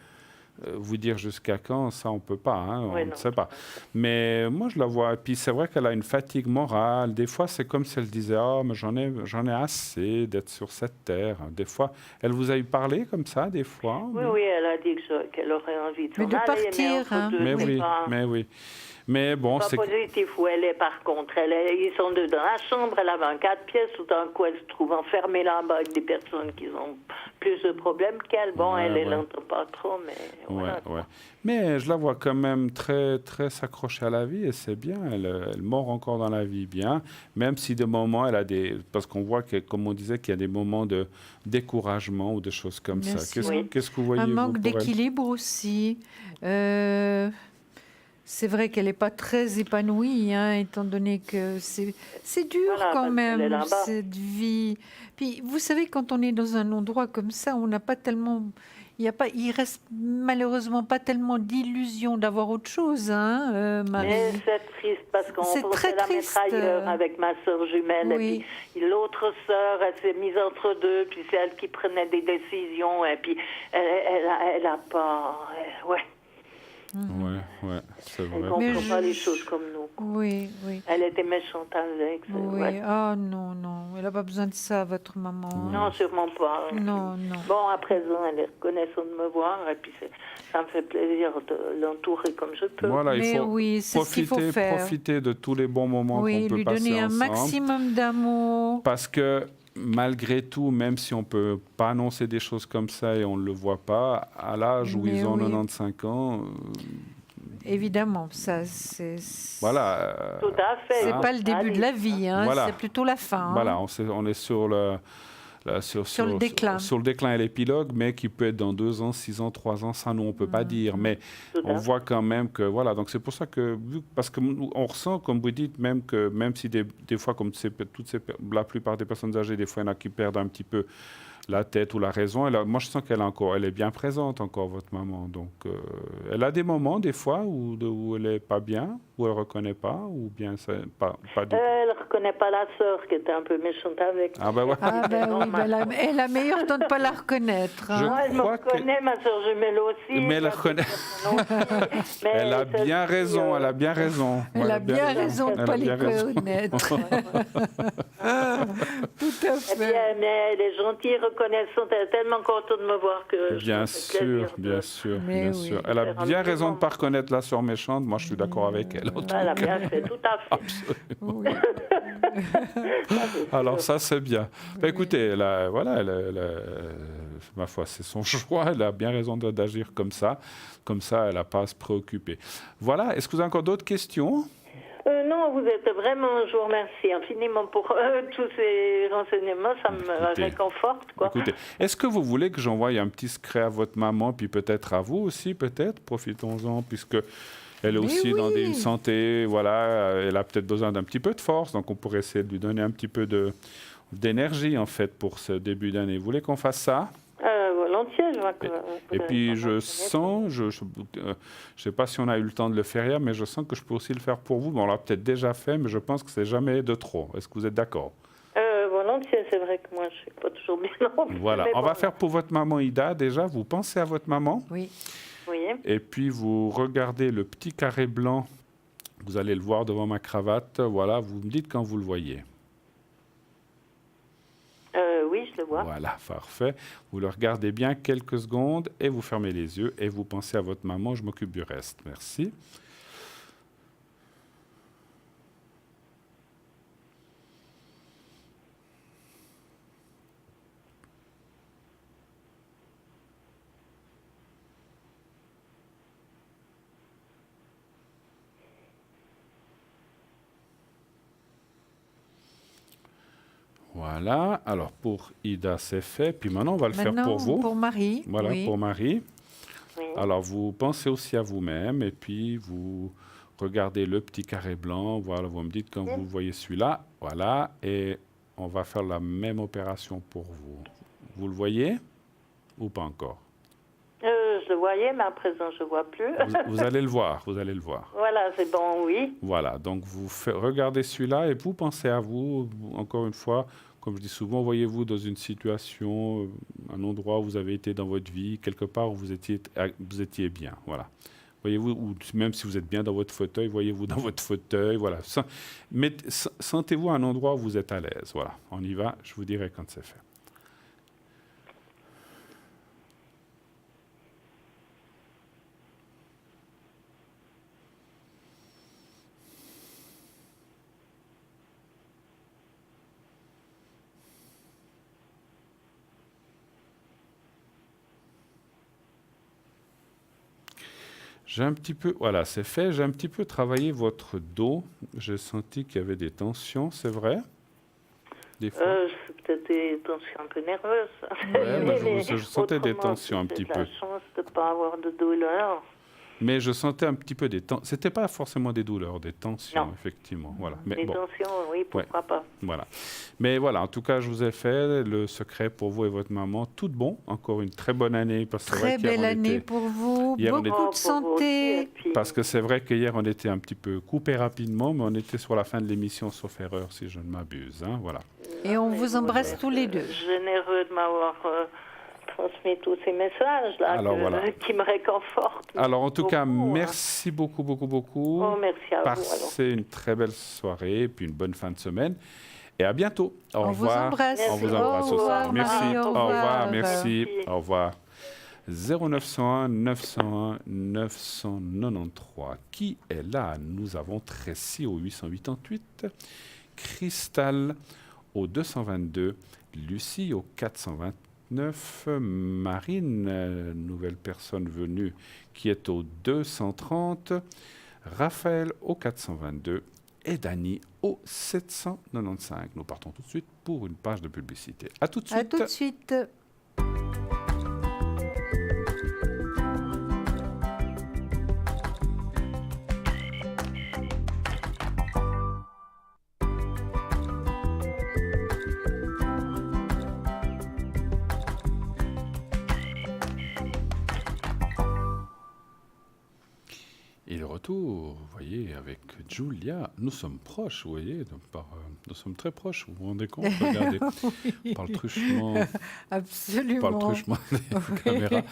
Speaker 1: vous dire jusqu'à quand, ça on peut pas, hein, on ne sait pas. Mais moi je la vois. Et puis c'est vrai qu'elle a une fatigue morale. Des fois c'est comme si elle disait ah mais j'en ai assez d'être sur cette terre. Des fois, elle vous a eu parlé comme ça des fois.
Speaker 5: Oui, elle a dit qu'elle aurait envie de s'en
Speaker 2: Mais de
Speaker 5: aller,
Speaker 2: partir,
Speaker 5: entre
Speaker 2: hein.
Speaker 5: deux,
Speaker 1: Mais
Speaker 5: c'est
Speaker 1: oui,
Speaker 5: pas-
Speaker 1: mais oui. Mais bon,
Speaker 5: pas
Speaker 1: c'est
Speaker 5: positif où elle est par contre. Ils sont deux dans la chambre, elle a 24 pièces, tout d'un coup elle se trouve enfermée là-bas avec des personnes qui ont plus de problèmes qu'elle. Bon,
Speaker 1: Ouais,
Speaker 5: elle
Speaker 1: ouais.
Speaker 5: l'entend pas trop, mais voilà.
Speaker 1: ouais. Mais je la vois quand même très, très s'accrocher à la vie et c'est bien. Elle mord encore dans la vie bien, même si de moments elle a des. Parce qu'on voit, que, comme on disait, qu'il y a des moments de découragement ou des choses comme
Speaker 2: Bien
Speaker 1: ça.
Speaker 2: sûr.
Speaker 1: Qu'est-ce que vous voyez
Speaker 2: Un
Speaker 1: vous,
Speaker 2: manque
Speaker 1: pour elle
Speaker 2: d'équilibre aussi. C'est vrai qu'elle n'est pas très épanouie, hein, étant donné que c'est dur
Speaker 5: Voilà,
Speaker 2: quand
Speaker 5: parce qu'elle est
Speaker 2: même,
Speaker 5: là-bas.
Speaker 2: cette vie. Puis, vous savez, quand on est dans un endroit comme ça, on n'a pas tellement... Il reste malheureusement pas tellement d'illusions d'avoir autre chose, hein, Marie.
Speaker 5: Mais c'est triste parce qu'on
Speaker 2: C'est
Speaker 5: pensait
Speaker 2: très
Speaker 5: la
Speaker 2: triste.
Speaker 5: mettre ailleurs avec ma sœur jumelle.
Speaker 2: Oui.
Speaker 5: Et puis l'autre sœur, elle s'est mise entre deux, puis c'est elle qui prenait des décisions. Et puis elle a pas... ouais.
Speaker 1: Ouais, c'est
Speaker 5: Elle
Speaker 1: vrai.
Speaker 5: comprend
Speaker 2: Mais
Speaker 5: pas
Speaker 2: je-
Speaker 5: les choses comme nous.
Speaker 2: Oui, oui.
Speaker 5: Elle était méchante avec.
Speaker 2: Oui.
Speaker 5: ouais.
Speaker 2: Ah non, non. Elle n'a pas besoin de ça, votre maman.
Speaker 5: Non, sûrement pas.
Speaker 2: Non, non.
Speaker 5: Bon, à présent, elle est reconnaissante de me voir. Et puis ça me fait plaisir de l'entourer comme je peux.
Speaker 1: Voilà, il
Speaker 2: Mais
Speaker 1: faut
Speaker 2: oui, c'est ce qu'il faut faire.
Speaker 1: profiter de tous les bons moments
Speaker 2: Oui,
Speaker 1: qu'on peut
Speaker 2: lui
Speaker 1: passer
Speaker 2: donner un
Speaker 1: ensemble.
Speaker 2: maximum d'amour.
Speaker 1: Parce que malgré tout, même si on ne peut pas annoncer des choses comme ça et on ne le voit pas, à l'âge où
Speaker 2: Mais
Speaker 1: ils ont
Speaker 2: oui.
Speaker 1: 95 ans,
Speaker 2: Évidemment, ça c'est.
Speaker 1: voilà.
Speaker 5: Tout à fait.
Speaker 2: C'est
Speaker 1: Ah.
Speaker 2: pas le début de la vie, hein,
Speaker 1: Voilà.
Speaker 2: c'est plutôt la fin. hein.
Speaker 1: Voilà, on est sur le,
Speaker 2: Sur le déclin.
Speaker 1: Sur le déclin et l'épilogue, mais qui peut être dans 2 ans, 6 ans, 3 ans, ça, nous, on ne peut pas dire. Mais
Speaker 5: Tout à
Speaker 1: on
Speaker 5: fait.
Speaker 1: voit quand même que, voilà, donc c'est pour ça que, parce qu'on ressent, comme vous dites, même si des fois, comme la plupart des personnes âgées, des fois, il y en a qui perdent un petit peu la tête ou la raison. Moi, je sens elle est bien présente encore, votre maman. Donc, elle a des moments, des fois, où elle n'est pas bien, où elle ne reconnaît pas, ou bien pas du tout.
Speaker 5: Elle ne reconnaît pas la sœur qui était un peu méchante avec.
Speaker 1: Ah ben ouais.
Speaker 2: Ah ben oui,
Speaker 5: normal.
Speaker 2: elle est la meilleure de ne pas la reconnaître. hein.
Speaker 5: Moi, elle me
Speaker 1: crois que-
Speaker 5: reconnaît, ma sœur jumelle aussi.
Speaker 1: Mais elle
Speaker 5: ma
Speaker 1: reconnaît.
Speaker 5: petite aussi. Mais
Speaker 1: Elle a
Speaker 5: celle-ci,
Speaker 1: bien raison, elle a bien raison.
Speaker 2: Elle a bien raison de
Speaker 1: Elle
Speaker 2: ne
Speaker 1: a
Speaker 2: pas les
Speaker 1: bien raison.
Speaker 2: connaître.
Speaker 5: Et
Speaker 2: Tout à
Speaker 5: puis,
Speaker 2: fait.
Speaker 5: mais elle est gentille, reconnaissante, elle est tellement contente de me voir que
Speaker 1: Bien
Speaker 5: ça me fait
Speaker 1: sûr,
Speaker 5: plaisir
Speaker 1: bien sûr,
Speaker 2: Mais
Speaker 1: bien
Speaker 2: oui.
Speaker 1: sûr. Elle a
Speaker 5: Faire un
Speaker 1: bien
Speaker 5: petit
Speaker 1: raison de ne
Speaker 5: moment.
Speaker 1: pas reconnaître la sœur méchante. Moi, je suis d'accord avec elle. en tout
Speaker 5: Elle a
Speaker 1: cas.
Speaker 5: bien fait, tout à fait.
Speaker 2: Oui.
Speaker 1: Alors ça, c'est bien. Ben, écoutez, ma foi, c'est son choix. Elle a bien raison d'agir comme ça. Comme ça, elle n'a pas à se préoccuper. Voilà. Est-ce que vous avez encore d'autres questions?
Speaker 5: Non, vous êtes vraiment, je vous remercie infiniment pour tous ces renseignements, ça me
Speaker 1: Écoutez.
Speaker 5: réconforte, quoi.
Speaker 1: Écoutez, est-ce que vous voulez que j'envoie un petit secret à votre maman, puis peut-être à vous aussi, peut-être? Profitons-en, puisque elle est
Speaker 2: Mais
Speaker 1: aussi dans
Speaker 2: oui.
Speaker 1: une santé, voilà, elle a peut-être besoin d'un petit peu de force, donc on pourrait essayer de lui donner un petit peu d'énergie, en fait, pour ce début d'année. Vous voulez qu'on fasse ça?
Speaker 5: Volontiers, je vois que...
Speaker 1: Et puis je sens, je sais pas si on a eu le temps de le faire hier, mais je sens que je peux aussi le faire pour vous. Bon, on l'a peut-être déjà fait, mais je pense que c'est jamais de trop. Est-ce que vous êtes d'accord?
Speaker 5: Volontiers, c'est vrai que moi, je suis pas toujours bien non plus,
Speaker 1: Voilà,
Speaker 5: mais
Speaker 1: on
Speaker 5: bon.
Speaker 1: va faire pour votre maman Ida déjà. Vous pensez à votre maman
Speaker 2: Oui.
Speaker 5: Oui,
Speaker 1: et puis vous regardez le petit carré blanc. Vous allez le voir devant ma cravate. Voilà, vous me dites quand vous le voyez.
Speaker 5: oui, je le vois.
Speaker 1: Voilà, parfait. Vous le regardez bien quelques secondes et vous fermez les yeux et vous pensez à votre maman. Je m'occupe du reste. Merci. Voilà, alors pour Ida, c'est fait. Puis maintenant, on va le faire
Speaker 2: Maintenant,
Speaker 1: pour vous.
Speaker 2: pour Marie.
Speaker 1: Voilà,
Speaker 2: oui.
Speaker 1: pour Marie.
Speaker 5: Oui.
Speaker 1: Alors, vous pensez aussi à vous-même et puis vous regardez le petit carré blanc. Voilà, vous me dites quand vous voyez celui-là. Voilà, et on va faire la même opération pour vous. Vous le voyez ou pas encore?
Speaker 5: Je le vois voyais, mais à présent, je ne vois plus.
Speaker 1: Vous allez le voir, vous allez le voir.
Speaker 5: Voilà, c'est bon, oui.
Speaker 1: Voilà, donc regardez celui-là et vous pensez à vous, encore une fois, comme je dis souvent, voyez-vous dans une situation, un endroit où vous avez été dans votre vie, quelque part où vous étiez bien, voilà. Voyez-vous, ou même si vous êtes bien dans votre fauteuil, voyez-vous dans votre fauteuil, voilà. Sentez-vous à un endroit où vous êtes à l'aise, voilà. On y va, je vous dirai quand c'est fait. J'ai un petit peu, voilà, c'est fait. J'ai un petit peu travaillé votre dos. J'ai senti qu'il y avait des tensions, c'est vrai? Des fois.
Speaker 5: C'est peut-être des tensions un peu nerveuses.
Speaker 1: Ouais, moi, je sentais des tensions un petit peu.
Speaker 5: J'ai la chance de ne pas avoir de douleur.
Speaker 1: Mais je sentais un petit peu des tensions. C'était pas forcément des douleurs, des tensions,
Speaker 5: non.
Speaker 1: Effectivement. Voilà. Mais
Speaker 5: des
Speaker 1: bon.
Speaker 5: tensions, oui, pourquoi pas.
Speaker 1: Voilà. Mais voilà, en tout cas, je vous ai fait le secret pour vous et votre maman. Tout de bon. Encore une très bonne année. Parce que
Speaker 2: très belle année pour vous. Beaucoup de santé.
Speaker 1: Parce que c'est vrai qu'hier, on était un petit peu coupé rapidement, mais on était sur la fin de l'émission, sauf erreur, si je ne m'abuse. Hein, voilà.
Speaker 2: Et on vous embrasse tous les deux.
Speaker 5: Généreux de m'avoir transmis tous ces messages-là qui me réconfortent.
Speaker 1: Alors, en tout cas, merci beaucoup.
Speaker 5: Oh, merci à vous.
Speaker 1: Passez une très belle soirée et puis une bonne fin de semaine. Et à bientôt. Au revoir.
Speaker 2: Vous embrasse.
Speaker 1: On vous embrasse aussi. Merci.
Speaker 2: Au
Speaker 1: revoir. Merci. Au revoir. 0901 901 993. Qui est là? Nous avons Tracy au 888, Cristal au 222, Lucie au 429, Marine, nouvelle personne venue, qui est au 230, Raphaël au 422 et Dany au 795. Nous partons tout de suite pour une page de publicité. À tout de suite.
Speaker 2: À tout de suite.
Speaker 1: Et le retour, vous voyez, avec Julia, nous sommes proches, vous voyez, nous sommes très proches, vous vous rendez compte? Regardez, oui. Par le truchement,
Speaker 2: absolument.
Speaker 1: Par le truchement des caméras,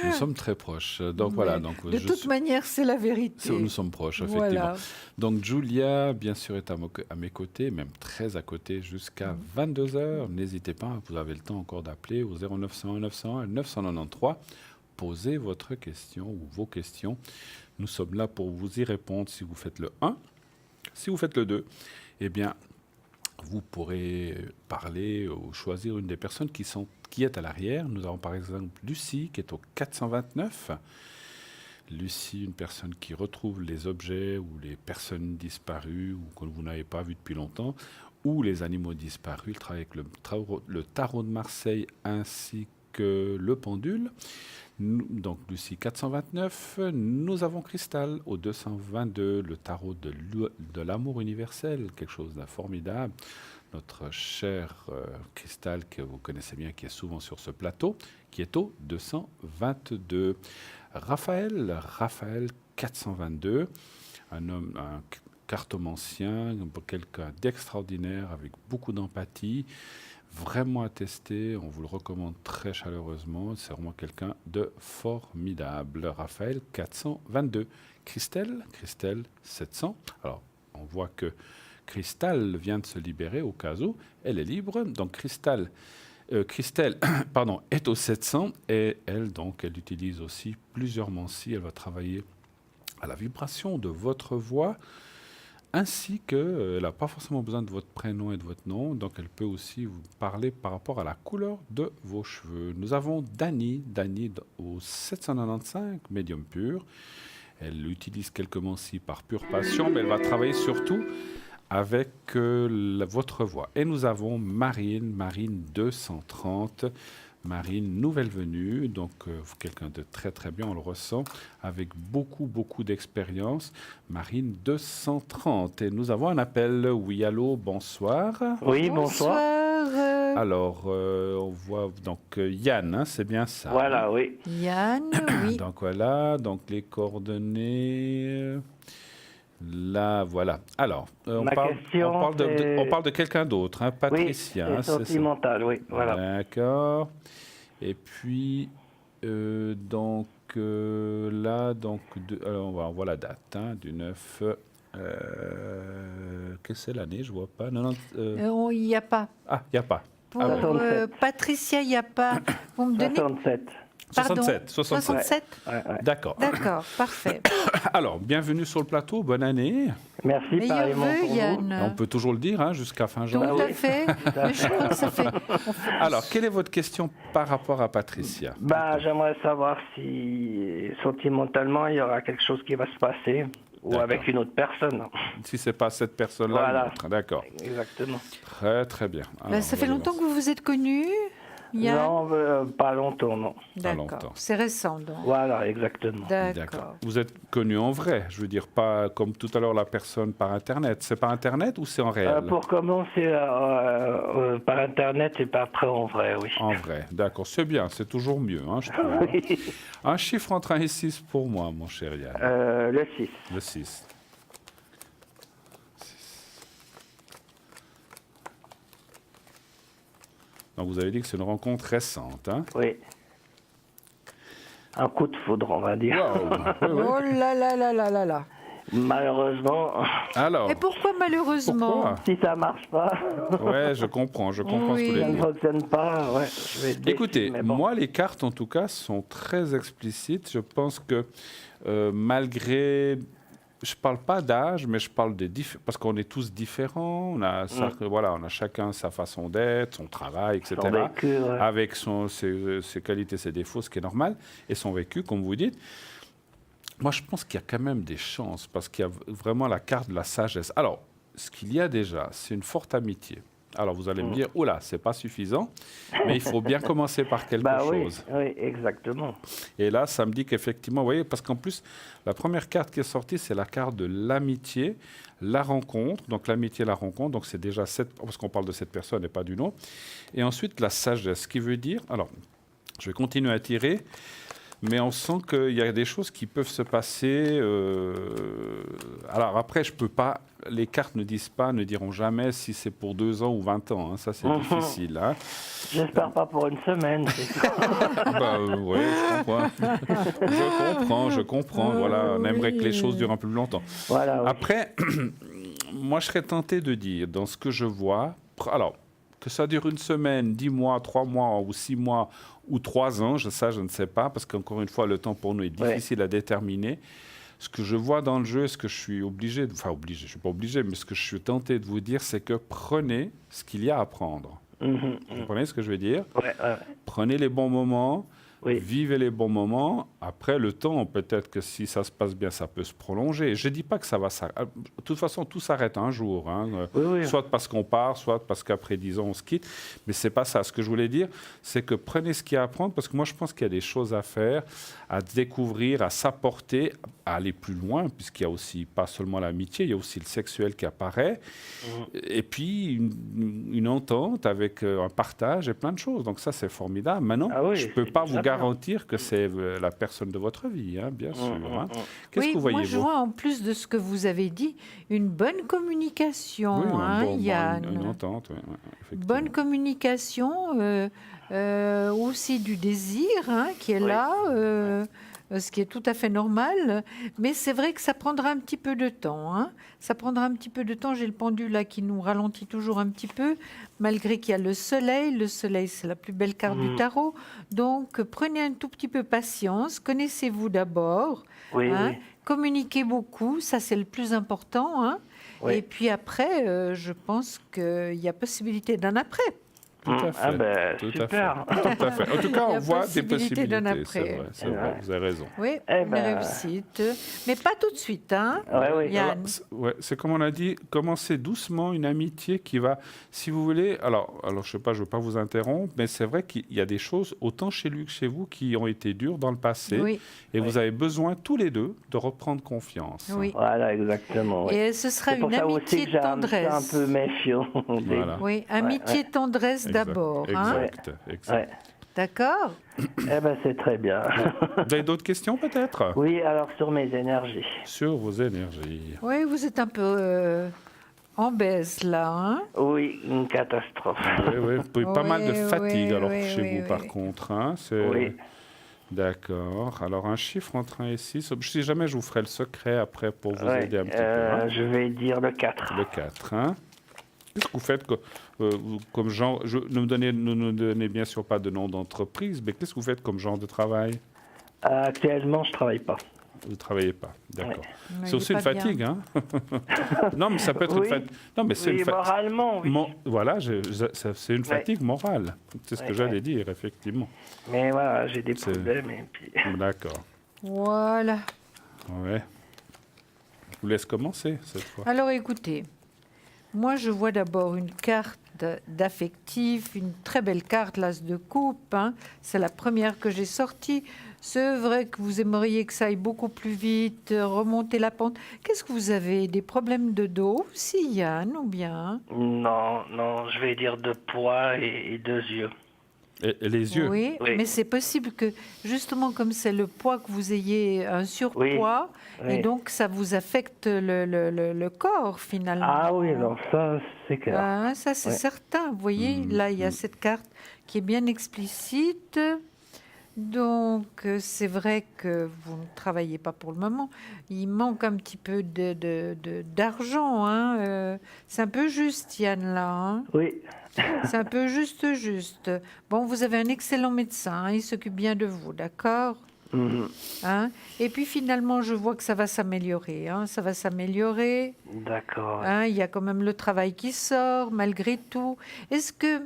Speaker 1: nous sommes très proches. Donc voilà. Donc,
Speaker 2: de toute manière, c'est la vérité.
Speaker 1: Nous sommes proches, effectivement. Voilà. Donc Julia, bien sûr, est à mes côtés, même très à côté, jusqu'à 22h. N'hésitez pas, vous avez le temps encore d'appeler au 0901 901 993. Posez votre question ou vos questions. Nous sommes là pour vous y répondre si vous faites le 1. Si vous faites le 2, eh bien, vous pourrez parler ou choisir une des personnes qui est à l'arrière. Nous avons par exemple Lucie qui est au 429. Lucie, une personne qui retrouve les objets ou les personnes disparues ou que vous n'avez pas vues depuis longtemps, ou les animaux disparus. Il travaille avec le tarot de Marseille ainsi que le pendule. Donc Lucie 429, nous avons Cristal au 222, le tarot de l'amour universel, quelque chose de formidable. Notre cher Cristal, que vous connaissez bien, qui est souvent sur ce plateau, qui est au 222. Raphaël 422, un cartomancien, quelqu'un d'extraordinaire, avec beaucoup d'empathie, vraiment attesté, on vous le recommande très chaleureusement, c'est vraiment quelqu'un de formidable. Raphaël 422, Christelle 700. Alors, on voit que Cristal vient de se libérer au cas où, elle est libre, donc Christelle est au 700 et elle utilise aussi plusieurs mancies, elle va travailler à la vibration de votre voix, ainsi qu'elle n'a pas forcément besoin de votre prénom et de votre nom, donc elle peut aussi vous parler par rapport à la couleur de vos cheveux. Nous avons Dany au 795, médium pur. Elle utilise quelques mancies par pure passion, mais elle va travailler surtout avec votre voix. Et nous avons Marine 230, Marine, nouvelle venue, donc quelqu'un de très très bien, on le ressent, avec beaucoup d'expérience. Marine 230. Et nous avons un appel. Oui, allô, bonsoir.
Speaker 4: Oui, bonsoir.
Speaker 1: Alors, on voit donc Yann, hein, c'est bien ça.
Speaker 6: Voilà, oui.
Speaker 2: Yann, oui.
Speaker 1: Donc voilà, donc les coordonnées. Là, voilà. Alors, on
Speaker 6: Ma
Speaker 1: parle
Speaker 6: question, c'est-
Speaker 1: on parle de quelqu'un d'autre, hein, Patricia.
Speaker 6: Oui,
Speaker 1: hein,
Speaker 6: c'est
Speaker 1: c'est ça.
Speaker 6: sentimental, oui. Voilà.
Speaker 1: D'accord. Et puis, donc là, donc, alors on voit la date hein, du 9. Qu'est-ce que c'est l'année? Je vois pas.
Speaker 2: Il n'y a pas.
Speaker 1: Ah, il n'y a pas.
Speaker 2: Pour
Speaker 1: Ah ouais.
Speaker 6: 67.
Speaker 2: Patricia, il n'y a pas. Vous me donnez
Speaker 6: 67.
Speaker 2: Pardon,
Speaker 1: 67.
Speaker 2: 67.
Speaker 6: Ouais, ouais.
Speaker 1: D'accord.
Speaker 2: D'accord, parfait.
Speaker 1: Alors, bienvenue sur le plateau. Bonne année.
Speaker 6: Merci,
Speaker 2: Meilleurs
Speaker 6: pareillement
Speaker 2: vœux,
Speaker 6: pour vous.
Speaker 2: Yann.
Speaker 1: On peut toujours le dire hein, jusqu'à fin
Speaker 2: Tout
Speaker 1: janvier.
Speaker 2: à fait. Mais je crois que ça fait.
Speaker 1: Alors, quelle est votre question par rapport à Patricia?
Speaker 6: Bah, j'aimerais savoir si sentimentalement il y aura quelque chose qui va se passer ou
Speaker 1: D'accord.
Speaker 6: avec une autre personne.
Speaker 1: Si c'est pas cette personne-là,
Speaker 6: Voilà.
Speaker 1: une autre. D'accord.
Speaker 6: Exactement.
Speaker 1: Très, très bien.
Speaker 2: Ben,
Speaker 1: Alors,
Speaker 2: ça fait
Speaker 1: on va
Speaker 2: longtemps
Speaker 1: voir
Speaker 2: que vous vous êtes connus, Yann?
Speaker 6: Non, pas longtemps, non.
Speaker 1: Pas
Speaker 2: D'accord.
Speaker 1: longtemps.
Speaker 2: C'est récent, donc.
Speaker 6: Voilà, exactement.
Speaker 2: D'accord.
Speaker 1: Vous êtes connu en vrai, je veux dire, pas comme tout à l'heure la personne par Internet. C'est par Internet ou c'est en réel?
Speaker 6: Pour commencer par Internet et pas après en vrai, oui.
Speaker 1: En vrai, d'accord, c'est bien, c'est toujours mieux, hein, je trouve. Un chiffre entre 1 et 6 pour moi, mon cher Yann.
Speaker 6: Le 6.
Speaker 1: Le 6. Donc vous avez dit que c'est une rencontre récente, hein?
Speaker 6: Oui. Un coup de foudre, on va dire.
Speaker 1: Waouh, oui, oui.
Speaker 2: Oh là là là là là là.
Speaker 6: Malheureusement,
Speaker 1: Alors,
Speaker 2: Et pourquoi malheureusement?
Speaker 1: pourquoi?
Speaker 6: si ça marche pas,
Speaker 1: Ouais, je comprends ce que vous
Speaker 2: Oui.
Speaker 1: voulez
Speaker 6: ça ne
Speaker 1: dire.
Speaker 6: fonctionne pas, ouais, je vais être déçu,
Speaker 1: Écoutez,
Speaker 6: mais bon.
Speaker 1: moi, les cartes, en tout cas, sont très explicites. Je pense que malgré... Je ne parle pas d'âge, mais je parle des parce qu'on est tous différents. On a, voilà, on a chacun sa façon d'être, son travail, etc.
Speaker 6: Son vécu, ouais.
Speaker 1: Avec ses qualités, ses défauts, ce qui est normal, et son vécu, comme vous dites. Moi, je pense qu'il y a quand même des chances, parce qu'il y a vraiment la carte de la sagesse. Alors, ce qu'il y a déjà, c'est une forte amitié. Alors, vous allez me dire, oula, c'est pas suffisant, mais il faut bien commencer par quelque chose.
Speaker 6: Oui, exactement.
Speaker 1: Et là, ça me dit qu'effectivement, vous voyez, parce qu'en plus, la première carte qui est sortie, c'est la carte de l'amitié, la rencontre. Donc, l'amitié, la rencontre. Donc, c'est déjà parce qu'on parle de cette personne et pas d'une autre. Et ensuite, la sagesse, ce qui veut dire, alors, je vais continuer à tirer. Mais on sent qu'il y a des choses qui peuvent se passer. Alors après, je peux pas. Les cartes ne diront jamais si c'est pour 2 ans ou 20 ans. Hein. Ça, c'est difficile. Hein.
Speaker 6: J'espère pas pour une semaine. C'est tout.
Speaker 1: Oui, je comprends. Voilà, on aimerait que les choses durent un peu plus longtemps.
Speaker 6: Voilà, oui.
Speaker 1: Après, moi, je serais tenté de dire, dans ce que je vois, alors, que ça dure 1 semaine, 10 mois, 3 mois ou 6 mois ou 3 ans, je ne sais pas, parce qu'encore une fois, le temps pour nous est difficile à déterminer. Ce que je vois dans le jeu, ce que je suis obligé, je ne suis pas obligé, mais ce que je suis tenté de vous dire, c'est que prenez ce qu'il y a à prendre. Vous comprenez ce que je veux dire?
Speaker 6: Ouais.
Speaker 1: Prenez les bons moments,
Speaker 6: Oui.
Speaker 1: vivez les bons moments. Après, le temps, peut-être que si ça se passe bien, ça peut se prolonger. Je ne dis pas que ça va s'arrêter. De toute façon, tout s'arrête un jour. Hein.
Speaker 6: Oui.
Speaker 1: Soit parce qu'on part, soit parce qu'après 10 ans, on se quitte. Mais ce n'est pas ça. Ce que je voulais dire, c'est que prenez ce qu'il y a à prendre, parce que moi, je pense qu'il y a des choses à faire, à découvrir, à s'apporter, à aller plus loin, puisqu'il y a aussi pas seulement l'amitié, il y a aussi le sexuel qui apparaît. Et puis, une entente avec un partage et plein de choses. Donc ça, c'est formidable. Maintenant, je ne peux pas vous garantir que c'est la personne de votre vie, hein, bien sûr. Hein. Qu'est-ce que vous voyez,
Speaker 2: moi je vois en plus de ce que vous avez dit, une bonne communication, Yann.
Speaker 1: Une entente, effectivement.
Speaker 2: Bonne communication, aussi du désir qui est là, ce qui est tout à fait normal. Mais c'est vrai que ça prendra un petit peu de temps. Ça prendra un petit peu de temps. J'ai le pendule là qui nous ralentit toujours un petit peu, malgré qu'il y a le soleil. Le soleil, c'est la plus belle carte du tarot. Donc, prenez un tout petit peu patience. Connaissez-vous d'abord.
Speaker 6: Oui.
Speaker 2: Communiquez beaucoup. Ça, c'est le plus important. Et puis après, je pense qu'il y a possibilité d'un après.
Speaker 1: Tout à fait.
Speaker 6: Super.
Speaker 1: Tout à fait. En tout cas, on voit des possibilités.
Speaker 2: d'un après.
Speaker 1: C'est vrai, vous avez raison.
Speaker 2: Oui, une réussite. Mais pas tout de suite, Yann.
Speaker 1: C'est comme on a dit, commencez doucement une amitié qui va, si vous voulez, alors je sais pas, je veux pas vous interrompre, mais c'est vrai qu'il y a des choses, autant chez lui que chez vous, qui ont été dures dans le passé, et vous avez besoin tous les deux de reprendre confiance.
Speaker 2: Oui.
Speaker 6: Voilà, exactement.
Speaker 2: Et ce sera une amitié de tendresse.
Speaker 6: Un peu méfiant.
Speaker 1: Voilà.
Speaker 2: Oui, amitié, tendresse, d'abord. Hein?
Speaker 1: Exact.
Speaker 6: Ouais.
Speaker 2: D'accord?
Speaker 6: Eh ben, c'est très bien.
Speaker 1: Vous avez d'autres questions peut-être?
Speaker 6: Oui, alors sur mes énergies.
Speaker 1: Sur vos énergies.
Speaker 2: Oui, vous êtes un peu en baisse là. Hein?
Speaker 6: Oui, une catastrophe.
Speaker 1: Oui. Pas mal de
Speaker 2: Oui,
Speaker 1: fatigue alors
Speaker 2: oui,
Speaker 1: chez
Speaker 2: oui,
Speaker 1: vous par
Speaker 2: oui.
Speaker 1: contre. Hein,
Speaker 6: Oui.
Speaker 1: D'accord. Alors un chiffre entre 1 et 6. Si jamais je vous ferai le secret après pour vous
Speaker 6: Ouais,
Speaker 1: aider un petit peu. Hein.
Speaker 6: je vais dire le 4.
Speaker 1: Le 4. Hein. Qu'est-ce que vous faites comme genre, ne nous donnez bien sûr pas de nom d'entreprise, mais qu'est-ce que vous faites comme genre de travail?
Speaker 6: Actuellement, je travaille pas.
Speaker 1: Vous ne travaillez pas, d'accord.
Speaker 2: Ouais,
Speaker 1: C'est
Speaker 2: il
Speaker 1: aussi
Speaker 2: est
Speaker 1: une
Speaker 2: pas
Speaker 1: fatigue, hein? Non, mais ça peut être
Speaker 6: Oui.
Speaker 1: une fatigue. Non, mais c'est
Speaker 6: Oui,
Speaker 1: une fatigue.
Speaker 6: moralement, oui.
Speaker 1: Voilà, c'est une fatigue morale. C'est ce que
Speaker 6: Ouais,
Speaker 1: j'allais
Speaker 6: ouais.
Speaker 1: dire, effectivement.
Speaker 6: Mais voilà, j'ai des
Speaker 1: C'est-
Speaker 6: problèmes et puis...
Speaker 1: D'accord.
Speaker 2: Voilà.
Speaker 1: Ouais. Je vous laisse commencer cette fois.
Speaker 2: Alors écoutez, moi je vois d'abord une carte d'affectif, une très belle carte, l'as de coupe. Hein. C'est la première que j'ai sortie. C'est vrai que vous aimeriez que ça aille beaucoup plus vite, remonter la pente. Qu'est-ce que vous avez? Des problèmes de dos aussi, Yann, ou bien?
Speaker 6: Non, je vais dire 2 poids et 2 yeux.
Speaker 1: Et les yeux?
Speaker 2: Oui,
Speaker 6: Oui.
Speaker 2: mais c'est possible que, justement, comme c'est le poids, que vous ayez un surpoids,
Speaker 6: Oui.
Speaker 2: et donc ça vous affecte le corps, finalement.
Speaker 6: Ah oui, alors ça, c'est clair.
Speaker 2: Ah, ça, c'est
Speaker 6: Ouais.
Speaker 2: certain. Vous voyez, là, il y a cette carte qui est bien explicite. Donc, c'est vrai que vous ne travaillez pas pour le moment. Il manque un petit peu d'argent. Hein. C'est un peu juste, Yann, là. Hein.
Speaker 6: Oui,
Speaker 2: C'est un peu juste. Bon, vous avez un excellent médecin. Hein, il s'occupe bien de vous, d'accord?
Speaker 6: mhm,
Speaker 2: Hein. Et puis, finalement, je vois que ça va s'améliorer. Hein. Ça va s'améliorer.
Speaker 6: d'accord.
Speaker 2: Hein, il y a quand même le travail qui sort, malgré tout. Est-ce que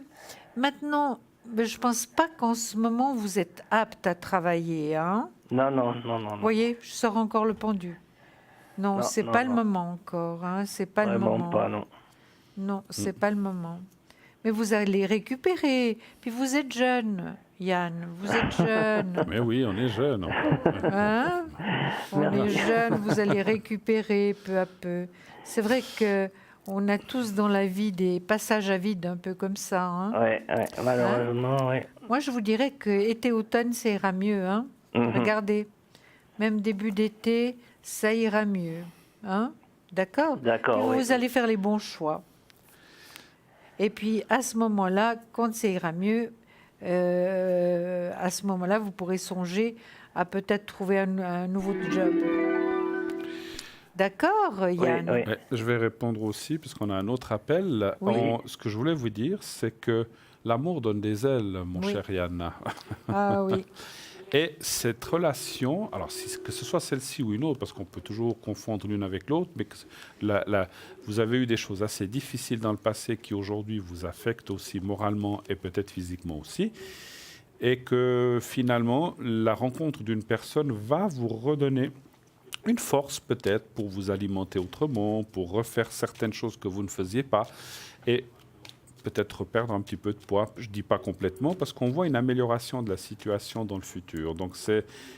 Speaker 2: maintenant, je ne pense pas qu'en ce moment, vous êtes apte à travailler. Hein?
Speaker 6: Non.
Speaker 2: Vous voyez, je sors encore le pendu. Non,
Speaker 6: Non,
Speaker 2: c'est
Speaker 6: non,
Speaker 2: pas le
Speaker 6: non.
Speaker 2: moment encore. Hein? C'est pas le
Speaker 6: Vraiment
Speaker 2: moment.
Speaker 6: pas, non.
Speaker 2: Non, c'est pas le moment. Mais vous allez récupérer. Puis vous êtes jeune, Yann. Vous êtes jeune.
Speaker 1: Mais oui, on est jeune.
Speaker 2: Hein? On est jeune, vous allez récupérer peu à peu. C'est vrai que on a tous dans la vie des passages à vide un peu comme ça. Hein?
Speaker 6: Ouais, malheureusement, oui.
Speaker 2: Moi, je vous dirais que été-automne, ça ira mieux. Hein?
Speaker 6: Mhm.
Speaker 2: Regardez, même début d'été, ça ira mieux. Hein? D'accord?
Speaker 6: D'accord,
Speaker 2: Puis
Speaker 6: oui.
Speaker 2: vous allez faire les bons choix. Et puis, à ce moment-là, quand ça ira mieux, à ce moment-là, vous pourrez songer à peut-être trouver un nouveau job. D'accord, Yann?
Speaker 6: Oui.
Speaker 1: Ouais, je vais répondre aussi, puisqu'on a un autre appel.
Speaker 2: Oui.
Speaker 1: Ce que je voulais vous dire, c'est que l'amour donne des ailes, mon
Speaker 2: Oui.
Speaker 1: cher Yann.
Speaker 2: Ah oui.
Speaker 1: Et cette relation, alors que ce soit celle-ci ou une autre, parce qu'on peut toujours confondre l'une avec l'autre, mais que vous avez eu des choses assez difficiles dans le passé qui aujourd'hui vous affectent aussi moralement et peut-être physiquement aussi, et que finalement la rencontre d'une personne va vous redonner une force peut-être pour vous alimenter autrement, pour refaire certaines choses que vous ne faisiez pas, et peut-être perdre un petit peu de poids. Je ne dis pas complètement, parce qu'on voit une amélioration de la situation dans le futur. Donc,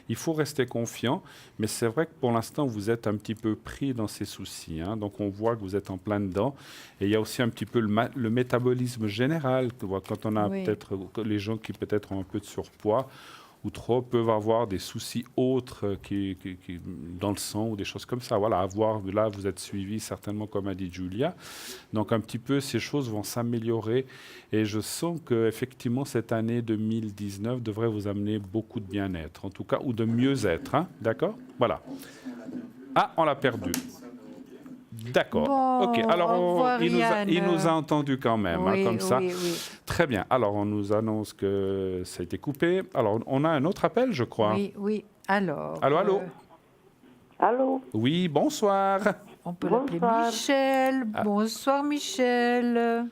Speaker 1: il faut rester confiant, mais c'est vrai que pour l'instant, vous êtes un petit peu pris dans ces soucis. Hein. Donc, on voit que vous êtes en plein dedans. Et il y a aussi un petit peu le métabolisme général. Quand on a
Speaker 2: Oui.
Speaker 1: peut-être les gens qui peut-être ont un peu de surpoids, ou trop peuvent avoir des soucis autres qui, dans le sang ou des choses comme ça. Voilà, là, vous êtes suivi certainement, comme a dit Julia. Donc, un petit peu, ces choses vont s'améliorer. Et je sens qu'effectivement, cette année 2019 devrait vous amener beaucoup de bien-être, en tout cas, ou de mieux-être. Hein. D'accord? Voilà. Ah, on l'a perdu. D'accord.
Speaker 2: Bon,
Speaker 1: OK. Alors,
Speaker 2: au revoir, Yann.
Speaker 1: il nous a entendu quand même,
Speaker 2: Oui,
Speaker 1: comme ça.
Speaker 2: oui.
Speaker 1: Très bien. Alors, on nous annonce que ça a été coupé. Alors, on a un autre appel, je crois.
Speaker 2: Oui. Alors.
Speaker 1: Allô?
Speaker 3: Allô?
Speaker 1: Oui, bonsoir.
Speaker 2: On peut l'appeler
Speaker 3: Bonsoir.
Speaker 2: Michel. Bonsoir, Michel.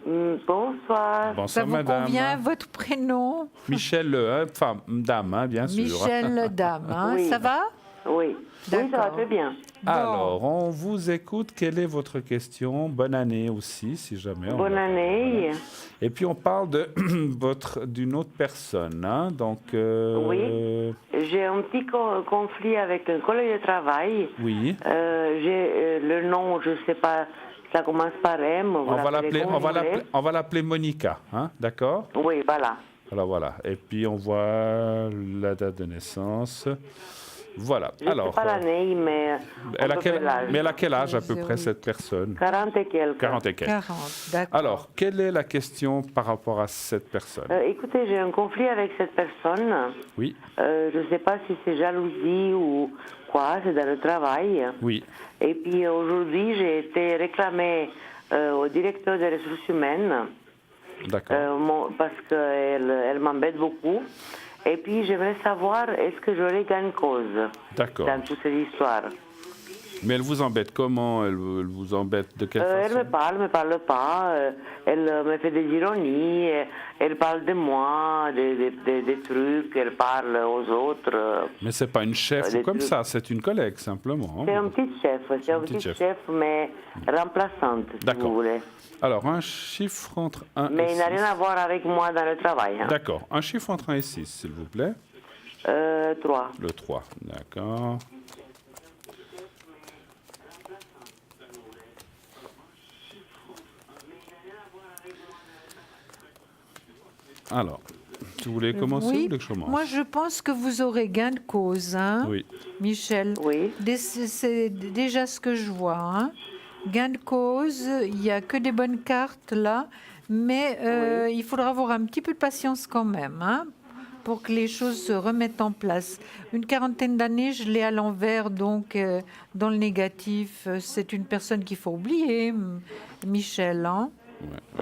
Speaker 3: Bonsoir.
Speaker 2: Ça
Speaker 1: Bonsoir,
Speaker 2: vous
Speaker 1: madame.
Speaker 2: convient, votre prénom?
Speaker 1: Michel, femme, dame, hein, bien sûr.
Speaker 2: Michel Dame. Hein?
Speaker 3: Oui.
Speaker 2: Ça va?
Speaker 3: Oui. Oui, ça va
Speaker 2: D'accord.
Speaker 3: très bien.
Speaker 2: Bon.
Speaker 1: Alors, on vous écoute. Quelle est votre question? Bonne année aussi, si jamais.
Speaker 3: Bonne année.
Speaker 1: Et puis, on parle d'une autre personne. Hein, donc,
Speaker 3: Oui. J'ai un petit conflit avec un collègue de travail.
Speaker 1: Oui.
Speaker 3: J'ai le nom, je ne sais pas
Speaker 7: Ça commence par M.
Speaker 1: On va l'appeler Monica, hein, d'accord?
Speaker 7: Oui, voilà.
Speaker 1: Alors voilà, et puis on voit la date de naissance. Voilà.
Speaker 7: Je ne sais pas l'année, mais
Speaker 1: elle a quel âge à peu près cette personne?
Speaker 7: 40 et quelques.
Speaker 1: 40 et quelques.
Speaker 2: 40, d'accord.
Speaker 1: Alors, quelle est la question par rapport à cette personne?
Speaker 7: Écoutez, j'ai un conflit avec cette personne.
Speaker 1: Oui.
Speaker 7: Je ne sais pas si c'est jalousie ou quoi, c'est dans le travail.
Speaker 1: Oui.
Speaker 7: Et puis aujourd'hui, j'ai été réclamée au directeur des ressources humaines.
Speaker 1: D'accord.
Speaker 7: Parce qu'elle m'embête beaucoup. Et puis, j'aimerais savoir, est-ce que j'aurais gain de cause dans toute cette histoire?
Speaker 1: Mais elle vous embête comment? Elle vous embête de quelle façon?
Speaker 7: Elle me parle pas. Elle me fait des ironies. Elle parle de moi, des trucs. Elle parle aux autres.
Speaker 1: Mais c'est pas une chef ou comme
Speaker 7: trucs.
Speaker 1: ça, c'est une collègue simplement.
Speaker 7: C'est un petit chef. C'est un petit chef, mais remplaçante, si vous voulez.
Speaker 1: Alors, un chiffre entre 1 et 6.
Speaker 7: Mais il n'a rien à voir avec moi dans le travail. Hein.
Speaker 1: D'accord. Un chiffre entre 1 et 6, s'il vous plaît.
Speaker 7: 3.
Speaker 1: Le 3, d'accord. Alors, vous voulez commencer ou vous voulez que je commence?
Speaker 2: Moi, je pense que vous aurez gain de cause, hein,
Speaker 1: oui.
Speaker 2: Michel.
Speaker 7: Oui.
Speaker 2: C'est déjà ce que je vois. Hein. Gain de cause, il n'y a que des bonnes cartes là, mais il faudra avoir un petit peu de patience quand même, hein, pour que les choses se remettent en place. Une quarantaine d'années, je l'ai à l'envers, donc dans le négatif, c'est une personne qu'il faut oublier, Michel. Hein.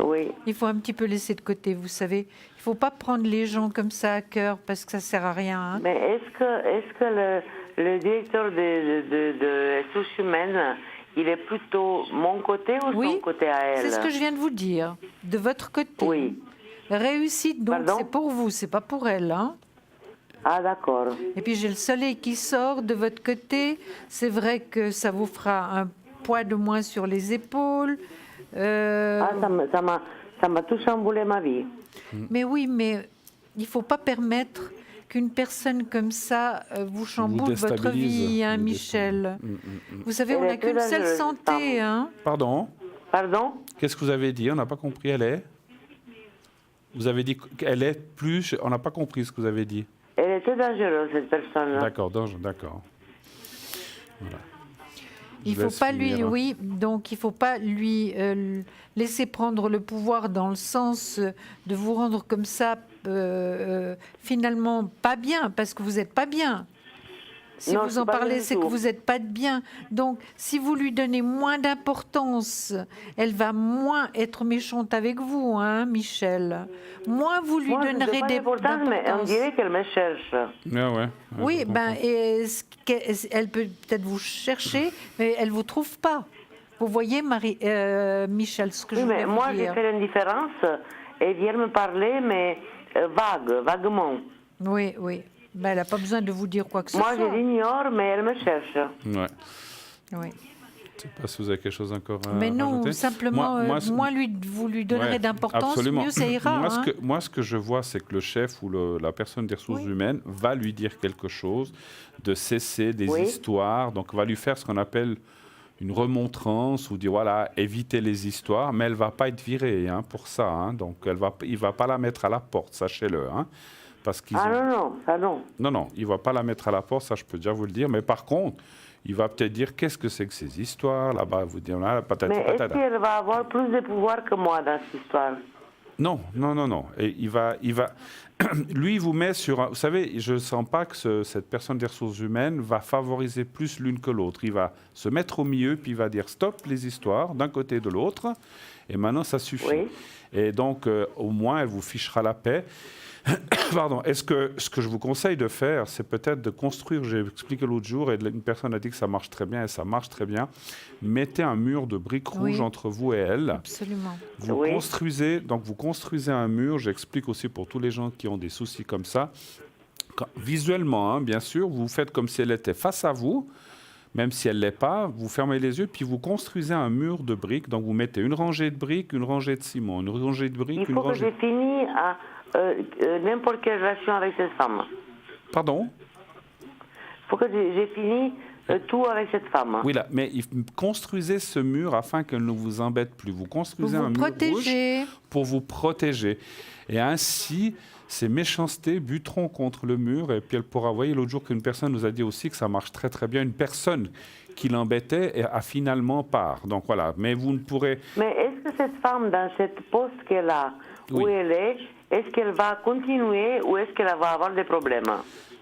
Speaker 7: Oui.
Speaker 2: Il faut un petit peu laisser de côté, vous savez. Il ne faut pas prendre les gens comme ça à cœur parce que ça ne sert à rien. Hein.
Speaker 7: Mais est-ce que le directeur de ressources humaines, il est plutôt mon côté ou son côté à elle?
Speaker 2: C'est ce que je viens de vous dire. De votre côté.
Speaker 7: Oui.
Speaker 2: Réussite, donc c'est pour vous, c'est pas pour elle. Hein.
Speaker 7: Ah, d'accord.
Speaker 2: Et puis j'ai le soleil qui sort de votre côté. C'est vrai que ça vous fera un poids de moins sur les épaules.
Speaker 7: Ah, ça m'a tout chamboulé ma vie.
Speaker 2: Mais oui, mais il ne faut pas permettre qu'une personne comme ça vous chamboule votre vie, hein, Michel. Vous savez, on n'a qu'une seule santé. Hein.
Speaker 1: Pardon?
Speaker 7: Pardon?
Speaker 1: Qu'est-ce que vous avez dit? On n'a pas compris. Elle est? Vous avez dit qu'elle est plus... On n'a pas compris ce que vous avez dit.
Speaker 7: Elle est très dangereuse, cette personne-là.
Speaker 1: D'accord, d'accord. Voilà.
Speaker 2: Il faut pas lui, oui, donc il faut pas lui laisser prendre le pouvoir dans le sens de vous rendre comme ça finalement pas bien, parce que vous n'êtes pas bien. Si
Speaker 7: non,
Speaker 2: vous en parlez, c'est que vous n'êtes pas bien. Donc, si vous lui donnez moins d'importance, elle va moins être méchante avec vous, hein, Michel. Moins vous lui donnerez d'importance.
Speaker 7: Mais on dirait qu'elle me cherche.
Speaker 2: Oui, ben, elle peut peut-être vous chercher, mais elle ne vous trouve pas. Vous voyez, Michel, ce que je voulais vous dire.
Speaker 7: Moi, j'ai fait l'indifférence. Elle vient me parler, mais vaguement.
Speaker 2: Oui. Ben, elle n'a pas besoin de vous dire quoi que ce soit.
Speaker 7: Moi, je l'ignore, mais elle me cherche.
Speaker 1: Oui.
Speaker 2: Je
Speaker 1: ne sais pas si vous avez quelque chose encore à
Speaker 2: Mais non,
Speaker 1: rajouter.
Speaker 2: simplement, vous lui donnerez d'importance, mieux ça ira.
Speaker 1: Moi, ce que je vois, c'est que le chef ou la personne des ressources humaines va lui dire quelque chose, de cesser des histoires, donc va lui faire ce qu'on appelle une remontrance ou dire, voilà, éviter les histoires, mais elle ne va pas être virée pour ça. Hein, donc, il ne va pas la mettre à la porte, sachez-le. Hein.
Speaker 7: Non, ça non.
Speaker 1: Non, il ne va pas la mettre à la porte, ça je peux déjà vous le dire. Mais par contre, il va peut-être dire qu'est-ce que c'est que ces histoires là-bas, vous dire là, patati
Speaker 7: patata. Mais est-ce qu'elle va avoir plus de pouvoir que moi dans cette histoire?
Speaker 1: Non. Et il va, lui, il vous met sur. Vous savez, je ne sens pas que cette personne des ressources humaines va favoriser plus l'une que l'autre. Il va se mettre au milieu, puis il va dire stop les histoires d'un côté et de l'autre. Et maintenant, ça suffit.
Speaker 7: Oui.
Speaker 1: Et donc, au moins, elle vous fichera la paix. Pardon. Ce que je vous conseille de faire, c'est peut-être de construire, j'ai expliqué l'autre jour, et une personne a dit que ça marche très bien, et ça marche très bien. Mettez un mur de briques rouges entre vous et elle.
Speaker 2: Absolument.
Speaker 1: Vous construisez un mur, j'explique aussi pour tous les gens qui ont des soucis comme ça. Visuellement, bien sûr, vous faites comme si elle était face à vous, même si elle ne l'est pas, vous fermez les yeux, puis vous construisez un mur de briques. Donc vous mettez une rangée de briques, une rangée de ciment, une rangée de briques,
Speaker 7: une rangée... Il faut que j'ai fini à n'importe quelle relation avec cette femme.
Speaker 1: Pardon?
Speaker 7: Il faut que j'ai fini tout avec cette femme.
Speaker 1: Oui, là, mais construisez ce mur afin qu'elle ne vous embête plus. Vous construisez
Speaker 2: Pour
Speaker 1: un
Speaker 2: vous
Speaker 1: mur
Speaker 2: protéger.
Speaker 1: rouge pour vous protéger. Et ainsi, ces méchancetés buteront contre le mur. Et puis elle pourra, vous voyez, l'autre jour qu'une personne nous a dit aussi que ça marche très très bien. Une personne qui l'embêtait a finalement part. Donc voilà, mais vous ne pourrez...
Speaker 7: Mais est-ce que cette femme, dans cette poste qu'elle a, où
Speaker 1: Oui.
Speaker 7: elle est-ce qu'elle va continuer ou est-ce qu'elle va avoir des problèmes?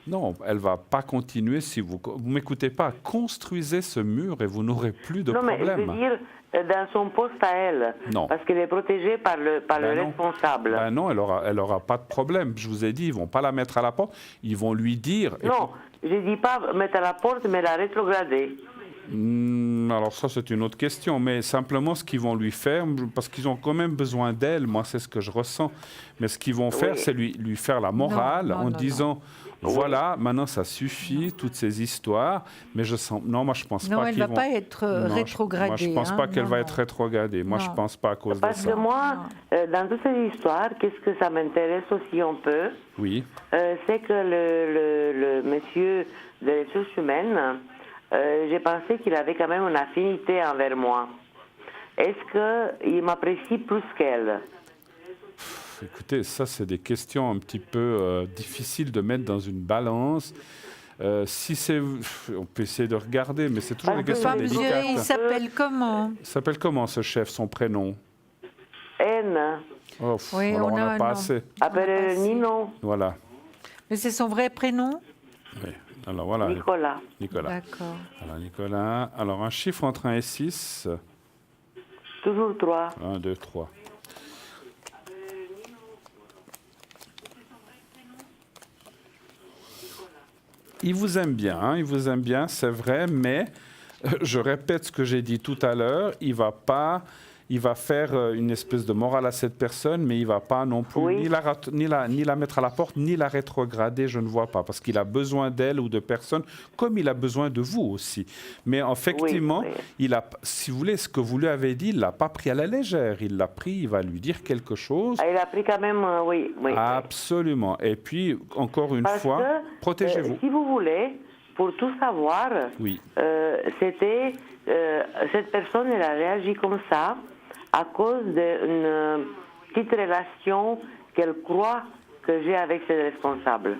Speaker 1: Non, elle ne va pas continuer si vous ne m'écoutez pas. Construisez ce mur et vous n'aurez plus de
Speaker 7: Non, mais
Speaker 1: problème.
Speaker 7: je veux dire, dans son poste à elle,
Speaker 1: Non.
Speaker 7: parce qu'elle est protégée par le
Speaker 1: Ben non.
Speaker 7: responsable.
Speaker 1: Ben non, elle aura pas de problème. Je vous ai dit, ils vont pas la mettre à la porte. Ils vont lui dire...
Speaker 7: Non, je ne dis pas mettre à la porte, mais la rétrograder.
Speaker 1: Alors ça, c'est une autre question. Mais simplement, ce qu'ils vont lui faire, parce qu'ils ont quand même besoin d'elle, moi, c'est ce que je ressens. Mais ce qu'ils vont faire,
Speaker 7: Oui.
Speaker 1: c'est lui faire la morale
Speaker 2: Non,
Speaker 1: en
Speaker 2: non,
Speaker 1: disant... Voilà, maintenant ça suffit, toutes ces histoires, mais je sens... Non, moi je pense
Speaker 2: Non,
Speaker 1: pas
Speaker 2: elle
Speaker 1: qu'ils
Speaker 2: va
Speaker 1: vont...
Speaker 2: pas être
Speaker 1: Non,
Speaker 2: rétrogradée.
Speaker 1: Moi je pense
Speaker 2: hein.
Speaker 1: pas qu'elle
Speaker 2: Non,
Speaker 1: va
Speaker 2: non.
Speaker 1: être rétrogradée. Moi je
Speaker 2: Non.
Speaker 1: pense pas à cause de
Speaker 7: Parce
Speaker 1: ça.
Speaker 7: que moi, dans toute cette histoire, qu'est-ce que ça m'intéresse aussi un peu,
Speaker 1: Oui.
Speaker 7: c'est que le monsieur des ressources humaines, j'ai pensé qu'il avait quand même une affinité envers moi. Est-ce qu'il m'apprécie plus qu'elle?
Speaker 1: Écoutez, ça c'est des questions un petit peu difficiles de mettre dans une balance. Si c'est... On peut essayer de regarder, mais c'est toujours des questions
Speaker 2: Enfin, vous direz, il
Speaker 1: délicates.
Speaker 2: s'appelle comment?
Speaker 1: Il s'appelle comment ce chef, son prénom?
Speaker 7: N,
Speaker 1: Oh,
Speaker 2: Oui,
Speaker 1: alors
Speaker 2: on
Speaker 1: on n'a
Speaker 2: a-
Speaker 1: pas
Speaker 2: non.
Speaker 1: assez.
Speaker 7: appelle
Speaker 2: passé.
Speaker 7: Nino,
Speaker 1: Voilà.
Speaker 2: Mais c'est son vrai prénom?
Speaker 1: Oui. Alors voilà,
Speaker 7: Nicolas.
Speaker 1: Nicolas.
Speaker 2: D'accord.
Speaker 1: Alors Nicolas, alors un chiffre entre 1 et 6.
Speaker 7: Toujours 3.
Speaker 1: 1, 2, 3. Il vous aime bien, hein, il vous aime bien, c'est vrai, mais je répète ce que j'ai dit tout à l'heure, il va faire une espèce de morale à cette personne, mais il va pas non plus
Speaker 7: Oui.
Speaker 1: ni la mettre à la porte, ni la rétrograder, je ne vois pas, parce qu'il a besoin d'elle ou de personnes, comme il a besoin de vous aussi. Mais effectivement,
Speaker 7: Oui, oui.
Speaker 1: il a, si vous voulez, ce que vous lui avez dit, il l'a pas pris à la légère, il l'a pris, il va lui dire quelque chose.
Speaker 7: Ah, il a pris quand même, oui.
Speaker 1: Absolument. Et puis, encore une
Speaker 7: Parce
Speaker 1: fois,
Speaker 7: que,
Speaker 1: protégez-vous.
Speaker 7: si vous voulez, pour tout savoir,
Speaker 1: Oui.
Speaker 7: c'était cette personne, elle a réagi comme ça à cause d'une petite relation qu'elle croit que j'ai avec ses responsables.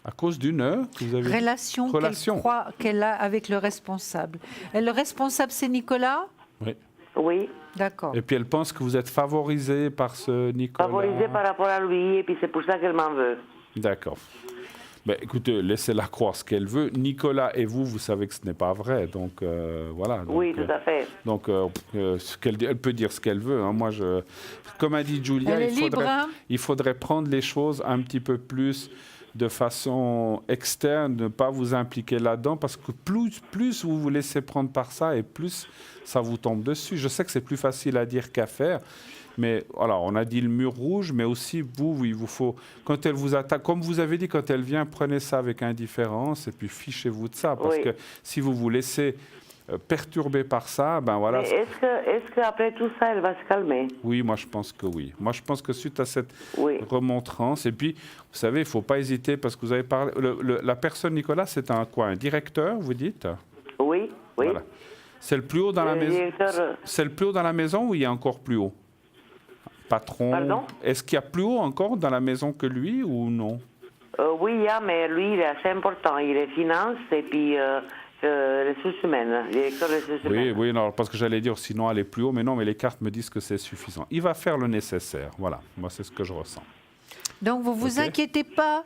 Speaker 1: À cause d'une heure que vous avez...
Speaker 2: Relation qu'elle croit qu'elle a avec le responsable. Et le responsable, c'est Nicolas?
Speaker 1: Oui.
Speaker 7: Oui,
Speaker 2: D'accord.
Speaker 1: Et puis elle pense que vous êtes favorisé par ce Nicolas.
Speaker 7: favorisée par rapport à lui, et puis c'est pour ça qu'elle m'en veut.
Speaker 1: D'accord. Ben, écoutez, laissez-la croire ce qu'elle veut. Nicolas et vous, vous savez que ce n'est pas vrai. Donc, voilà. Donc,
Speaker 7: Oui, tout à fait.
Speaker 1: Donc, elle peut dire ce qu'elle veut. Hein. Moi, comme a dit Julia,
Speaker 2: Elle est libre, hein.
Speaker 1: il faudrait prendre les choses un petit peu plus de façon externe, ne pas vous impliquer là-dedans, parce que plus vous vous laissez prendre par ça, et plus ça vous tombe dessus. Je sais que c'est plus facile à dire qu'à faire, mais voilà, on a dit le mur rouge, mais aussi vous, il vous faut, quand elle vous attaque, comme vous avez dit, quand elle vient, prenez ça avec indifférence, et puis fichez-vous de ça, parce
Speaker 7: Oui.
Speaker 1: que si vous vous laissez perturbé par ça, ben voilà.
Speaker 7: Mais est-ce qu'après tout ça, elle va se calmer?
Speaker 1: Oui, moi je pense que oui. Moi je pense que suite à cette
Speaker 7: Oui.
Speaker 1: remontrance, et puis vous savez, il ne faut pas hésiter parce que vous avez parlé. La personne, Nicolas, c'est un quoi? Un directeur, vous dites?
Speaker 7: Oui, oui.
Speaker 1: Voilà. C'est le plus haut dans la
Speaker 7: Le
Speaker 1: maison.
Speaker 7: directeur,
Speaker 1: C'est le plus haut dans la maison ou il y a encore plus haut? Patron.
Speaker 7: Pardon?
Speaker 1: Est-ce qu'il y a plus haut encore dans la maison que lui ou non?
Speaker 7: oui, il y a, mais lui, il est assez important. Il est finance et puis ressources humaines, directeur des ressources
Speaker 1: Oui,
Speaker 7: humaines.
Speaker 1: oui, non, parce que j'allais dire sinon aller plus haut, mais non, mais les cartes me disent que c'est suffisant. Il va faire le nécessaire. Voilà, moi c'est ce que je ressens.
Speaker 2: Donc vous vous
Speaker 1: Ok.
Speaker 2: inquiétez pas,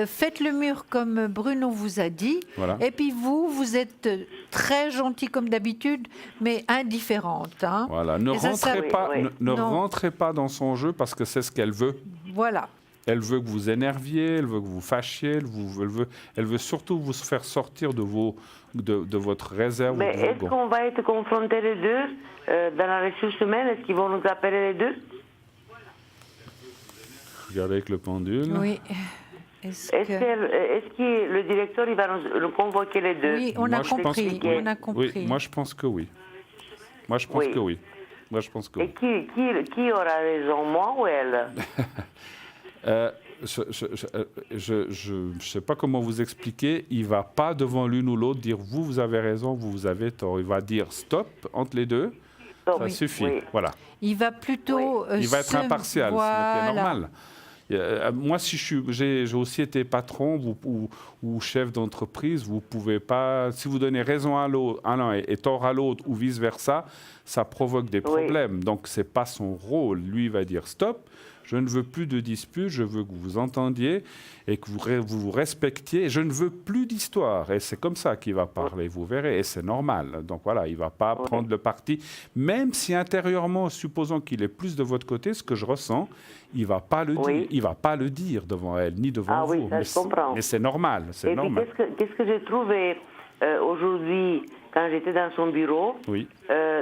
Speaker 2: faites le mur comme Bruno vous a dit.
Speaker 1: Voilà.
Speaker 2: Et puis vous êtes très gentil comme d'habitude, mais indifférente. Hein.
Speaker 1: Voilà, ne
Speaker 2: Et ça, ça-
Speaker 1: rentrez pas,
Speaker 7: Oui, oui.
Speaker 1: ne
Speaker 2: Non.
Speaker 1: rentrez pas dans son jeu parce que c'est ce qu'elle veut.
Speaker 2: Voilà.
Speaker 1: Elle veut que vous énerviez, elle veut que vous fâchiez, elle veut surtout vous faire sortir de votre réserve.
Speaker 7: Mais
Speaker 1: ou de vos
Speaker 7: est-ce
Speaker 1: gants.
Speaker 7: qu'on va être confrontés les deux dans la ressource humaine? Est-ce qu'ils vont nous appeler les deux?
Speaker 1: Regardez avec le pendule.
Speaker 2: Oui. Est-ce
Speaker 7: Est-ce
Speaker 2: que...
Speaker 7: que le directeur il va nous convoquer les deux?
Speaker 2: Oui, on
Speaker 1: Moi,
Speaker 2: a
Speaker 1: je pense
Speaker 2: compris.
Speaker 1: que oui.
Speaker 2: On a compris.
Speaker 1: Oui, moi je pense que oui. Moi je pense
Speaker 7: Oui.
Speaker 1: que oui. Moi je pense que
Speaker 7: Et
Speaker 1: oui.
Speaker 7: qui aura raison, moi ou elle?
Speaker 1: Je ne sais pas comment vous expliquer. Il ne va pas devant l'une ou l'autre dire vous avez raison, vous avez tort. Il va dire stop entre les deux. Ça suffit.
Speaker 7: Oui.
Speaker 1: Voilà.
Speaker 2: Il va plutôt...
Speaker 1: Il va être impartial, ce qui est normal. Moi, si j'ai aussi été patron ou chef d'entreprise, vous pouvez pas... Si vous donnez raison à l'un et tort à l'autre ou vice-versa, ça provoque des problèmes. Donc, ce n'est pas son rôle. Lui, il va dire stop. Je ne veux plus de disputes, je veux que vous vous entendiez et que vous vous respectiez. Et je ne veux plus d'histoire. Et c'est comme ça qu'il va parler, vous verrez. Et c'est normal. Donc voilà, il ne va pas prendre le parti. Même si intérieurement, supposons qu'il est plus de votre côté, ce que je ressens, il ne va pas le dire. Il va pas le dire devant elle, ni devant vous.
Speaker 7: Oui, ça, je comprends.
Speaker 1: Mais c'est normal.
Speaker 7: Et puis, qu'est-ce que j'ai trouvé aujourd'hui quand j'étais dans son bureau?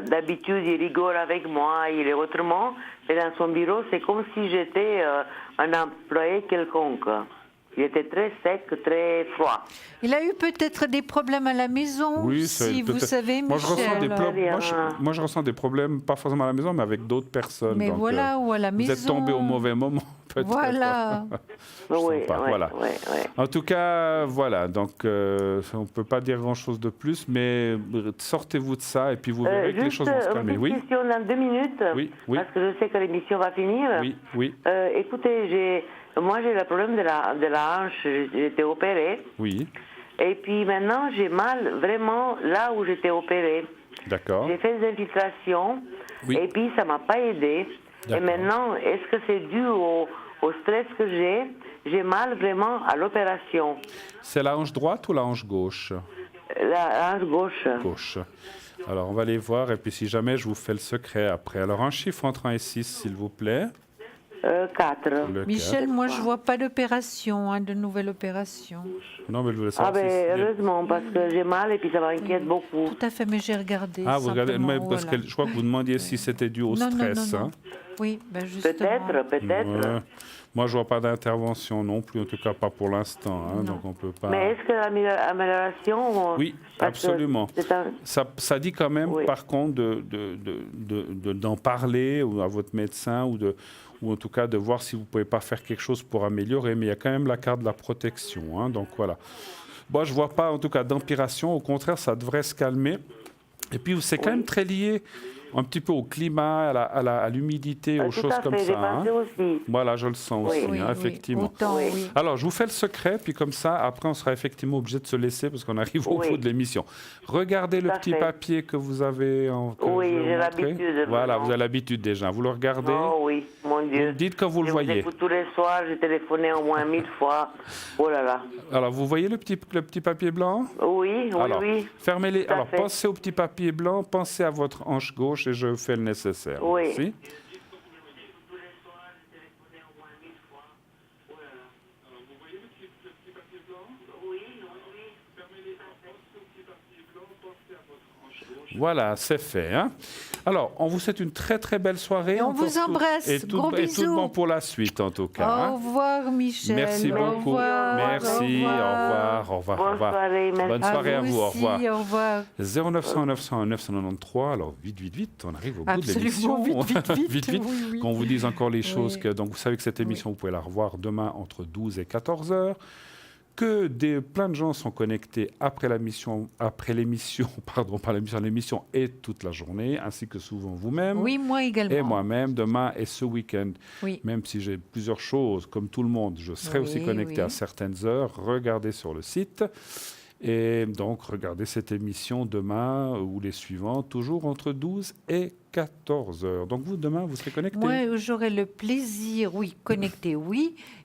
Speaker 7: D'habitude, il rigole avec moi, il est autrement. Mais dans son bureau, c'est comme si j'étais un employé quelconque. Il était très sec, très froid.
Speaker 2: Il a eu peut-être des problèmes à la maison, si vous savez, Michel.
Speaker 1: Moi, je ressens des problèmes, pas forcément à la maison, mais avec d'autres personnes.
Speaker 2: Mais
Speaker 1: donc,
Speaker 2: voilà, ou à la maison.
Speaker 1: Vous êtes tombé au mauvais moment, peut-être.
Speaker 2: Voilà.
Speaker 1: Voilà. En tout cas, voilà. Donc, on ne peut pas dire grand-chose de plus, mais sortez-vous de ça et puis vous verrez que les choses vont se calmer.
Speaker 7: Une question dans 2 minutes, parce que je sais que l'émission va finir. Écoutez, moi, j'ai le problème de la hanche. J'ai été opérée.
Speaker 1: Oui.
Speaker 7: Et puis maintenant, j'ai mal vraiment là où j'étais opérée.
Speaker 1: D'accord.
Speaker 7: J'ai fait des infiltrations. Et puis, ça ne m'a pas aidé. Et maintenant, est-ce que c'est dû au stress que j'ai? J'ai mal vraiment à l'opération.
Speaker 1: C'est la hanche droite ou la hanche gauche?
Speaker 7: La hanche gauche.
Speaker 1: Gauche. Alors, on va aller voir. Et puis, si jamais, je vous fais le secret après. Alors, un chiffre entre 1 et 6, s'il vous plaît.
Speaker 7: 4.
Speaker 2: Michel, moi, je ne vois pas d'opération, de nouvelle opération.
Speaker 1: Non, mais je voulais savoir
Speaker 7: heureusement, parce que j'ai mal et puis ça m'inquiète beaucoup.
Speaker 2: Tout à fait, mais j'ai regardé.
Speaker 1: Ah, vous regardez, parce que je crois que vous demandiez si c'était dû au stress.
Speaker 2: Non. Oui, justement.
Speaker 7: Peut-être.
Speaker 1: Moi, je ne vois pas d'intervention non plus, en tout cas pas pour l'instant. Donc on peut pas...
Speaker 7: Mais est-ce que l'amélioration...
Speaker 1: Oui, absolument. Ça dit quand même, par contre, d'en parler ou à votre médecin ou en tout cas de voir si vous ne pouvez pas faire quelque chose pour améliorer. Mais il y a quand même la carte de la protection. Donc voilà. Moi, je ne vois pas en tout cas d'empiration. Au contraire, ça devrait se calmer. Et puis, c'est quand même très lié un petit peu au climat, à l'humidité, aux choses comme ça.
Speaker 7: Aussi.
Speaker 1: Voilà, je le sens aussi, effectivement. Alors, je vous fais le secret, puis comme ça, après, on sera effectivement obligé de se laisser parce qu'on arrive au bout de l'émission. Regardez le petit papier que vous avez en
Speaker 7: j'ai l'habitude.
Speaker 1: Voilà, vous avez l'habitude déjà. Vous le regardez.
Speaker 7: Oh oui, mon Dieu.
Speaker 1: Vous dites quand vous le voyez.
Speaker 7: Je vous écoute tous les soirs, j'ai téléphoné au moins 1000 fois. Oh là là.
Speaker 1: Alors, vous voyez le petit papier blanc?
Speaker 7: Oui.
Speaker 1: Fermez-les. Alors, pensez au petit papier blanc, pensez à votre hanche gauche et je fais le nécessaire. Merci. Voilà, c'est fait. Alors, on vous souhaite une très très belle soirée.
Speaker 2: Et on vous embrasse. Gros bisous.
Speaker 1: Et tout bon pour la suite, en tout cas.
Speaker 2: Au revoir, Michel.
Speaker 1: Merci beaucoup. Merci. Au revoir.
Speaker 7: Bonne soirée.
Speaker 1: Bonne soirée à vous. Au revoir.
Speaker 2: Au revoir.
Speaker 1: 0900 901 993. Alors, vite. On arrive au bout de l'émission.
Speaker 2: Vite. Oui.
Speaker 1: Qu'on vous dise encore les choses. Donc, vous savez que cette émission, vous pouvez la revoir demain entre 12 et 14 heures. Que plein de gens sont connectés après l'émission, l'émission et toute la journée, ainsi que souvent vous-même.
Speaker 2: Oui, moi également.
Speaker 1: Et moi-même, demain et ce week-end.
Speaker 2: Oui.
Speaker 1: Même si j'ai plusieurs choses, comme tout le monde, je serai aussi connecté à certaines heures. Regardez sur le site. Et donc, regardez cette émission demain ou les suivantes, toujours entre 12 et 14 heures. Donc, vous, demain, vous serez connecté?
Speaker 2: Moi, j'aurai le plaisir, connecté,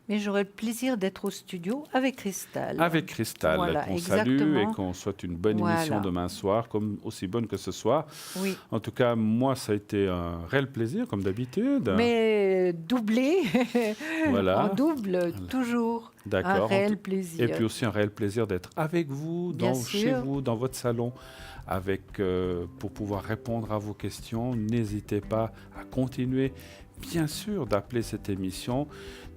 Speaker 2: mais j'aurai le plaisir d'être au studio avec Christelle.
Speaker 1: Avec Christelle, qu'on salue et qu'on souhaite une bonne émission demain soir, comme aussi bonne que ce soir.
Speaker 2: Oui.
Speaker 1: En tout cas, moi, ça a été un réel plaisir, comme d'habitude.
Speaker 2: Mais doublé,
Speaker 1: en
Speaker 2: double, toujours.
Speaker 1: D'accord.
Speaker 2: Un réel plaisir.
Speaker 1: Et puis aussi un réel plaisir d'être avec vous, chez vous, dans votre salon, pour pouvoir répondre à vos questions. N'hésitez pas à continuer, bien sûr, d'appeler cette émission.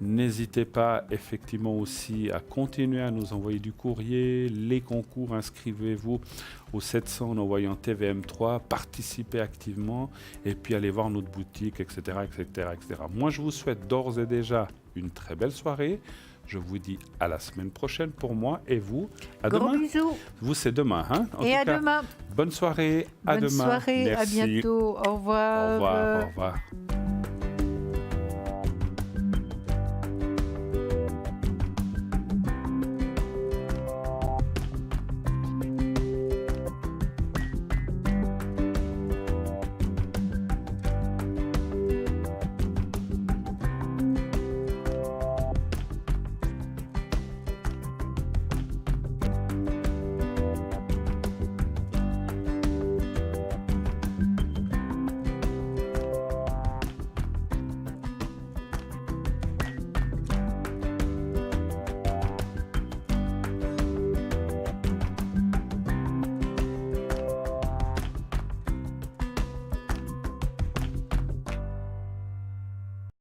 Speaker 1: N'hésitez pas effectivement aussi à continuer à nous envoyer du courrier, les concours, inscrivez-vous au 700 en envoyant TVM3, participez activement et puis allez voir notre boutique, etc., etc., etc. Moi, je vous souhaite d'ores et déjà une très belle soirée. Je vous dis à la semaine prochaine pour moi et vous. À
Speaker 2: Gros
Speaker 1: demain.
Speaker 2: bisous.
Speaker 1: Vous, c'est demain. Hein,
Speaker 2: Et à demain.
Speaker 1: Bonne soirée. À
Speaker 2: Bonne
Speaker 1: demain.
Speaker 2: soirée.
Speaker 1: Merci.
Speaker 2: À bientôt. Au revoir.
Speaker 1: Au revoir. Au revoir.